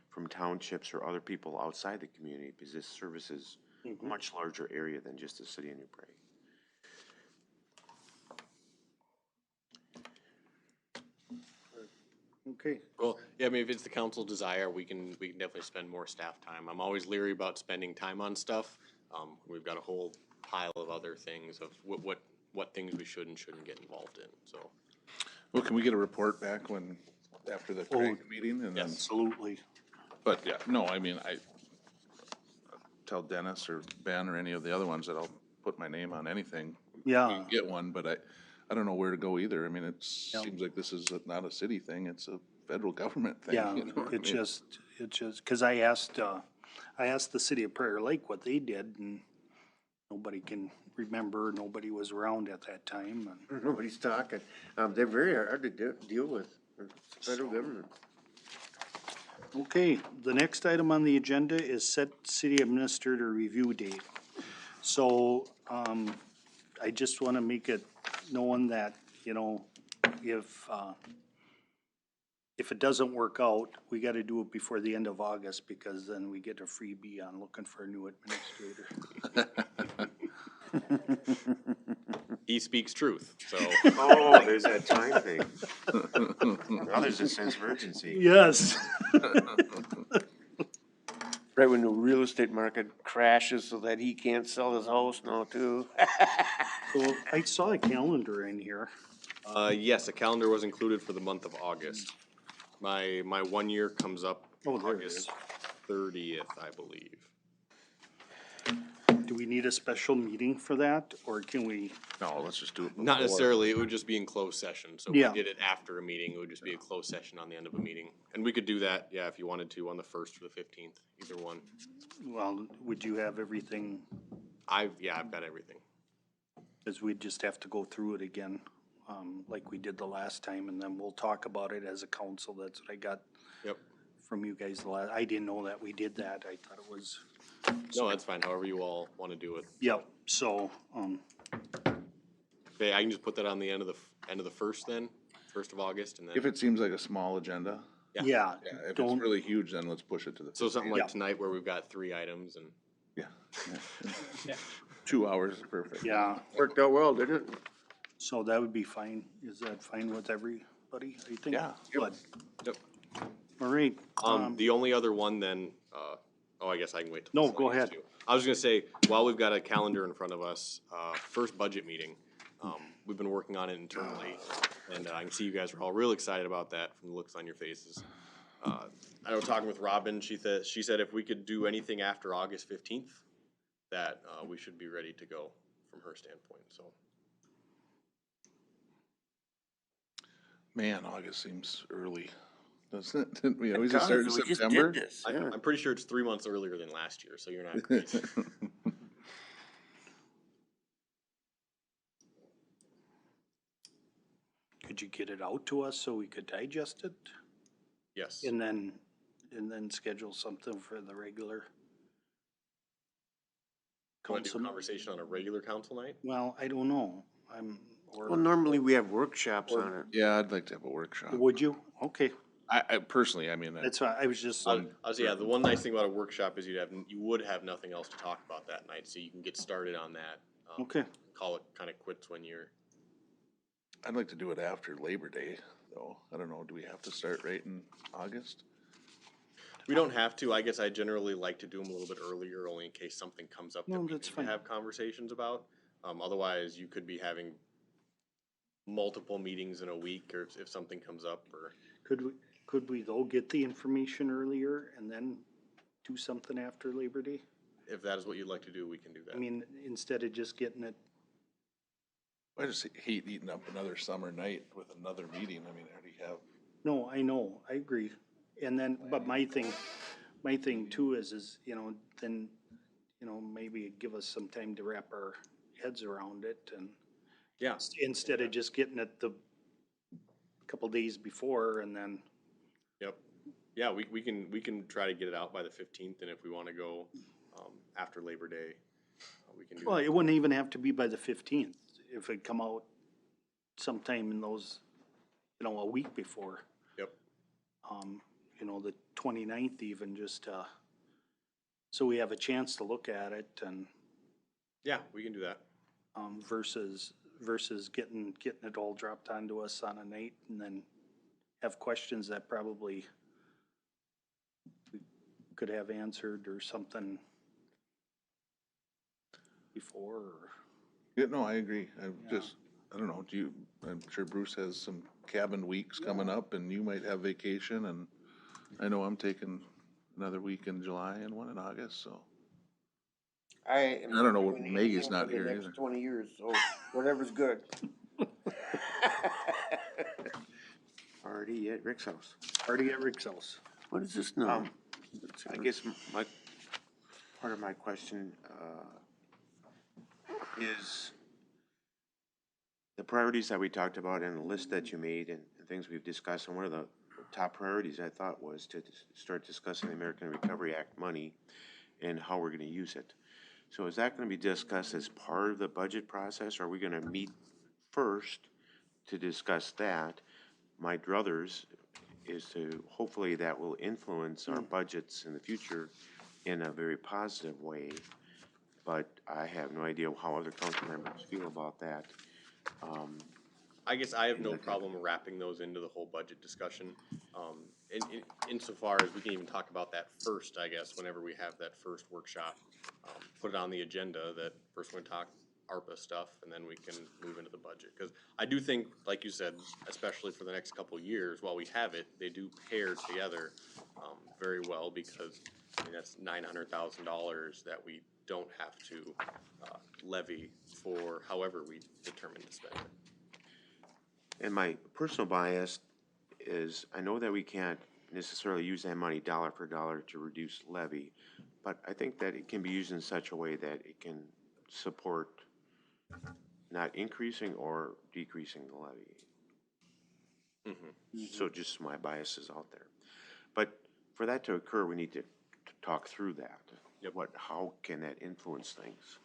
from townships or other people outside the community, because this services a much larger area than just the city of New Prague. Okay. Well, yeah, I mean, if it's the council's desire, we can definitely spend more staff time. I'm always leery about spending time on stuff. We've got a whole pile of other things of what things we should and shouldn't get involved in, so. Well, can we get a report back after the Craig meeting and then? Absolutely. But yeah, no, I mean, I'll tell Dennis or Ben or any of the other ones that I'll put my name on anything. Yeah. We can get one, but I don't know where to go either. I mean, it seems like this is not a city thing, it's a federal government thing. Yeah, you know what I it's mean? just, cause I asked the city of Prairie Lake what they did, and nobody can remember, nobody was around at that time, and Nobody's talking. They're very hard to deal with. It's the federal government. okay, the next item on the agenda is set city administrator review date. So, I just wanna make it known that, if it doesn't work out, we gotta do it before the end of August, because then we get a freebie on looking for a new administrator. He speaks truth, so. Oh, there's that time thing. Now there's a sense of urgency. Yes. Right when the real estate market crashes so that he can't sell his house now too. So I saw a calendar in here. Yes, a calendar was included for the month of August. My 1 year comes up Oh, there it August 30th, I believe. Do we need a special meeting for that, or can we? No, let's just do it. Not before. necessarily, it would just be in closed session, so if Yeah. we did it after a meeting, it would just be a closed session on the end of a meeting. And we could do that, yeah, if you wanted to, on the 1st or the 15th, either one. Well, would you have everything, I've got everything. because we'd just have to go through it again, like we did the last time, and then we'll talk about it as a council. That's what I got Yep. from you guys I didn't know that we did that. I thought it was, No, that's fine, however you all want to do it. yep, so, Okay, I can just put that on the end of the 1st then, 1st of August, and If then, it seems like a small agenda, yeah, yeah, if it's don't, really huge, then let's push it to the. so something 15th. like tonight where we've got 3 items and. Yeah. 2 hours is perfect. yeah, Worked out well, didn't it? so that would be fine. Is that fine with everybody, I think? Yeah. Good. Yep. All right, The only other one then, I guess I can wait till. No, the go 20th ahead. too. I was gonna say, while we've got a calendar in front of us, first budget meeting, we've been working on it internally. And I can see you guys are all real excited about that from the looks on your faces. I know talking with Robin, she said if we could do anything after August 15th, that, we should be ready to go from her standpoint, so. Man, August seems early, doesn't it? Didn't we always God, just start in we just September? did this, I, yeah. I'm pretty sure it's 3 months earlier than last year, so you're not crazy. could you get it out to us so we could digest it? Yes. And then schedule something for the regular Want to do council? a conversation on a regular council night? Well, I don't know, Well, normally we have workshops on it. Yeah, I'd like to have a workshop. would you? Okay, I personally, I mean, that's why I was just, Yeah, the one nice thing about a workshop is you would have nothing else to talk about that night, so you can get started on that. okay, Call it kind of quits when you're, I'd like to do it after Labor Day, though. I don't know, do we have to start right in August? we don't have to, I guess I generally like to do them a little bit earlier, only in case something comes up that No, we need that's to fine. have conversations about. Otherwise, you could be having multiple meetings in a week, or if something comes up, or, could we though get the information earlier and then do something after Labor Day? if that is what you'd like to do, we can do that. I mean, instead of just getting it, I just hate eating up another summer night with another meeting. I mean, I already have, no, I know, I agree. And then, but my thing too is, then, maybe give us some time to wrap our heads around it and Yeah, instead of just getting it the couple days before and then, yep. Yeah, we can try to get it out by the 15th, and if we want to go, after Labor Day, we can do well, that. it wouldn't even have to be by the 15th. If it come out sometime in those, a week before. Yep. The 29th even, just, so we have a chance to look at it and, Yeah, we can do that. versus getting it all dropped onto us on a night and then have questions that probably we could have answered or something before, or, yeah, no, I agree. I don't know, I'm sure Bruce has some cabin weeks coming up and you might have vacation and I know I'm taking another week in July and one in August, so. I don't know what doing Maggie's anything not for the here next either. 20 years, so whatever's good. Party at Rick's house. party at Rick's house. What is this now? I guess part of my question, is the priorities that we talked about and the list that you made and the things we've discussed, and one of the top priorities I thought was to start discussing the American Recovery Act money and how we're gonna use it. So is that gonna be discussed as part of the budget process, or are we gonna meet first to discuss that? My druthers is to, hopefully that will influence our budgets in the future in a very positive way, but I have no idea how other council members feel about that. I guess I have no problem wrapping those into the whole budget discussion. Insofar as we can even talk about that first, I guess, whenever we have that first workshop. Put it on the agenda that first we're gonna talk ARPA stuff, and then we can move into the budget. Because I do think, like you said, especially for the next couple of years, while we have it, they do pair together very well, because I mean, that's $900,000 that we don't have to levy for however we determine to spend it. And my personal bias is, I know that we can't necessarily use that money dollar for dollar to reduce levy, but I think that it can be used in such a way that it can support not increasing or decreasing the levy. So just my bias is out there. But for that to occur, we need to talk through that. How can that influence things?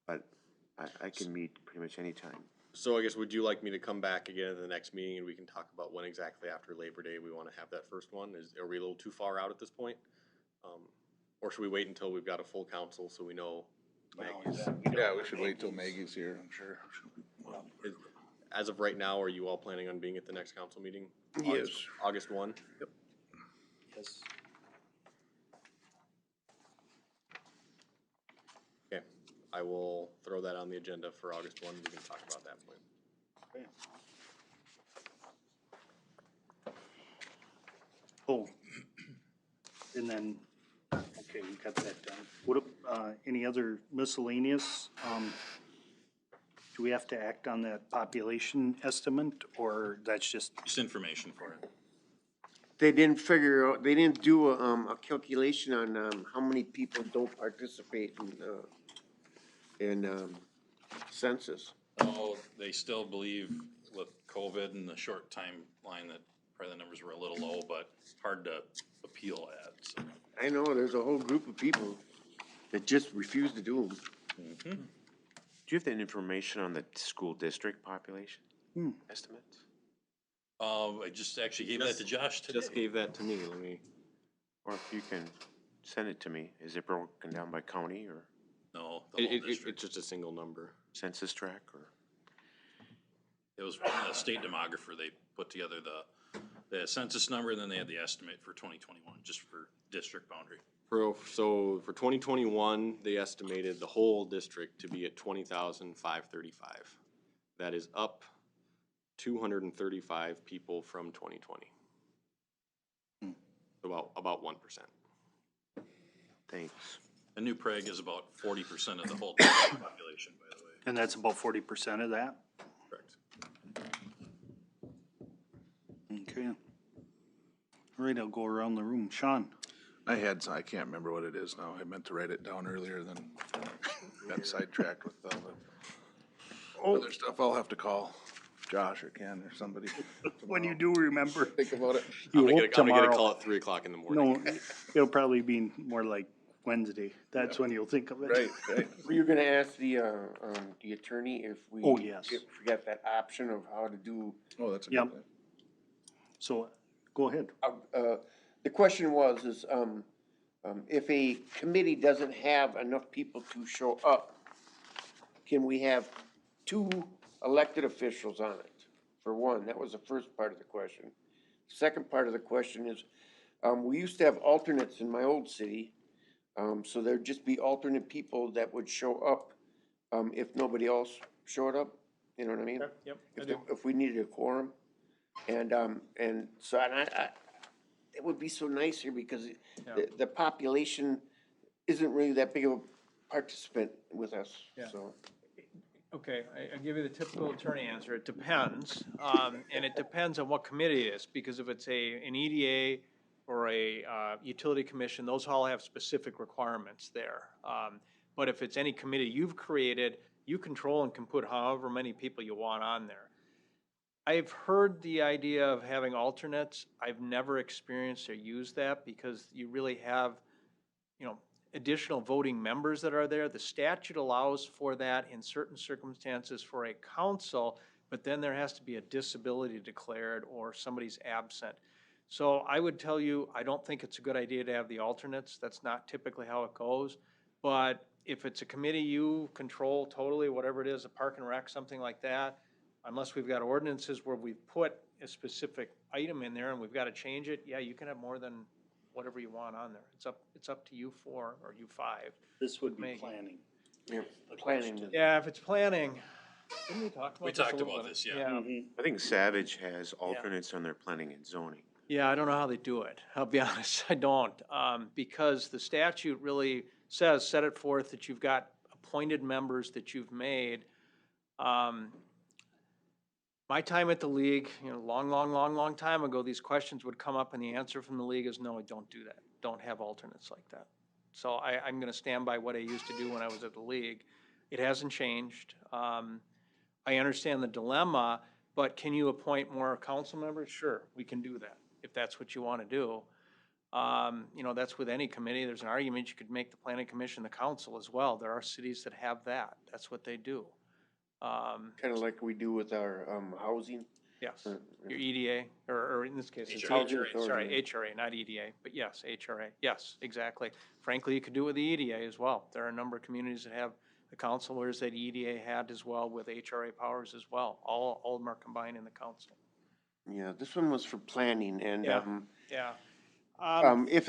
But I can meet pretty much any time. So I guess, would you like me to come back again at the next meeting and we can talk about when exactly after Labor Day we want to have that first one? Are we a little too far out at this point? Or should we wait until we've got a full council so we know Maggie's? Yeah, we should wait till Maggie's here, I'm sure. As of right now, are you all planning on being at the next council meeting? Yes. August 1? Yep. Yes. Okay, I will throw that on the agenda for August 1. We can talk about that point. Okay. Oh, and then, okay, we got that done. What, any other miscellaneous, do we have to act on that population estimate, or that's just, information for it. They didn't figure out, they didn't do a calculation on, how many people don't participate in census. Oh, they still believe with COVID and the short timeline that probably the numbers were a little low, but hard to appeal at, so. I know, there's a whole group of people that just refuse to do them. Do you have that information on the school district population estimates? I just actually gave that to Josh today. Just gave that to me, let me. Or if you can send it to me, is it broken down by county or No, the whole district. It's just a single number. census tract or? It was from the state demographer. They put together the census number, and then they had the estimate for 2021, just for district boundary. So for 2021, they estimated the whole district to be at 20,535. That is up 235 people from 2020. About 1%. Thanks. And New Prague is about 40% of the whole population, by the way. and that's about 40% of that? Correct. Okay. All right, I'll go around the room. Sean? I can't remember what it is now. I meant to write it down earlier, then got sidetracked with all the other stuff. I'll have to call Josh or Ken or somebody. When you do remember. Think about it. You I'm gonna hope get a tomorrow. call at 3 o'clock in the morning. No, it'll probably be more like Wednesday. That's when you'll think of it. Right. Were you gonna ask the attorney if we? Oh, yes. If we got that option of how to do, Oh, that's a Yep. good thing. So, go ahead. the question was, if a committee doesn't have enough people to show up, can we have two elected officials on it? For one, that was the first part of the question. Second part of the question is, we used to have alternates in my old city. So there'd just be alternate people that would show up, if nobody else showed up, you know what I mean? Yep, I do. If we needed a quorum. And so, I, it would be so nice here because the population isn't really that big of a participant with us, Yeah. so. Okay, I'll give you the typical attorney answer. It depends, and it depends on what committee it is, because if it's an EDA or a utility commission, those all have specific requirements there. But if it's any committee you've created, you control and can put however many people you want on there. I've heard the idea of having alternates. I've never experienced or used that because you really have, additional voting members that are there. The statute allows for that in certain circumstances for a council, but then there has to be a disability declared or somebody's absent. So I would tell you, I don't think it's a good idea to have the alternates. That's not typically how it goes. But if it's a committee you control totally, whatever it is, a park and rec, something like that, unless we've got ordinances where we've put a specific item in there and we've got to change it, yeah, you can have more than whatever you want on there. It's up to you four or you five. This would be Make- planning. Yeah, planning. Yeah, if it's planning, didn't we talk about We this a talked little about bit? this, yeah. Mhm. I think Savage has alternates on their planning and zoning. Yeah, I don't know how they do it. I'll be honest, I don't. Because the statute really says, set it forth that you've got appointed members that you've made. My time at the league, long time ago, these questions would come up and the answer from the league is, no, don't do that. Don't have alternates like that. So I'm gonna stand by what I used to do when I was at the league. It hasn't changed. I understand the dilemma, but can you appoint more council members? Sure, we can do that, if that's what you wanna do. That's with any committee. There's an argument you could make the planning commission the council as well. There are cities that have that. That's what they do. Kind of like we do with our, housing. Yes, your EDA, or in this case, it's HRA. HRA, sorry, HRA, not EDA, but yes, HRA, yes, exactly. Frankly, you could do it with the EDA as well. There are a number of communities that have the councilors that EDA had as well with HRA powers as well. All of them are combined in the council. Yeah, this one was for planning and, Yeah. Yeah. if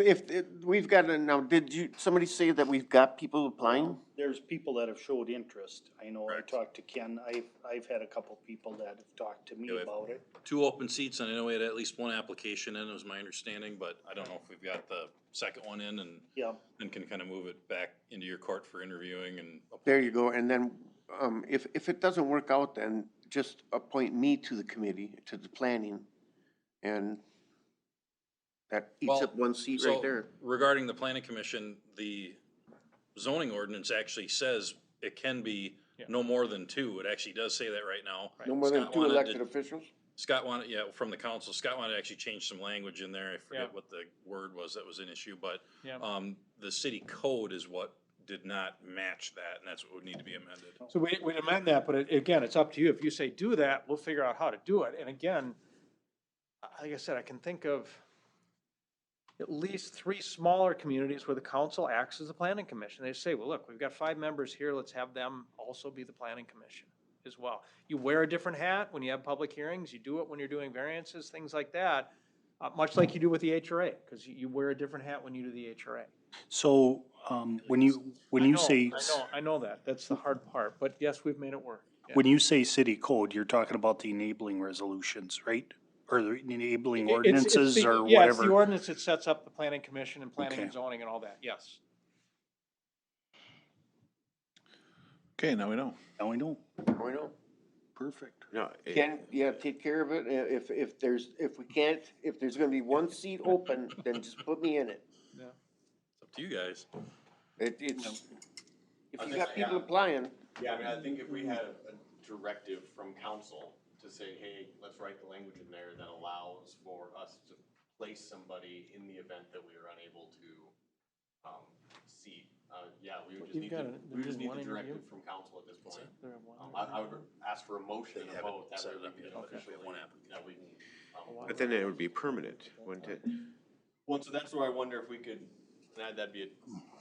we've got now, somebody say that we've got people applying? There's people that have showed interest. I know I Correct. talked to Ken. I've had a couple people that have talked to me Yeah, we have- about it. 2 open seats, and I know we had at least 1 application in, was my understanding, but I don't know if we've got the second one in and Yeah, then can kind of move it back into your court for interviewing and. There you go, and then, if it doesn't work out, then just appoint me to the committee, to the planning, and that eats Well, up one seat So, right there. regarding the planning commission, the zoning ordinance actually says it can be no more than 2. It actually does say that right now. No more than Scott 2 wanted elected to- officials? Scott wanted, from the council, Scott wanted to actually change some language in there. I Yeah. forget what the word was that was an issue, but, Yeah. the city code is what did not match that, and that's what would need to be amended. So we'd amend that, but again, it's up to you. If you say do that, we'll figure out how to do it. And again, like I said, I can think of at least 3 smaller communities where the council acts as the planning commission. They say, well, look, we've got 5 members here, let's have them also be the planning commission as well. You wear a different hat when you have public hearings, you do it when you're doing variances, things like that, much like you do with the HRA, because you wear a different hat when you do the HRA. so, when you say, I know that, that's the hard part, but yes, we've made it work. Yeah. when you say city code, you're talking about the enabling resolutions, right? Or the enabling It's ordinances the- or Yeah, it's the whatever? ordinance that sets up the planning commission and planning and Okay. zoning and all that, yes. Okay, now we know. Now we know. I know. Perfect. No, Take care of it. If there's gonna be 1 seat open, then just put me in it. It's up to you guys. It's, if you got people applying, Yeah, I mean, I think if we had a directive from council to say, hey, let's write the language in there that allows for us to place somebody in the event that we are unable to, seat, we would just need the directive from council at this point. I would ask for a motion and a vote, that way we can officially, that we can. but then it would be permanent, wouldn't it? Well, so that's where I wonder if we could, that'd be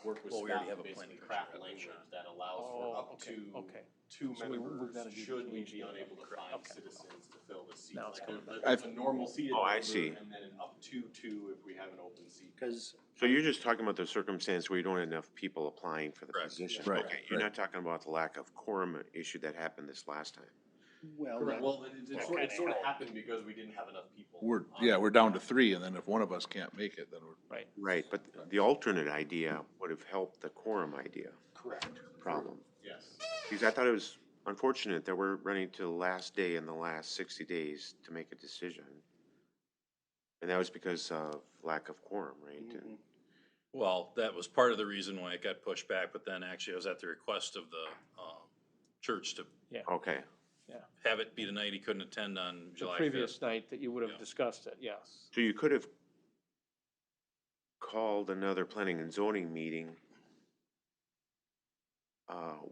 work with Well, we staff already have to a basically planning craft commission language that allows for up to Okay. 2 So we've members, gotta do should we change be that. unable to find Okay. citizens to fill the seat. Now it's Like, coming there's- back. there's a normal seated Oh, I number, see. and then an up to 2 if we have an open seat. Because, So you're just talking about the circumstance where you don't have enough people applying for the Correct. position? Right, Okay, you're not talking about the lack of quorum issue that happened this last time? well, Correct, that- well, it sort of happened because we didn't have enough people. We're down to 3, and then if one of us can't make it, then we're. Right, but the alternate idea would have helped the quorum idea correct. problem. Yes. Because I thought it was unfortunate that we're running to the last day in the last 60 days to make a decision. And that was because of lack of quorum, right? And- Well, that was part of the reason why it got pushed back, but then actually I was at the request of the, church to Okay, have it be the night he couldn't attend on The July 5th. previous night that you would have Yeah. discussed it, yes. so you could have called another planning and zoning meeting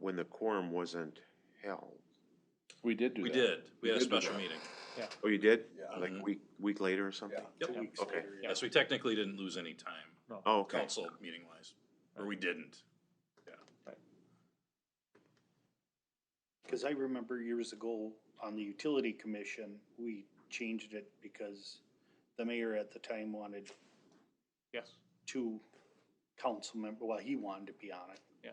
when the quorum wasn't held. We did do that. We did. We had a did do special that. meeting. Oh, you did? Yeah. Like week later or something? Yep. 2 weeks Okay. later, yeah. Yes, we technically didn't lose any time, Oh, okay. council meeting wise, or we didn't. Cause I remember years ago on the utility commission, we changed it because the mayor at the time wanted Yes, 2 council member, well, he wanted to be on it. yeah.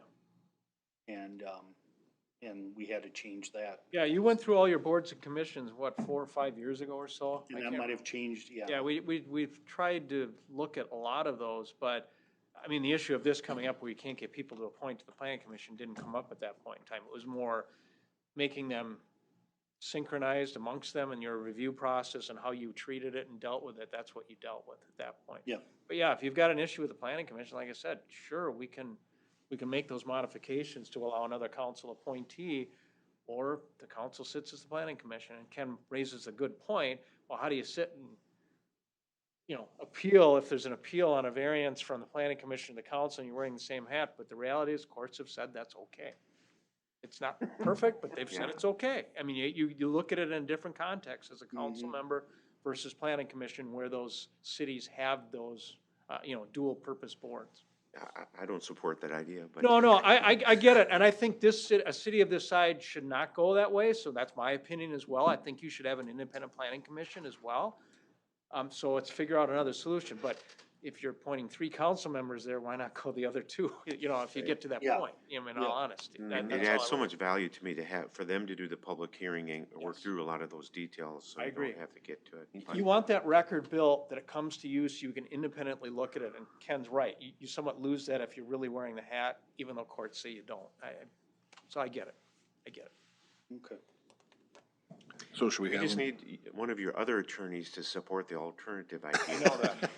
And we had to change that. Yeah, you went through all your boards and commissions, what, 4 or 5 years ago or so? I And that can't might have changed, yeah. Yeah, we've tried to look at a lot of those, but, I mean, the issue of this coming up where you can't get people to appoint to the planning commission didn't come up at that point in time. It was more making them synchronized amongst them in your review process and how you treated it and dealt with it. That's what you dealt with at that point. Yeah. But yeah, if you've got an issue with the planning commission, like I said, sure, we can make those modifications to allow another council appointee, or the council sits as the planning commission. And Ken raises a good point. Well, how do you sit and, you know, appeal, if there's an appeal on a variance from the planning commission to the council and you're wearing the same hat? But the reality is, courts have said that's okay. It's not perfect, but they've said it's okay. I mean, you look at it in a different context as a council member versus planning commission, where those cities have those, dual purpose boards. I don't support that idea, but. No, I get it, and I think a city of this size should not go that way, so that's my opinion as well. I think you should have an independent planning commission as well. So let's figure out another solution, but if you're appointing 3 council members there, why not go the other 2? You know, if you get to that Yeah. point, in all honesty. It That's adds all so I much value to me to have, for them to do the public hearing and work Yes. through a lot of those details, so I you agree. don't have to get to it. You want that record built, that it comes to you so you can independently look at it, and Ken's right. You somewhat lose that if you're really wearing the hat, even though courts say you don't. So I get it. Okay. So should we We have just them? need one of your other attorneys to support the alternative idea. I know that.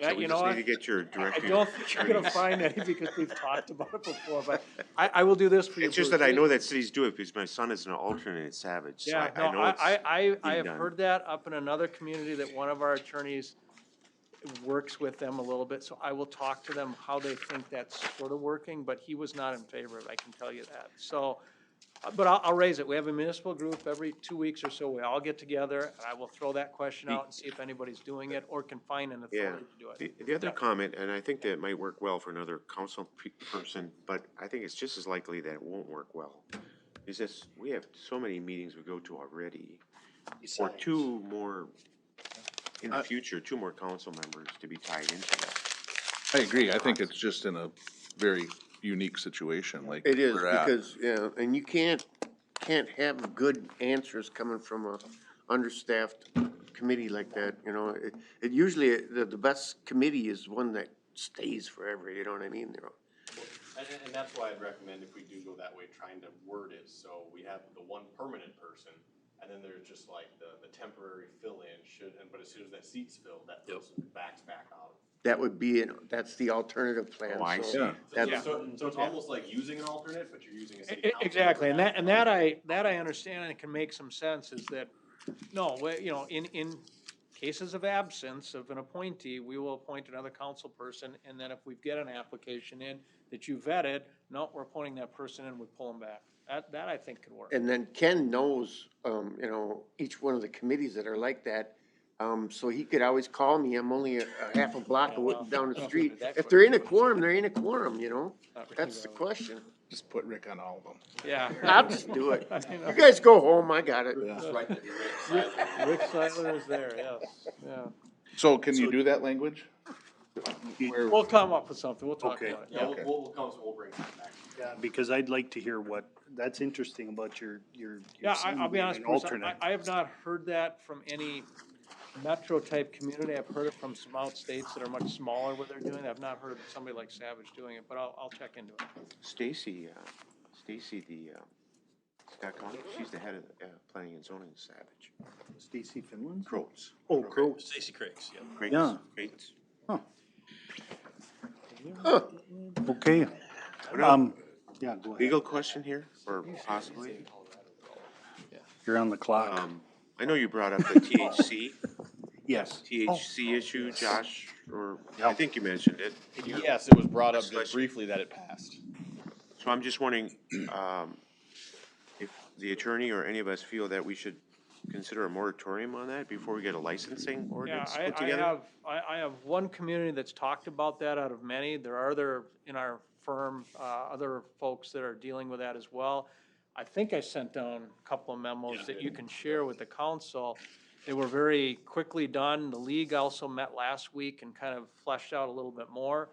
So we just need to get your I director. don't think you're gonna find any because we've talked about it before, but I will do this for you. It's just Bruce. that I know that cities do it because my son is an alternate at Savage, so Yeah, I know no, it's. I being have done. heard that up in another community that one of our attorneys works with them a little bit, so I will talk to them how they think that's sort of working, but he was not in favor of it, I can tell you that. So, but I'll raise it. We have a municipal group every 2 weeks or so. We all get together, and I will throw that question out and see if anybody's doing it or can find an Yeah, authority to do it. the other comment, and I think that might work well for another council person, but I think it's just as likely that it won't work well. Is this, we have so many meetings we go to already, or 2 more, in the future, 2 more council members to be tied into that. I agree. I think it's just in a very unique situation, like It is, we're at. because, yeah, and you can't have good answers coming from a understaffed committee like that, you know? It usually, the best committee is one that stays forever, you know what I mean? You know? And that's why I'd recommend, if we do go that way, trying to word it so we have the one permanent person, and then there's just like the temporary fill-in but as soon as that seat's filled, that person backs back out. That would be, that's the alternative plan. Oh, I so see. that's- So it's almost like using an alternate, but you're using a city council. Exactly, and that I understand and it can make some sense, is that, no, in cases of absence of an appointee, we will appoint another council person, and then if we get an application in that you vetted, no, we're appointing that person and we pull them back. That I think could work. And then Ken knows, each one of the committees that are like that. So he could always call me. I'm only a half a block down the street. If they're in a quorum, they're in a quorum, you know? That's the question. Just put Rick on all of them. Yeah. I'll just do it. You guys go home, I got it. Rick Seidler is there, yes, yeah. So can you do that language? Where- We'll come up with something, we'll talk Okay. about it. Yeah, we'll bring that back. Yeah, because I'd like to hear that's interesting about your Yeah, son I'll be being honest, an Bruce, alternate. I have not heard that from any metro-type community. I've heard it from some out states that are much smaller where they're doing it. I've not heard somebody like Savage doing it, but I'll check into it. Stacy, the, Scott County, she's the head of planning and zoning in Savage. Stacy Finland? Croats. Oh, Crows. Stacy Craigs, yeah. Crates, Yeah. Crates. Okay. Yeah, go ahead. Legal question here, or possibly? You're on the clock. I know you brought up the THC, Yes. THC issue, Josh, or Yeah. I think you mentioned it. Yes, it was brought up Legislation. just briefly that it passed. So I'm just wondering, if the attorney or any of us feel that we should consider a moratorium on that before we get a licensing Yeah, ordinance put together? I have one community that's talked about that out of many. There are other, in our firm, other folks that are dealing with that as well. I think I sent down a couple of memos that you can share with the council. They were very quickly done. The league also met last week and kind of fleshed out a little bit more.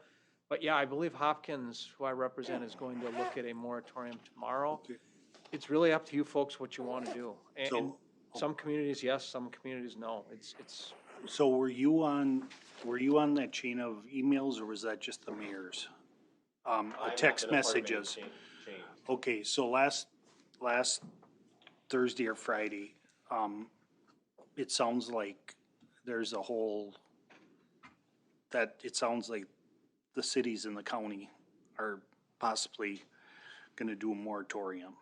But yeah, I believe Hopkins, who I represent, is going to look at a moratorium tomorrow. It's really up to you folks what you want to do. And some communities, yes, some communities, no. It's. So were you on that chain of emails, or was that just the mayor's? Text messages? Okay, so last Thursday or Friday, it sounds like there's a whole, that it sounds like the cities in the county are possibly gonna do a moratorium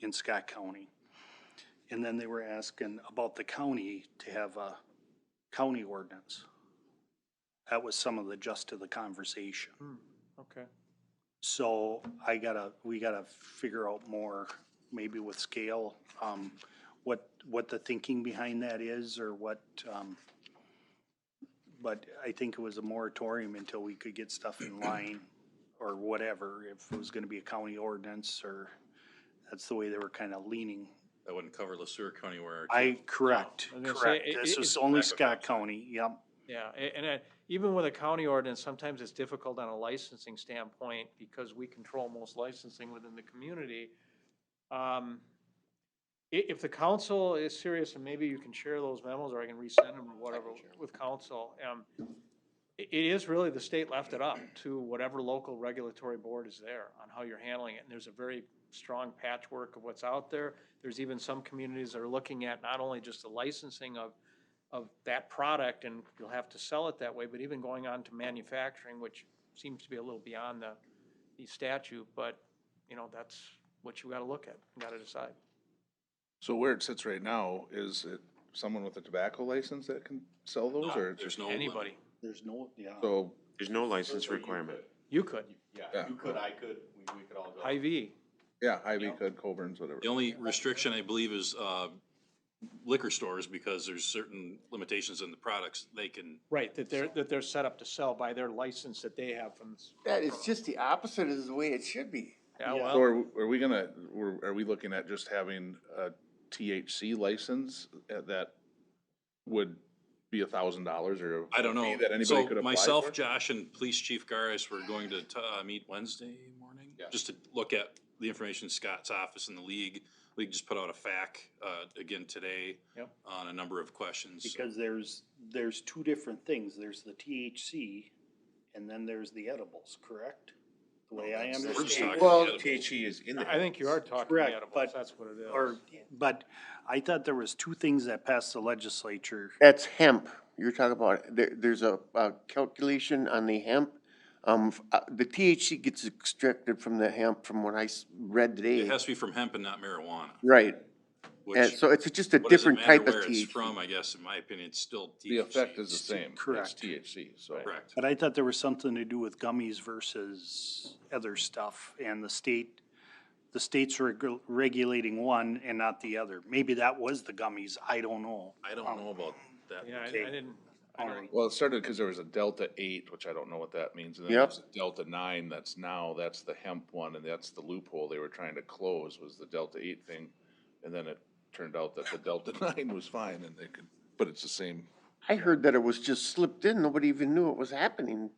in Scott County. And then they were asking about the county to have a county ordinance. That was some of the gist of the conversation. Okay. So we gotta figure out more, maybe with scale, what the thinking behind that is, or what, but I think it was a moratorium until we could get stuff in line, or whatever, if it was gonna be a county ordinance, or that's the way they were kinda leaning. That wouldn't cover LeSueur County where. Correct. I was gonna say, This was only Scott County, yep. Yeah, and even with a county ordinance, sometimes it's difficult on a licensing standpoint because we control most licensing within the community. If the council is serious, and maybe you can share those memos, or I can resend them or whatever with council. It is really, the state left it up to whatever local regulatory board is there on how you're handling it. And there's a very strong patchwork of what's out there. There's even some communities that are looking at not only just the licensing of that product, and you'll have to sell it that way, but even going on to manufacturing, which seems to be a little beyond the statute, but, that's what you gotta look at, you gotta decide. So where it sits right now, is it someone with a tobacco license that can sell those, or it's There's just? no. Anybody, There's no, So, There's no license requirement. you could, Yeah. You could, I could, we could all go. Hy-Vee, yeah, Hy-Vee could, Coburn's, whatever. The only restriction, I believe, is liquor stores, because there's certain limitations in the products they can. right, that they're set up to sell by their license that they have from. That is just the opposite is the way it should be. Yeah, Yeah. well. So are we gonna, are we looking at just having a THC license that would be $1,000, or? I don't a fee know. that anybody So could apply myself, for? Josh, and Police Chief Garis, we're going to meet Wednesday morning, just to look at the information in Scott's office and the league. League just put out a FAQ again today on a number of questions. because there's two different things. There's the THC, and then there's the edibles, correct? The way I We're just understand. talking Well, edibles. THC is in there. I think you are talking Correct, edibles, but- that's what it is. But I thought there was two things that passed the legislature. That's hemp. You're talking about, there's a calculation on the hemp. The THC gets extracted from the hemp from what I read It today. has to be from hemp and not marijuana, Right. which. And so it's just a what does it different matter type of where it's THC. from, I guess, in my opinion, it's still THC. The effect is the same, it's Correct. THC, so. Correct. But I thought there was something to do with gummies versus other stuff, and the state's regulating one and not the other. Maybe that was the gummies, I don't know. I don't know about that. Yeah, I Okay. didn't, Well, it started because there was a Delta 8, which I don't know what that means, and then Yep. there's a Delta 9 that's the hemp one, and that's the loophole they were trying to close, was the Delta 8 thing. And then it turned out that the Delta 9 was fine, and they could, but it's the same. I heard that it was just slipped in. Nobody even knew it was happening.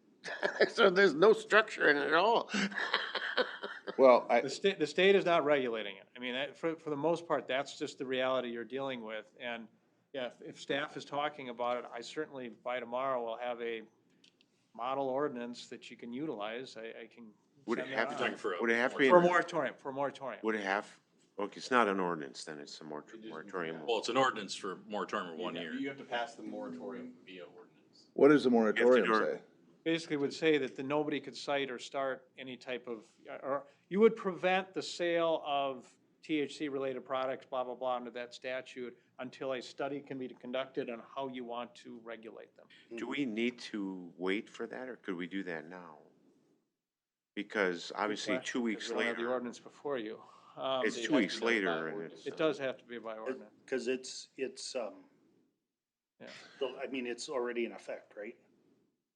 So there's no structure in it at all. Well, the state is not regulating it. I mean, for the most part, that's just the reality you're dealing with. And yeah, if staff is talking about it, I certainly by tomorrow will have a model ordinance that you can utilize. I can. Would it send have that to, out. would it have to be, For a moratorium. would it have, okay, it's not an ordinance, then it's a moratorium. Well, it's an ordinance for moratorium of 1 year. You have to pass the moratorium via ordinance. what does the moratorium do it. say? Basically would say that nobody could cite or start any type of, or you would prevent the sale of THC-related products, blah, blah, blah, under that statute until a study can be conducted on how you want to regulate them. Do we need to wait for that, or could we do that now? Because obviously, 2 weeks We don't have the later, ordinance before you. it's It 2 has weeks to be done by later, and ordinance. it's. It does have to be by ordinance. Cause it's, Yeah. I mean, it's already in effect, right?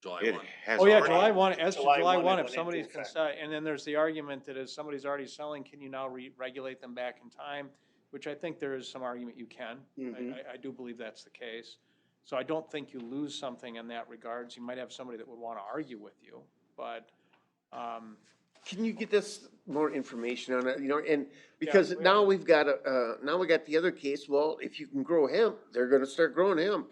July It 1. has Oh, yeah, already- July 1, as to July July 1 it 1, went if somebody's into effect. and then there's the argument that if somebody's already selling, can you now regulate them back in time? Which I think there is some argument you can. I do believe that's the case. So I don't think you lose something in that regards. You might have somebody that would want to argue with you, but, Can you get us more information on it, you know, and, because now we've got now we got the other case, well, if you can grow hemp, they're gonna start growing hemp.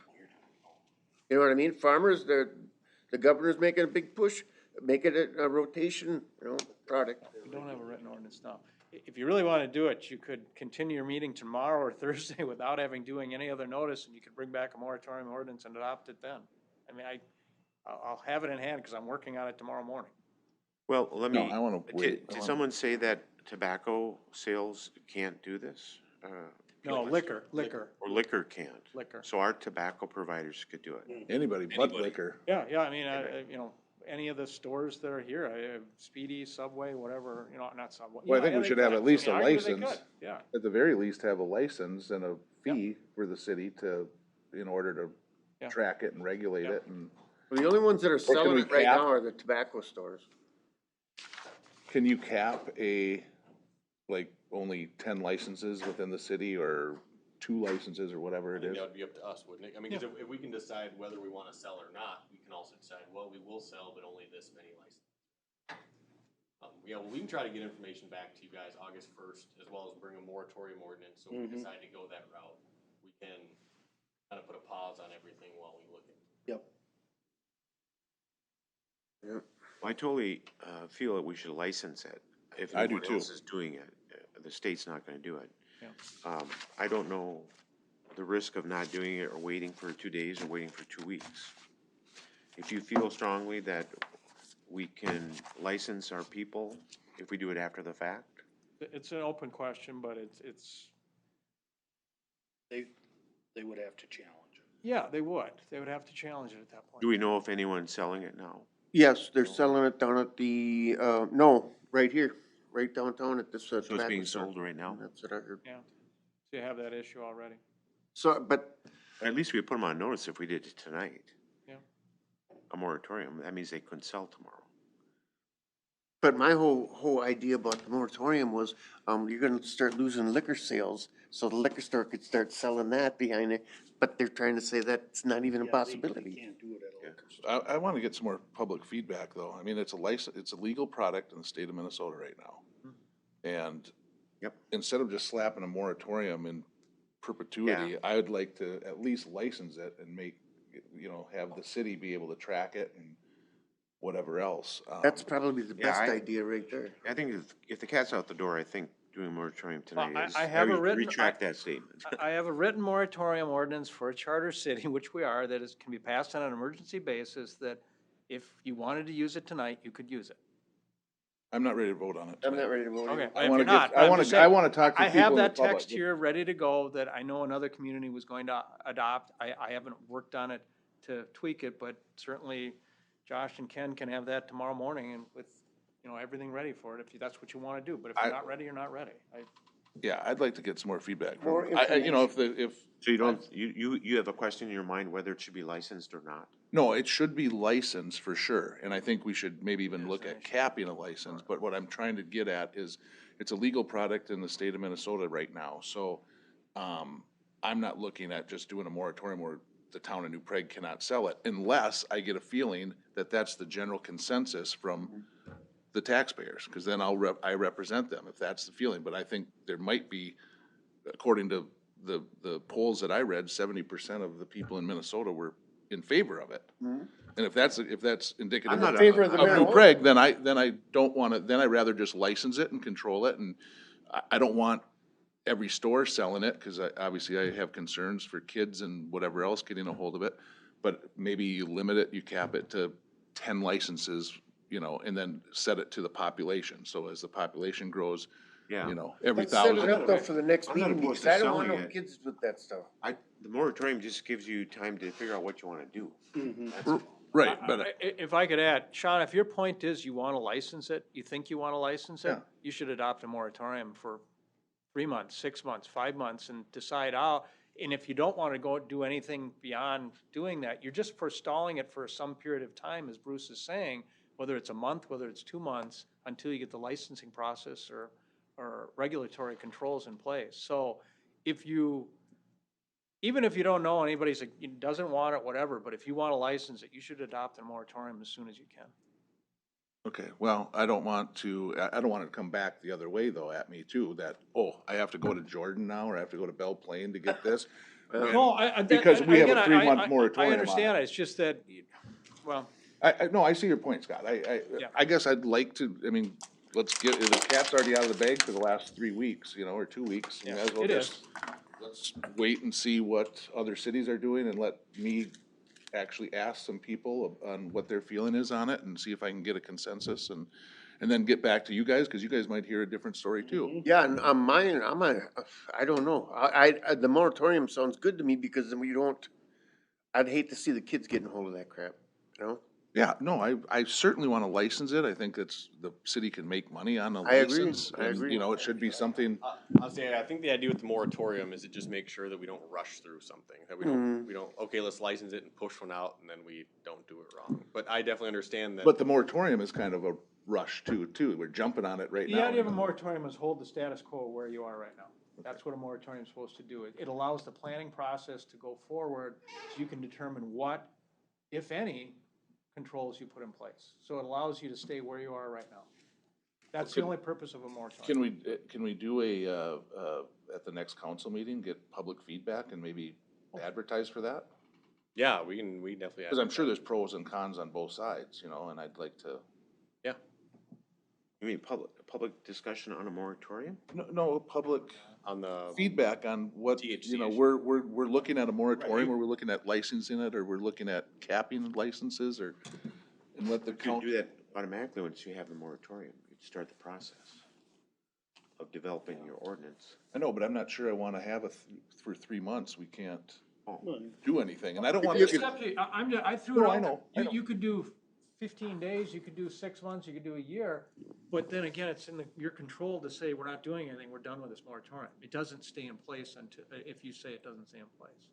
You know what I mean? Farmers, the governor's making a big push, make it a rotation, you know, product. we don't have a written ordinance now. If you really want to do it, you could continue your meeting tomorrow or Thursday without doing any other notice, and you could bring back a moratorium ordinance and adopt it then. I mean, I'll have it in hand because I'm working on it tomorrow morning. Well, let No, me, I wanna wait. did someone say that tobacco sales can't do this? No, liquor. Or liquor can't? Liquor. So our tobacco providers could do it? Anybody but liquor. Yeah, I mean, you know, any of the stores that are here, I have Speedy, Subway, whatever, you know, not Subway. Well, I think we should have at least a license. Yeah, At the very least, have a license and a fee for the city in order to track it and regulate it and. Well, the only ones that are can selling we it right cap? now are the tobacco stores. Can you cap like only 10 licenses within the city or 2 licenses or whatever I it think is? that would be up to us, wouldn't it? I mean, 'cause if we can decide whether we wanna sell or not, we can also decide, well, we will sell, but only this many licenses. Yeah, well, we can try to get information back to you guys August 1st, as well as bring a moratorium ordinance, so if we decide to go that route, we can kind of put a pause on everything while we look at. Yep. Well, I totally feel that we should license it. If I do no one too. else is doing it, the state's not gonna do it. Yeah. I don't know the risk of not doing it or waiting for 2 days or waiting for 2 weeks. If you feel strongly that we can license our people if we do it after the fact, it's an open question, but it's, They would have to challenge it. yeah, they would have to challenge it at that point. do we know if anyone's selling it now? Yes, they're selling it down at the, no, right here, right downtown at this So it's tobacco being store. sold right now? That's what I heard. Yeah, so you have that issue already. So, but At least we put them on notice if we did it tonight. Yeah. A moratorium, that means they couldn't sell tomorrow. But my whole idea about the moratorium was, you're gonna start losing liquor sales, so the liquor store could start selling that behind it, but they're trying to say that's not even a They possibility. can't do it at a liquor store. I want to get some more public feedback though. I mean, it's a legal product in the state of Minnesota right now. And Yep. instead of just slapping a moratorium in perpetuity, I would like to at least license it and have the city be able to track it and whatever else. That's probably the Yeah, best I- idea right there. I think if the cat's out the door, I think doing a moratorium tonight is. I have a written- Retract that statement. I have a written moratorium ordinance for a charter city, which we are, that can be passed on an emergency basis, that if you wanted to use it tonight, you could use it. I'm not ready to vote on it. I'm not ready to vote. Okay, either. I if wanna you're not, get- I I'm wanna- just I saying, wanna talk to I people have in the that text public. here ready to go that I know another community was going to adopt. I haven't worked on it to tweak it, but certainly Josh and Ken can have that tomorrow morning and with, everything ready for it, if that's what you want to do. But if you're not ready, you're not ready. Yeah, I'd like to get some more feedback. More If So you don't, you have a question in your mind whether it should be licensed or not? No, it should be licensed for sure, and I think we should maybe even look at capping a license, but what I'm trying to get at is, it's a legal product in the state of Minnesota right now, so, I'm not looking at just doing a moratorium where the town of New Prague cannot sell it, unless I get a feeling that that's the general consensus from the taxpayers, because then I represent them, if that's the feeling, but I think there might be, according to the polls that I read, 70% of the people in Minnesota were in favor of it. And if that's indicative I'm not of in favor of the New marijuana. Prague, then I don't want to, then I'd rather just license it and control it, and I don't want every store selling it, because obviously I have concerns for kids and whatever else getting a hold of it, but maybe you limit it, you cap it to 10 licenses, and then set it to the population, so as the population grows, Yeah. every Let's set it 1,000. up though for the next I'm not meeting, opposed because to I don't want selling no it. kids with that stuff. The moratorium just gives you time to figure out what you wanna do. That's- Right, but If I could add, Sean, if your point is you want to license it, you think you want to license it, Yeah. you should adopt a moratorium for 3 months, 6 months, 5 months, and decide how, And if you don't wanna go do anything beyond doing that, you're just forestalling it for some period of time, as Bruce is saying, whether it's a month, whether it's 2 months, until you get the licensing process or regulatory controls in place. So if you, even if you don't know anybody's, doesn't want it, whatever, but if you wanna license it, you should adopt a moratorium as soon as you can. Okay, well, I don't want it to come back the other way though at me too, that, oh, I have to go to Jordan now, or I have to go to Belle Plaine to get this. No, Because we have a again, 3-month moratorium I on understand it. it, it's just that, well, No, I see your point, Scott. Yeah. I guess I'd like to, I mean, let's get, the cat's already out of the bag for the last 3 weeks, or 2 weeks. We Yeah, might as well it just- is. Let's wait and see what other cities are doing and let me actually ask some people on what their feeling is on it and see if I can get a consensus and then get back to you guys, cause you guys might hear a different story too. Yeah, and on mine, I don't know. The moratorium sounds good to me because then we don't, I'd hate to see the kids getting hold of that crap, you know? Yeah, no, I certainly wanna license it. I think that's, the city can make money on a I agree, license. I and, agree. it should be something, Honestly, I think the idea with the moratorium is to just make sure that we don't rush through something, that we don't, okay, let's license it and push one out, and then we don't do it wrong. But I definitely understand that. but the moratorium is kind of a rush too. We're jumping on it right now. the idea of a moratorium is hold the status quo where you are right now. That's what a moratorium is supposed to do. It allows the planning process to go forward, so you can determine what, if any, controls you put in place. So it allows you to stay where you are right now. That's the only purpose of a moratorium. Can we do at the next council meeting, get public feedback and maybe advertise for that? Yeah, we definitely. Cause I'm sure there's pros and cons on both sides, and I'd like to. Yeah. You mean public discussion on a moratorium? No, public On the. feedback on what, THC we're looking at a moratorium, or we're looking at licensing it, or we're looking at capping licenses, and let the You could count. do that automatically once you have the moratorium. You'd start the process of developing your ordinance. I know, but I'm not sure I wanna have for 3 months, we can't Oh. do anything, and I don't want. It's up to you. I threw it No, I out there. know, I know. You could do 15 days, you could do 6 months, you could do a year, but then again, it's in your control to say, we're not doing anything, we're done with this moratorium. It doesn't stay in place until, if you say it doesn't stay in place.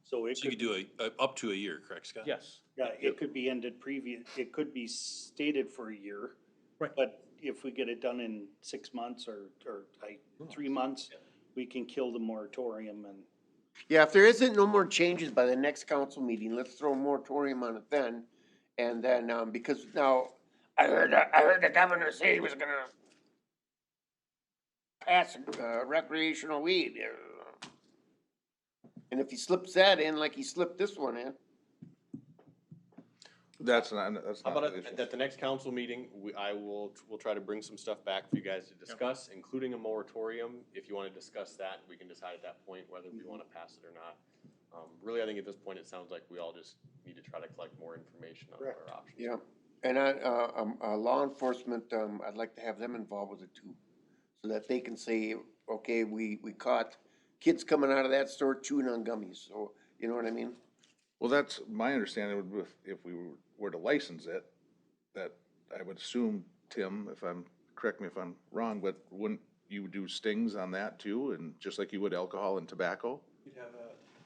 So it So you could, could do up to a year, correct, Scott? Yes. yeah, it could be ended it could be stated for a year. Right. But if we get it done in 6 months or 3 months, we can kill the moratorium and. Yeah, if there isn't no more changes by the next council meeting, let's throw a moratorium on it then. And then, because now, I heard the governor say he was gonna pass, recreational weed. And if he slips that in like he slipped this one in, That's not How about the issue. at the next council meeting, we'll try to bring some stuff back for you guys to discuss, including a moratorium. If you wanna discuss that, we can decide at that point whether we wanna pass it or not. Really, I think at this point, it sounds like we all just need to try to collect more information on what our options. yeah. And law enforcement, I'd like to have them involved with it too. So that they can say, okay, we caught kids coming out of that store chewing on gummies, so, you know what I mean? Well, that's my understanding would be if we were to license it, that I would assume, Tim, correct me if I'm wrong, but wouldn't you do stings on that too? And just like you would alcohol and tobacco? You'd have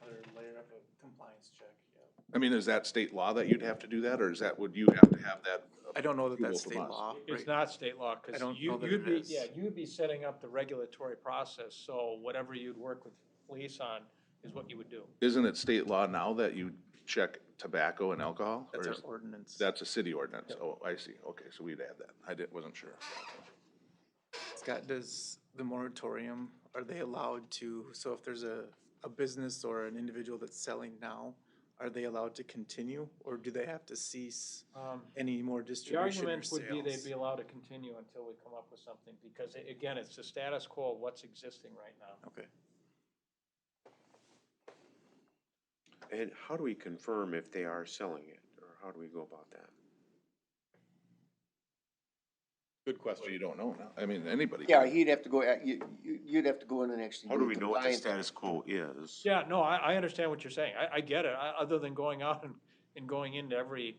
another layer of a compliance check, yeah. I mean, is that state law that you'd have to do that, or would you have to have that? I don't know that approval that's from state us? law. It's right? not state law, cause I don't know that it is. you'd be setting up the regulatory process, so whatever you'd work with police on is what you would do. Isn't it state law now that you check tobacco and alcohol? That's or our is- ordinance. That's a city ordinance. Oh, I see. Okay, so we'd add that. Wasn't sure. Scott, does the moratorium, are they allowed to, so if there's a business or an individual that's selling now, are they allowed to continue, or do they have to cease any more The distribution or argument would be they'd sales? be allowed to continue until we come up with something, because again, it's the status quo of what's existing right now. Okay. And how do we confirm if they are selling it, or how do we go about that? Good Well, question. you don't know now. I mean, anybody. Yeah, can. he'd have to go, you'd have to go in and actually. How do we a know what the compliance- status quo is? Yeah, no, I understand what you're saying. I get it. Other than going out and going into every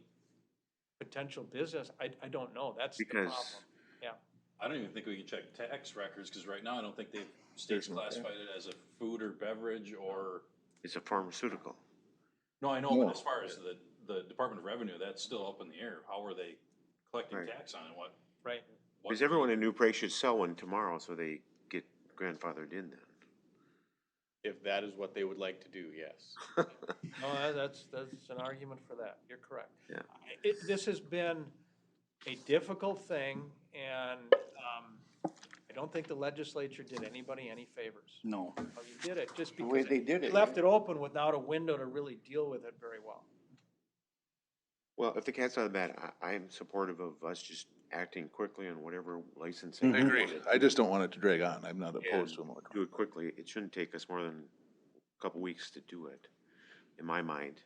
potential business, I don't know. That's the problem. Because Yeah. I don't even think we can check tax records, cause right now I don't think they've, states classified it as a food or beverage or, It's a pharmaceutical. no, I know, but as far as the Department of Revenue, that's still up in the air. How are they collecting Right. tax on it? What? Right. Because everyone in New Prague should sell one tomorrow, so they get grandfathered in then. If that is what they would like to do, yes. No, that's an argument for that. You're correct. Yeah. This has been a difficult thing, and I don't think the legislature did anybody any favors. No. How you did it, just The way because they did it. left it open without a window to really deal with it very well. Well, if the cat's out of the bag, I'm supportive of us just acting quickly on whatever licensing. I agree. I just don't want it to drag on. I'm not opposed to a Do moratorium. it quickly. It shouldn't take us more than a couple weeks to do it, in my mind.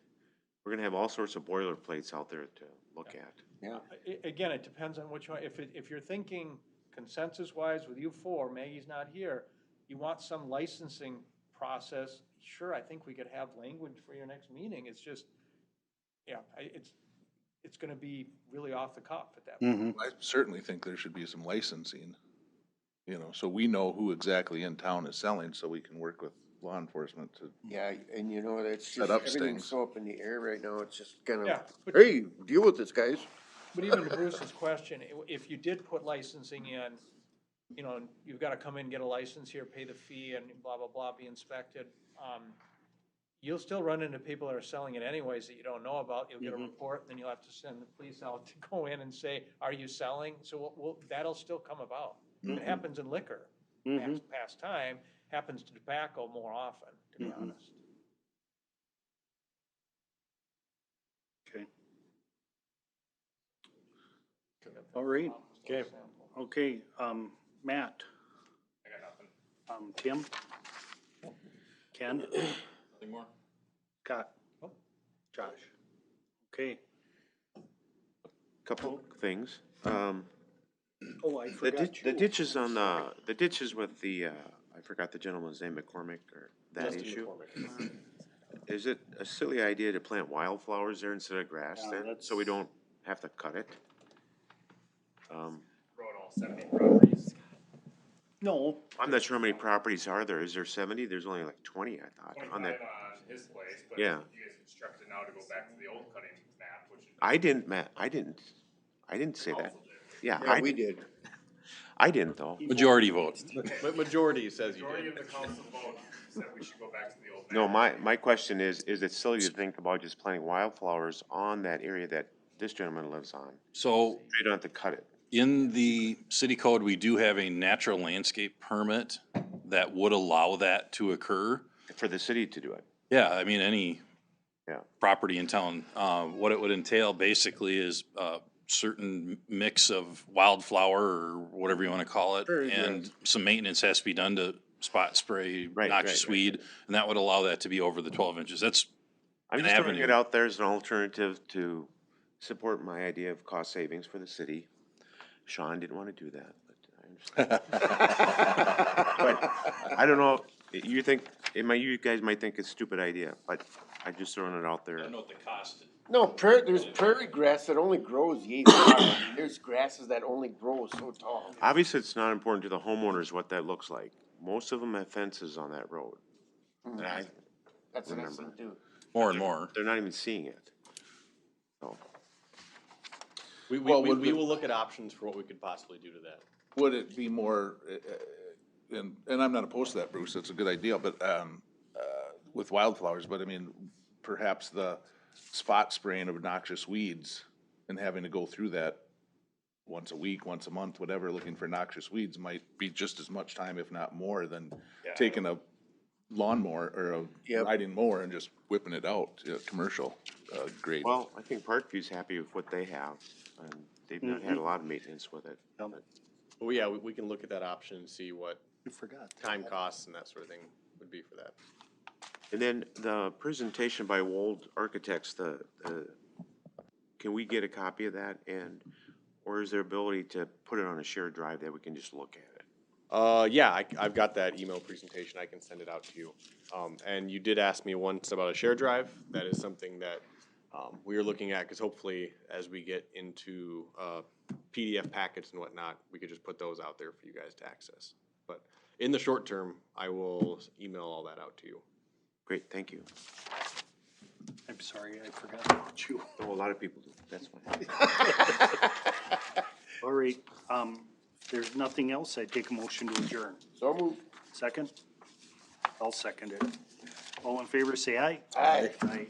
We're gonna have all sorts of boilerplates out there to look at. Yeah. Again, it depends on which one, if you're thinking consensus-wise with you four, Maggie's not here, you want some licensing process, sure, I think we could have language for your next meeting, it's just, yeah, it's gonna be really off the cuff at that point. I certainly think there should be some licensing, so we know who exactly in town is selling, so we can work with law enforcement to, Yeah, and you know, that's Set just, up everything's stings. so up in the air right now, it's just kind Yeah, of, but- hey, deal with this, guys. But even to Bruce's question, if you did put licensing in, you've gotta come in, get a license here, pay the fee and blah, blah, blah, be inspected. You'll still run into people that are selling it anyways that you don't know about. You'll get a report, then you'll have to send the police out to go in and say, are you selling? So that'll still come about. It happens in liquor, past time, happens to tobacco more often, to be honest. Okay. All right. Okay. Okay, Matt, I got nothing. Tim? Ken? Nothing more? Scott? Josh? Okay. Couple things. Oh, I The forgot ditch, the you. ditches on the ditches with the, I forgot the gentleman's name, McCormick, or that issue. Is it a silly idea to plant wildflowers there instead of grass Yeah, then, that's- so we don't have to cut it? Wrote all 70 properties. No, I'm not sure how many properties are there. Is there 70? There's only like 20, I thought, on 25 that. on his place, but Yeah. you guys instructed now to go back to the old cutting map, which is. I didn't, Matt, I didn't say that. council did. Yeah, Yeah, we did. I didn't though. Majority vote. But majority says you Majority did. of the council vote said we should go back to the old map. No, my question is it silly to think about just planting wildflowers on that area that this gentleman lives on? So You don't have to cut it. in the city code, we do have a natural landscape permit that would allow that to occur. For the city to do it. Yeah, I mean, any Yeah. property in town, what it would entail basically is a certain mix of wildflower or whatever you wanna call it. And some maintenance has to be done to spot spray Right, noxious right. weed, and that would allow that to be over the 12 inches. That's I'm an just throwing avenue. it out there as an alternative to support my idea of cost savings for the city. Sean didn't want to do that, but I understand. But I don't know, you think, you guys might think it's a stupid idea, but I'm just throwing it out I there. don't know what the cost. No, there's prairie grass that only grows yay tall. I mean, there's grasses that only grow so tall. Obviously, it's not important to the homeowners what that looks like. Most of them have fences on that road. And I- That's what I Remember. think too. More and more. They're not even seeing it. So, We Well, would we the- will look at options for what we could possibly do to that. Would it be more, and I'm not opposed to that, Bruce, it's a good idea, but, with wildflowers, but I mean, perhaps the spot spraying of noxious weeds and having to go through that once a week, once a month, whatever, looking for noxious weeds might be just as much time, if not more, than taking a lawnmower or a Yep. riding mower and just whipping it out, commercial, grade. well, I think Parkview's happy with what they have, and they've not had a lot of maintenance with it. But yeah, we can look at that option and see what I forgot. time costs and that sort of thing would be for that. And then the presentation by Wold Architects, can we get a copy of that, or is there ability to put it on a shared drive that we can just look at it? Yeah, I've got that email presentation. I can send it out to you. And you did ask me once about a share drive. That is something that We are looking at, because hopefully as we get into PDF packets and whatnot, we could just put those out there for you guys to access. But in the short term, I will email all that out to you. Great, thank you. I'm sorry, I forgot about you. Oh, a lot of people do, that's fine. All right, if there's nothing else, I take a motion to adjourn. So moved. Second? I'll second it. All in favor, say aye. Aye. Aye.